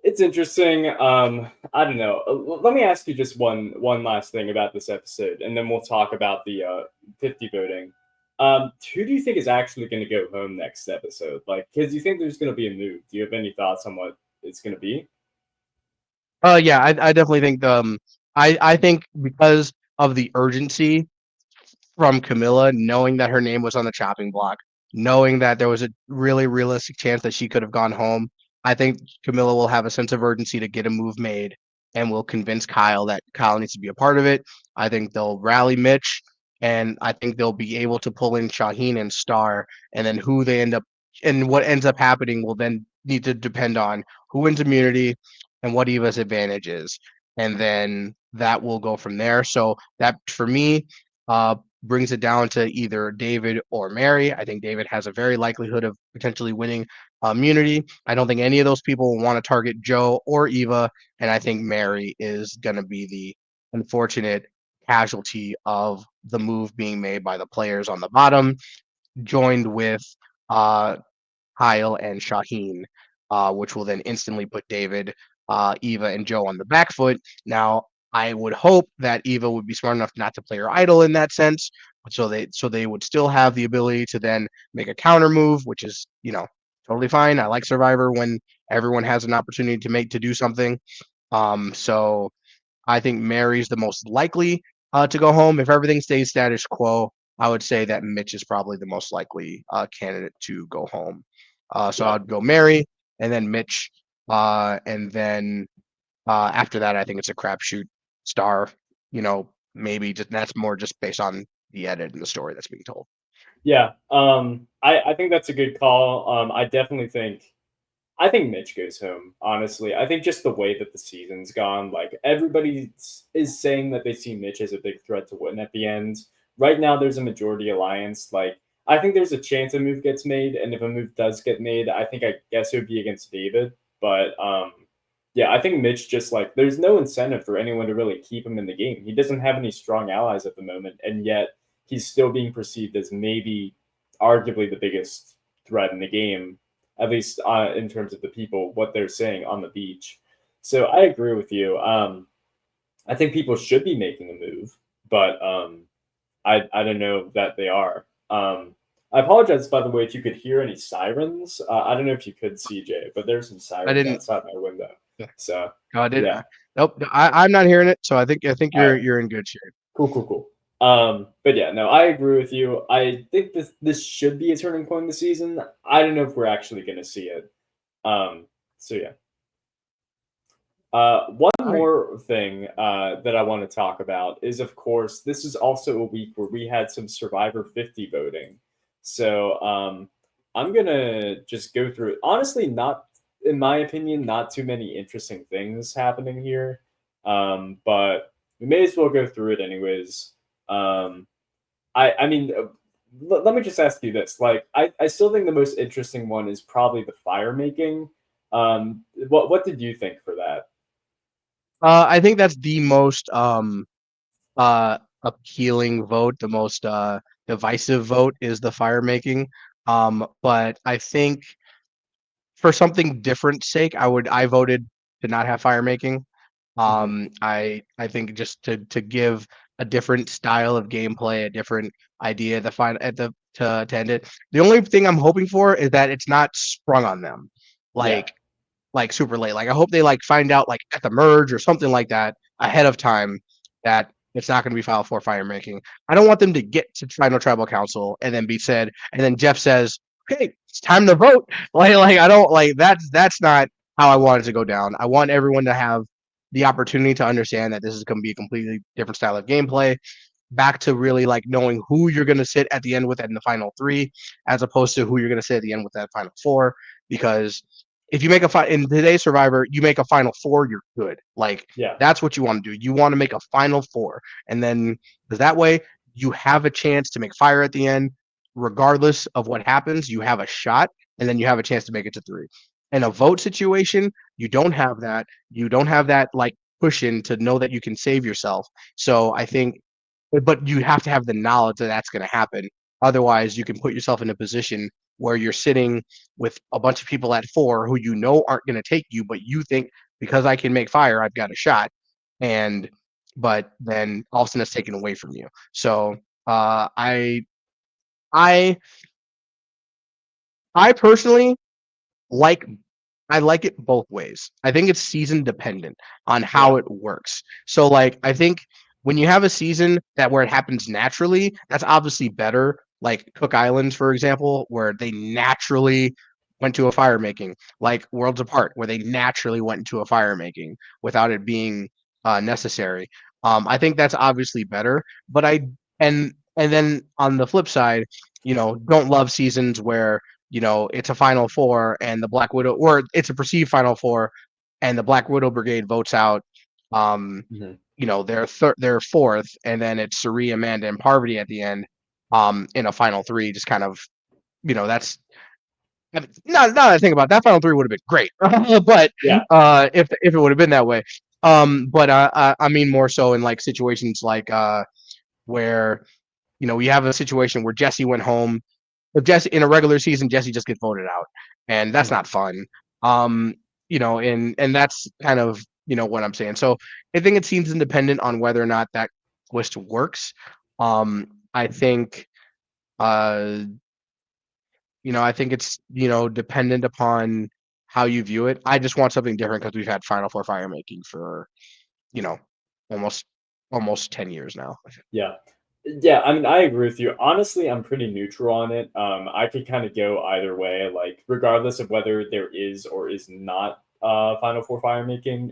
it's interesting. I don't know. Let me ask you just one last thing about this episode, and then we'll talk about the 50 voting. Who do you think is actually going to go home next episode? Like, because you think there's going to be a move. Do you have any thoughts on what it's going to be? yeah, I definitely think I think because of the urgency from Camilla, knowing that her name was on the chopping block, knowing that there was a really realistic chance that she could have gone home. I think Camilla will have a sense of urgency to get a move made. and will convince Kyle that Kyle needs to be a part of it. I think they'll rally Mitch, and I think they'll be able to pull in Shaheen and Star, and then who they end up and what ends up happening will then need to depend on who wins immunity and what Eva's advantage is. And then that will go from there. So that for me brings it down to either David or Mary. I think David has a very likelihood of potentially winning immunity. I don't think any of those people want to target Joe or Eva. And I think Mary is going to be the unfortunate casualty of the move being made by the players on the bottom, joined with uh, Kyle and Shaheen, which will then instantly put David, Eva, and Joe on the back foot. Now, I would hope that Eva would be smart enough not to play her idol in that sense, so they would still have the ability to then make a counter move, which is totally fine. I like Survivor when everyone has an opportunity to do something. So I think Mary's the most likely to go home. If everything stays status quo, I would say that Mitch is probably the most likely candidate to go home. So Yeah. I'd go Mary and then Mitch. And then after that, I think it's a crapshoot. Star, maybe just that's more just based on the edit and the story that's being told. Yeah. I think that's a good call. I think Mitch goes home, honestly. I think just the way that the season's gone, like everybody is saying that they see Mitch as a big threat to win at the end. Right now, there's a majority alliance. Like, I think there's a chance a move gets made, and if a move does get made, I guess it would be against David. But yeah, I think Mitch just like there's no incentive for anyone to really keep him in the game. He doesn't have any strong allies at the moment, and yet he's still being perceived as maybe arguably the biggest threat in the game, at least in terms of the people, what they're saying on the beach. So I agree with you. I think people should be making a move, but I don't know that they are. I apologize, by the way, if you could hear any sirens. I don't know if you could, CJ, but there's some I sirens didn't. outside my window. So No, I didn't. yeah, Nope. I'm not hearing it. So I think all you're right, you're in good shape. cool. But yeah, no, I agree with you. I think this should be a turning point in the season. I don't know if we're actually going to see it. So yeah. One All right. more thing that I want to talk about is, of course, this is also a week where we had some Survivor 50 voting. So I'm going to just go through it. Honestly, not, in my opinion, not too many interesting things happening here. But we may as well go through it anyways. Um, I mean, let me just ask you this. Like, I still think the most interesting one is probably the fire making. What did you think for that? I think that's the most appealing vote, the most divisive vote is the fire making. But I think for something different sake, I voted to not have fire making. Mhm. I think just to give a different style of gameplay, a different idea the final at the to end it. The only thing I'm hoping for is that it's not sprung on them. Yeah, Like super late. Like I hope they like find out like at the merge or something like that ahead of time that it's not going to be file for fire making. I don't want them to get to final tribal council and then be said, and then Jeff says, "Okay, it's time to vote." Like I don't like that's not how I want it to go down. I want everyone to have the opportunity to understand that this is going to be a completely different style of gameplay, back to really like knowing who you're going to sit at the end with in the final three, as opposed to who you're going to sit at the end with that final four. Because if you make in today's Survivor, you make a final four, you're good. Like yeah, that's what you want to do. You want to make a final four, and then because that way you have a chance to make fire at the end, regardless of what happens. You have a shot, and then you have a chance to make it to three. In a vote situation, you don't have that. You don't have that like cushion to know that you can save yourself. So I think but you have to have the knowledge that that's going to happen. Otherwise, you can put yourself in a position where you're sitting with a bunch of people at four who you know aren't going to take you, but you think because I can make fire, I've got a shot. And but then all of a sudden it's taken away from you. So I I personally like I like it both ways. I think it's season dependent on how yeah, it works. So like I think when you have a season that where it happens naturally, that's obviously better. Like Cook Islands, for example, where they naturally went to a fire making, like Worlds Apart, where they naturally went into a fire making without it being necessary. I think that's obviously better, but and then on the flip side, don't love seasons where it's a Final Four and the Black Widow, or it's a perceived Final Four, and the Black Widow Brigade votes out, um, Mhm. their fourth, and then it's Suri, Amanda, and Parvati at the end, in a final three. Just kind of, that's not now that I think about it, that final three would have been great, but Yeah. if it would have been that way, but I mean more so in like situations like where we have a situation where Jesse went home. If Jesse in a regular season, Jesse just gets voted out, and that's Mhm. not fun. Um, and that's kind of what I'm saying. So I think it seems independent on whether or not that twist works. I think uh, I think it's dependent upon how you view it. I just want something different because we've had Final Four fire making for you know almost 10 years now. Yeah. Yeah, I mean, I agree with you. Honestly, I'm pretty neutral on it. I could kind of go either way, like regardless of whether there is or is not Final Four fire making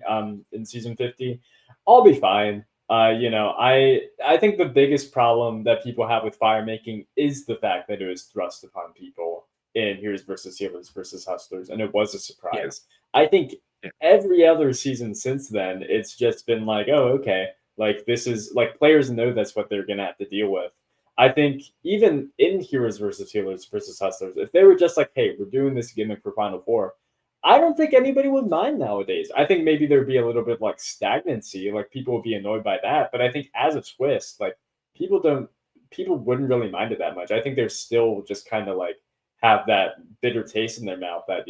in season 50, I'll be fine. I think the biggest problem that people have with fire making is the fact that it was thrust upon people in Heroes versus Healers versus Hustlers, and it was a Yeah, surprise. I think yeah, every other season since then, it's just been like, oh, okay, like this is like players know that's what they're gonna have to deal with. I think even in Heroes versus Healers versus Hustlers, if they were just like, hey, we're doing this gimmick for Final Four, I don't think anybody would mind nowadays. I think maybe there'd be a little bit like stagnancy, like people would be annoyed by that. But I think as a twist, like people don't people wouldn't really mind it that much. I think they're still just kind of like have that bitter taste in their mouth that,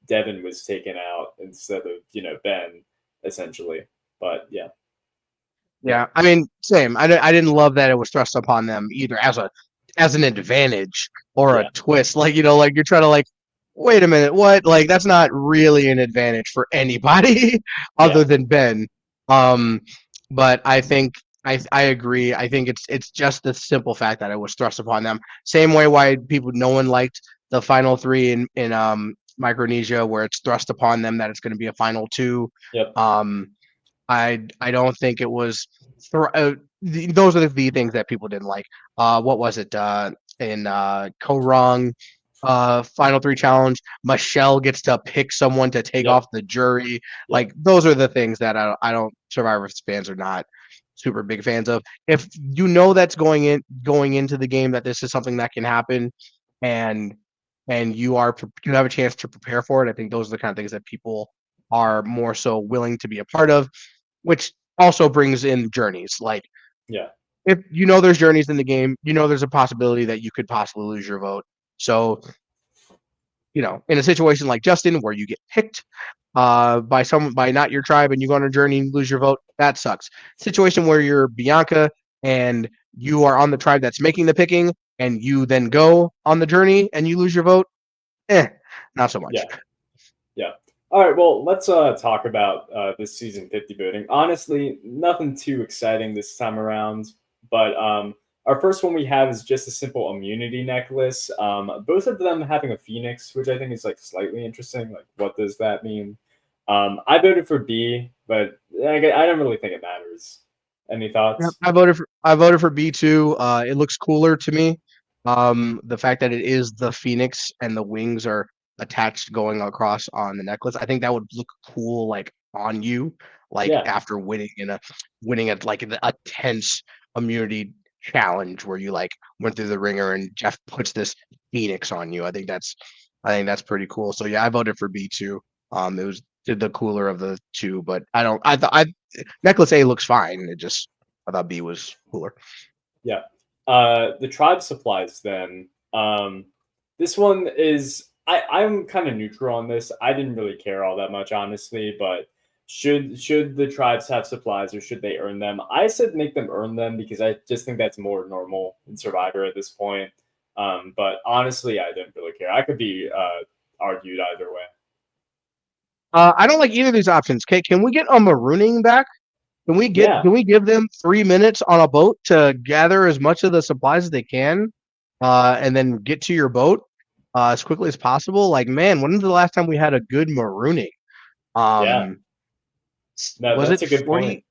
Devin was taken out instead of, Ben, essentially. But yeah. yeah. I mean, same. I didn't love that it was thrust upon them either as an advantage or a Yeah. twist. Like like you're trying to like, wait a minute, what? Like that's not really an advantage for anybody other Yeah. than Ben. Um, but I think I agree. I think it's just the simple fact that it was thrust upon them. Same way why no one liked the final three in Micronesia, where it's thrust upon them that it's going to be a final two. Yep. Um, I don't think it was. Those are the things that people didn't like. What was it? In Korong, final three challenge, Michelle gets to pick someone to take Yep. off the jury. Yep. Like those are the things that I don't Survivor fans are not super big fans of. If that's going into the game that this is something that can happen, and you have a chance to prepare for it. I think those are the kind of things that people are more so willing to be a part of, which also brings in journeys. Like Yeah. if there's journeys in the game, there's a possibility that you could possibly lose your vote. So, in a situation like Justin where you get picked by not your tribe and you go on a journey and lose your vote, that sucks. Situation where you're Bianca and you are on the tribe that's making the picking and you then go on the journey and you lose your vote, not so much. Yeah. Yeah. All right. Well, let's talk about this season 50 voting. Honestly, nothing too exciting this time around, but our first one we have is just a simple immunity necklace. Both of them having a phoenix, which I think is like slightly interesting. Like, what does that mean? I voted for B, but I don't really think it matters. Any Yep, thoughts? I voted for B2. It looks cooler to me. The fact that it is the phoenix and the wings are attached going across on the necklace. I think that would look cool, like on you, like Yeah. after winning at like a tense immunity challenge where you like went through the ringer and Jeff puts this phoenix on you. I think that's pretty cool. So yeah, I voted for B2. It was the cooler of the two, but I don't. I thought I necklace A looks fine. I thought B was cooler. Yeah. The tribe supplies then. This one is I'm kind of neutral on this. I didn't really care all that much, honestly, but should the tribes have supplies or should they earn them? I said make them earn them because I just think that's more normal in Survivor at this point. But honestly, I didn't really care. I could be argued either way. I don't like either of these options. Okay, can we get a marooning back? Yeah. Can we give them 3 minutes on a boat to gather as much of the supplies as they can, and then get to your boat? as quickly as possible. Like, man, when was the last time we had a good marooning? Yeah, Um, no, was that's it a good point. 40?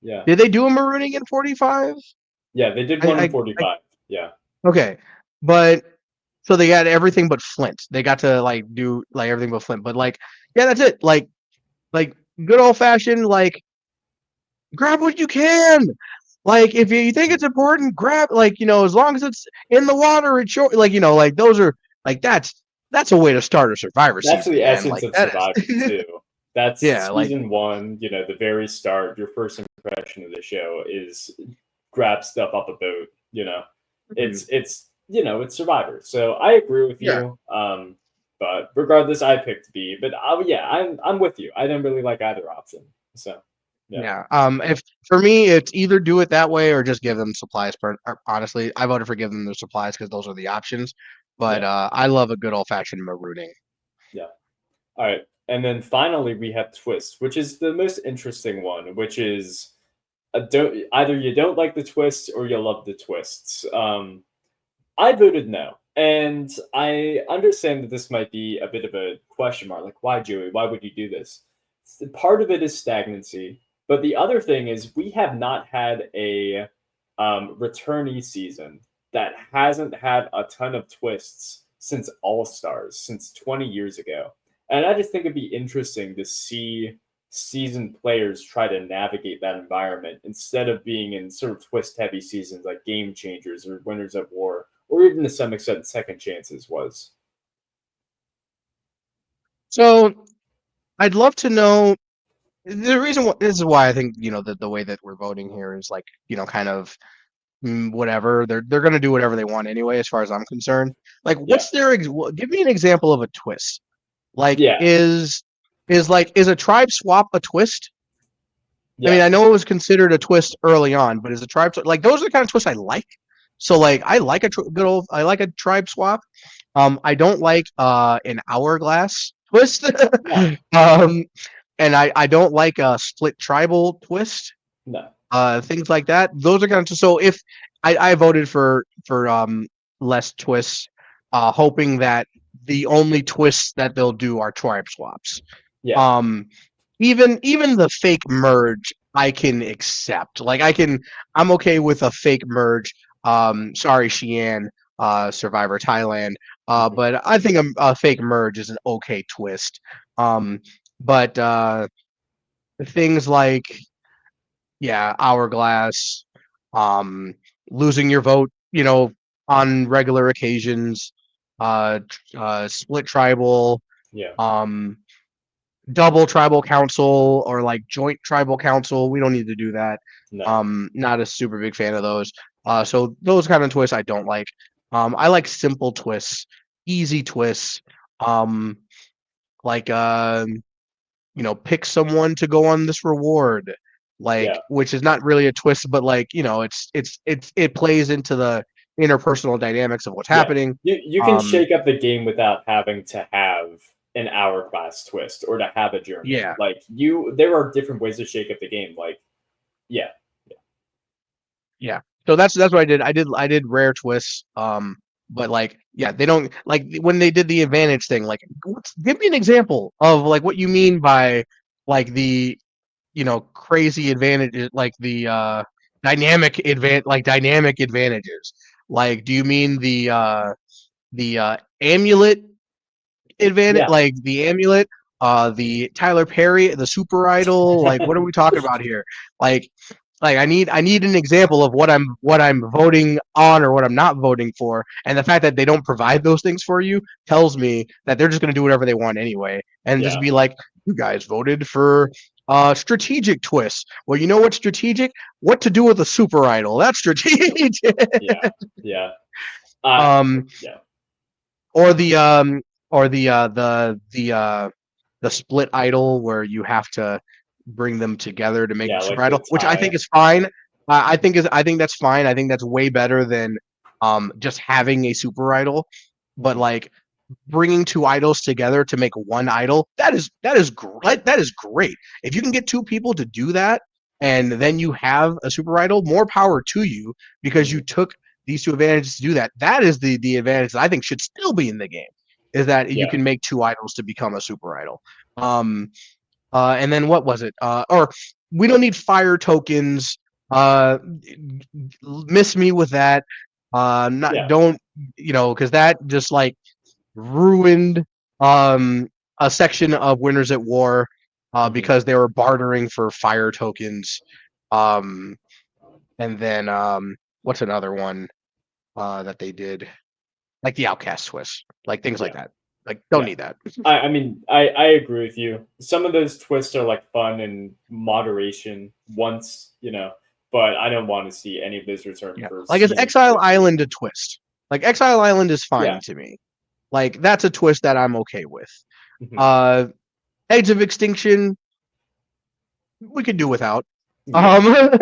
Yeah, Did they do a marooning in 45? yeah, they did one in 45. Yeah, Okay, but so they got everything but Flint. They got to like do like everything but Flint. But like, yeah, that's it. Like good old fashioned like grab what you can. Like if you think it's important, grab like as long as it's in the water, it's short. Like like those are like that's a way to start a Survivor that's season, the man. essence Like of that Survivor is too. That's yeah, like season one. You know, the very start, your first impression of the show is grab stuff off a boat. You know, mhm, it's it's Survivor. So I agree with yeah. you. But regardless, I picked B. But yeah, I'm with you. I didn't really like either option. So yeah, Yeah. If for me, it's either do it that way or just give them supplies. Honestly, I voted for giving them the supplies because those are the options. But yeah, I love a good old fashioned marooning. yeah. All right. And then finally, we have twist, which is the most interesting one, which is don't either you don't like the twists or you love the twists. I voted no, and I understand that this might be a bit of a question mark. Like, why, Joey? Why would you do this? Part of it is stagnancy, but the other thing is we have not had a returnee season that hasn't had a ton of twists since All Stars, since 20 years ago. And I just think it'd be interesting to see seasoned players try to navigate that environment instead of being in sort of twist heavy seasons like Game Changers or Winners at War, or even to some extent Second Chances was. So I'd love to know the reason. This is why I think the way that we're voting here is like kind of whatever they're gonna do whatever they want anyway, as far as I'm concerned. Like, Yeah. give me an example of a twist. Like, Yeah. is a tribe swap a twist? I mean, Yeah. I know it was considered a twist early on, but is a tribe like those are the kind of twists I like. So like I like good old I like a tribe swap. I don't like an hourglass twist. No. um, and I don't like a split tribal twist. No. Things like that. Those are kind of so if I voted for less twists, hoping that the only twists that they'll do are tribe swaps. Yeah. Um, even the fake merge I can accept. Like I'm okay with a fake merge. Sorry, Xi'an, Survivor Thailand. Mhm. But I think a fake merge is an okay twist. Um, but things like hourglass, um, losing your vote, on regular occasions, split tribal, Yeah. um, double tribal council or like joint tribal council. We don't need to do that. No. Not a super big fan of those. So those kind of twists I don't like. I like simple twists, easy twists. Um, like pick someone to go on this reward, like Yeah. which is not really a twist, but like it plays into the interpersonal dynamics of what's Yeah. happening. You can Um, shake up the game without having to have an hourglass twist or to have a journey. yeah, Like there are different ways to shake up the game. Like, yeah. yeah. So that's what I did rare twists. But like yeah, they don't like when they did the advantage thing. Like, give me an example of like what you mean by like the crazy advantages, like the dynamic advantages. Like, do you mean the amulet advantage, Yeah. like the amulet, the Tyler Perry, the super idol? Like, what are we talking about here? Like, I need an example of what I'm voting on or what I'm not voting for, and the fact that they don't provide those things for you tells me that they're just going to do whatever they want anyway, and just Yeah. be like, you guys voted for strategic twists. Well, you know what's strategic? What to do with a super idol? That's strategic. Yeah. Yeah. Uh um, yeah. or the split idol where you have to bring them together to make Yeah, the super like the idol, which I tie. think is fine. I think that's fine. I think that's way better than just having a super idol. But Mhm. like bringing two idols together to make one idol, that is great. That is great. If you can get two people to do that, and then you have a super idol, more power to you because you Mhm. took these two advantages to do that. That is the advantage that I think should still be in the game. is that you Yeah. can make 2 idols to become a super idol. Um, and then what was it? Or we don't need fire tokens. Uh, miss me with that. Not Yeah. don't because that just like ruined um a section of Winners at War Hmm. because they were bartering for fire tokens. Um, and then what's another one that they did? Like the Outcast twist, like things like Yeah. that. Like don't Yeah. need that. I mean, I agree with you. Some of those twists are like fun and moderation once, but I don't want to see any of those return Yeah, for like is seasons Exile 50. Island a twist? Like Exile Island is Yeah. fine to me. Like that's a twist that I'm okay with. Hmm. Uh, Eggs of Extinction we could do without. Yeah. Um,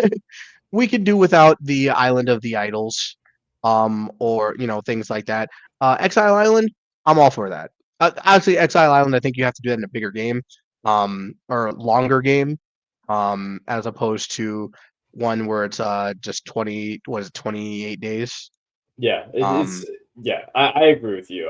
we could do without the Island of the Idols, or things like that. Exile Island, I'm all for that. Actually, Exile Island, I think you have to do that in a bigger game, or longer game, as opposed to one where it's just 28 days. Yeah. It's Um, yeah. I agree with you.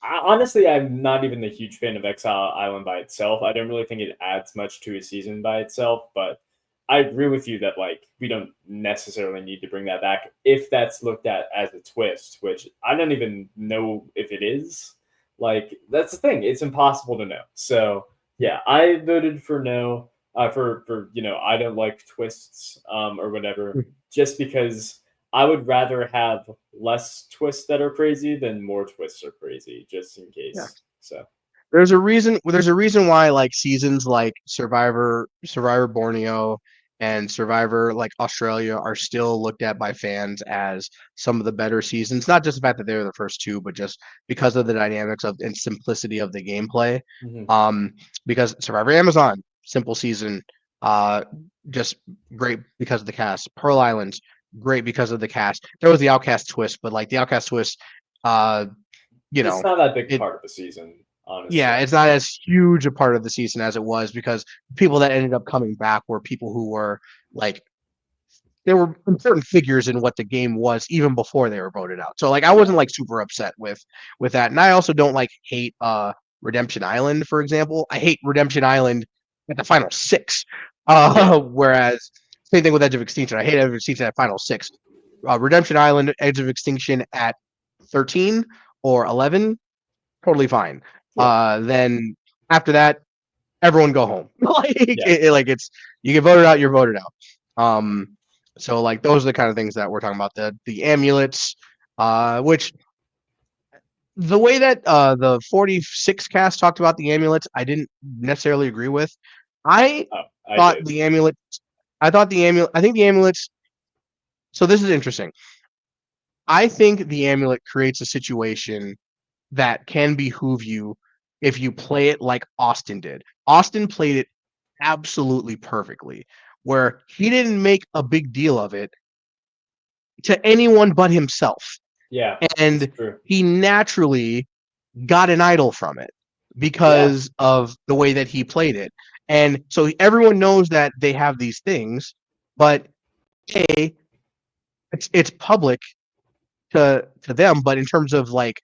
Honestly, I'm not even a huge fan of Exile Island by itself. I don't really think it adds much to a season by itself, but I agree with you that like we don't necessarily need to bring that back if that's looked at as a twist, which I don't even know if it is. Like that's the thing; it's impossible to know. So yeah, I voted for no. For I don't like twists or whatever, just because I would rather have less twists that are crazy than more twists are crazy, just in yeah. case. So There's a reason why like seasons like Survivor Borneo and Survivor like Australia are still looked at by fans as some of the better seasons. Not just the fact that they're the first two, but just because of the dynamics of and simplicity of the gameplay. mhm. Um, because Survivor Amazon, simple season, uh, just great because of the cast. Pearl Islands, great because of the cast. There was the Outcast twist, but like the Outcast twist, uh, you It's know, not that big it part of the season, yeah, honestly. it's not as huge a part of the season as it was because people that ended up coming back were people who were like they were important figures in what the game was even before they were voted out. So like I Yeah, wasn't like super upset with that. And I also don't like hate Redemption Island, for example. I hate Redemption Island at the final six. yeah, Whereas same thing with Edge of Extinction. I hate Edge of Extinction at final six. Redemption Island, Edge of Extinction at 13 or 11, totally fine. yeah, Then after that, everyone go home. yeah, Like it's you get voted out, you're voted out. So like those are the kind of things that we're talking about. The amulets, which the way that the 46 cast talked about the amulets, I didn't necessarily agree with. I oh, I thought did. the amulet. I think the amulets. So this is interesting. I think the amulet creates a situation that can behoove you if you play it like Austin did. Austin played it absolutely perfectly, where he didn't make a big deal of it to anyone but himself. Yeah, it's And true. he naturally got an idol from it Yeah, because of the way that he played it. And so everyone knows that they have these things, but A, it's public to them, but in terms of like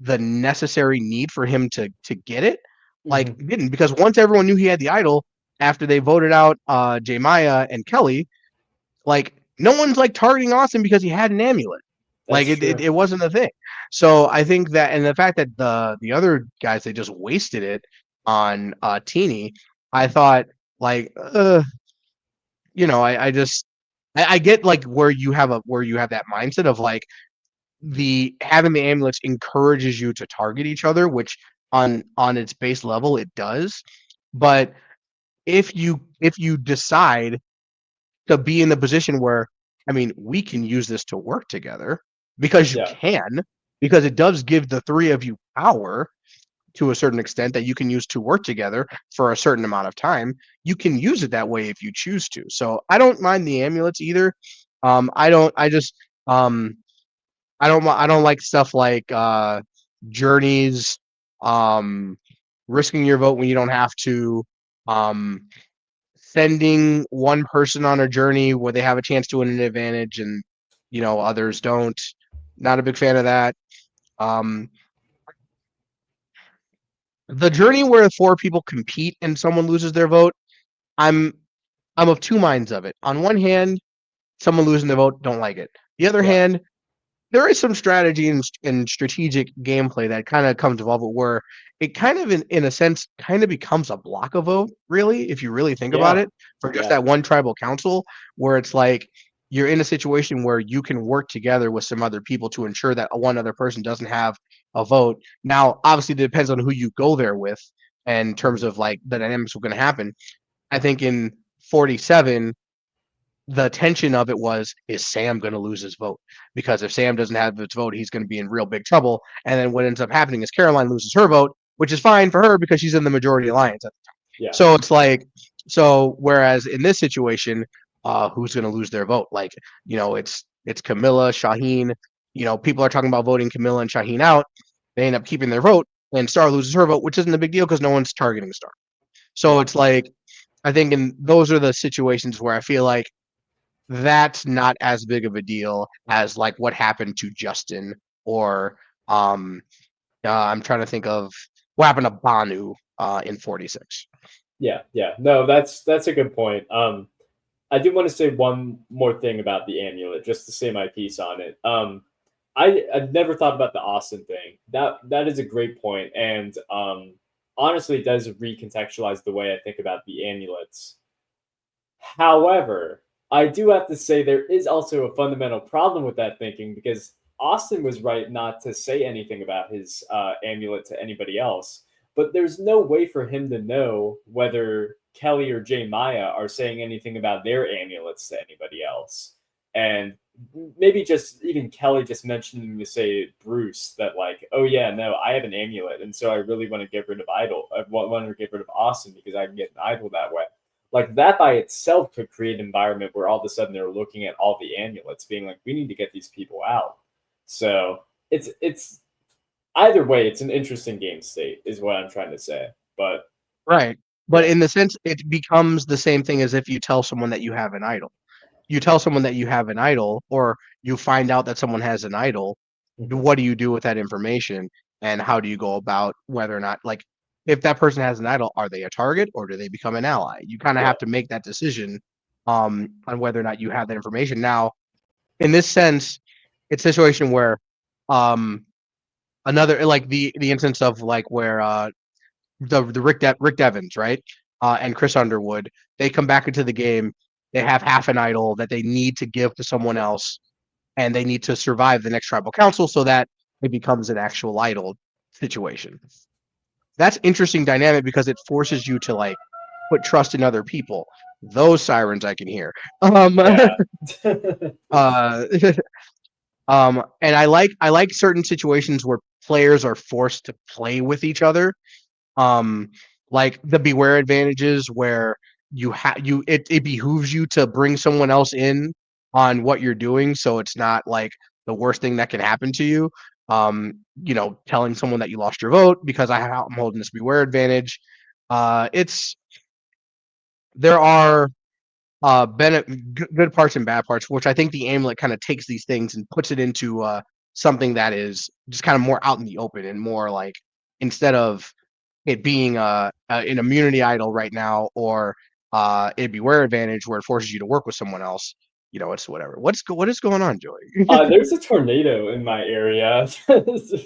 the necessary need for him to get it, like hmm, he didn't because once everyone knew he had the idol after they voted out J Maya and Kelly, like no one's like targeting Austin because he had an amulet. Like that's it true. wasn't a thing. So I think that and the fact that the other guys they just wasted it on Teeny, I thought like I just I get like where you have that mindset of like the having the amulets encourages you to target each other, which on its base level it does. But if you decide to be in the position where I mean we can use this to work together because you Yeah, can because it does give the three of you power to a certain extent that you can use to work together for a certain amount of time. You can use it that way if you choose to. So I don't mind the amulets either. I don't. I just I don't like stuff like journeys, um, risking your vote when you don't have to, um, sending one person on a journey where they have a chance to win an advantage and others don't. Not a big fan of that. Um, The journey where 4 people compete and someone loses their vote, I'm I'm of two minds of it. On one hand, someone losing their vote, don't like it. The other Yeah. hand, there is some strategy and strategic gameplay that kind of comes involved with where it kind of in a sense kind of becomes a block a vote, really, if you really think about Yeah. it, for just Yeah. that one tribal council, where it's like you're in a situation where you can work together with some other people to ensure that one other person doesn't have a vote. Now, obviously, it depends on who you go there with, and in terms Mhm. of like the dynamics were going to happen. I think in 47, the tension of it was, is Sam going to lose his vote? Because if Sam doesn't have his vote, he's going to be in real big trouble. And then what ends up happening is Caroline loses her vote, which is fine for her because she's in the majority alliance. Yeah. So it's like, so whereas in this situation, who's going to lose their vote? Like, it's Camilla, Shaheen. People are talking about voting Camilla and Shaheen out. They end up keeping their vote, and Star loses her vote, which isn't a big deal because no one's targeting Star. So Yeah. it's like, I think in those are the situations where I feel like that's not as big of a deal as like what happened to Justin or um I'm trying to think of what happened to Banu in 46. Yeah. Yeah. No, that's a good point. I do want to say one more thing about the amulet, just to say my piece on it. I've never thought about the Austin thing. That is a great point, and honestly, it does recontextualize the way I think about the amulets. However, I do have to say there is also a fundamental problem with that thinking because Austin was right not to say anything about his amulet to anybody else. But there's no way for him to know whether Kelly or Jay Maya are saying anything about their amulets to anybody else. And maybe just even Kelly just mentioning to say Bruce that like, oh yeah, no, I have an amulet, and so I really want to get rid of Idol. I want to get rid of Austin because I can get an Idol that way. Like that by itself could create an environment where all of a sudden they're looking at all the amulets, being like, we need to get these people out. So it's either way, it's an interesting game state, is what I'm trying to say. But Right. But yeah, in the sense it becomes the same thing as if you tell someone that you have an idol. You tell someone that you have an idol or you find out that someone has an idol, mhm, what do you do with that information and how do you go about whether or not like if that person has an idol, are they a target or do they become an ally? You kind of yeah, have to make that decision on whether or not you have that information. Now, in this sense, it's a situation where um another like the instance of like where the Rick Devens, right? And Chris Underwood, they come back into the game. They have half an idol that they need to give to someone else, and they need to survive the next tribal council so that it becomes an actual idol situation. That's interesting dynamic because it forces you to like put trust in other people. Those sirens I can hear. yeah, Uh, and I like certain situations where players are forced to play with each other um like the beware advantages where it behooves you to bring someone else in on what you're doing so it's not like the worst thing that can happen to you telling someone that you lost your vote because I'm holding this beware advantage it's there are good parts and bad parts, which I think the amulet kind of takes these things and puts it into something that is just kind of more out in the open and more like instead of it being an immunity idol right now or a beware advantage where it forces you to work with someone else. It's whatever. What is going on, Joey? there's a tornado in my area.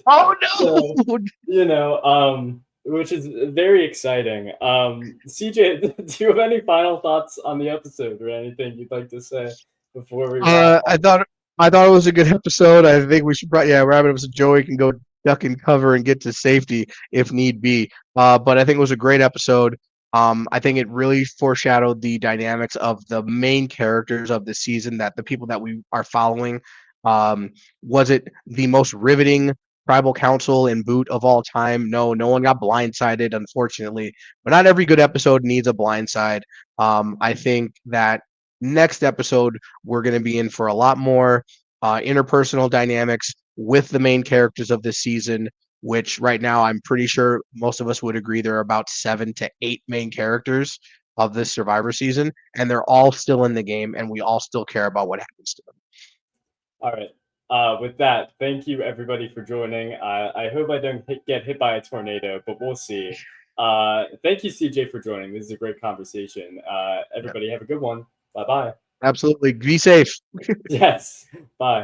Oh So, no! which is very exciting. CJ, do you have any final thoughts on the episode or anything you'd like to say before we wrap Uh, I up? thought I thought it was a good episode. I think we should probably wrap it up so Joey can go duck and cover and get to safety if need be. But I think it was a great episode. I think it really foreshadowed the dynamics of the main characters of the season that the people that we are following. Um, was it the most riveting tribal council and boot of all time? No, no one got blindsided, unfortunately. But not every good episode needs a blindside. I think that next episode we're going to be in for a lot more interpersonal dynamics with the main characters of this season, which right now I'm pretty sure most of us would agree there are about 7 to 8 main characters of this Survivor season, and they're all still in the game, and we all still care about what happens to them. All right. With that, thank you everybody for joining. I hope I don't get hit by a tornado, but we'll see. Thank you, CJ, for joining. This is a great conversation. Yeah, Everybody have a good one. Bye bye. absolutely. Be safe. Yes. Bye.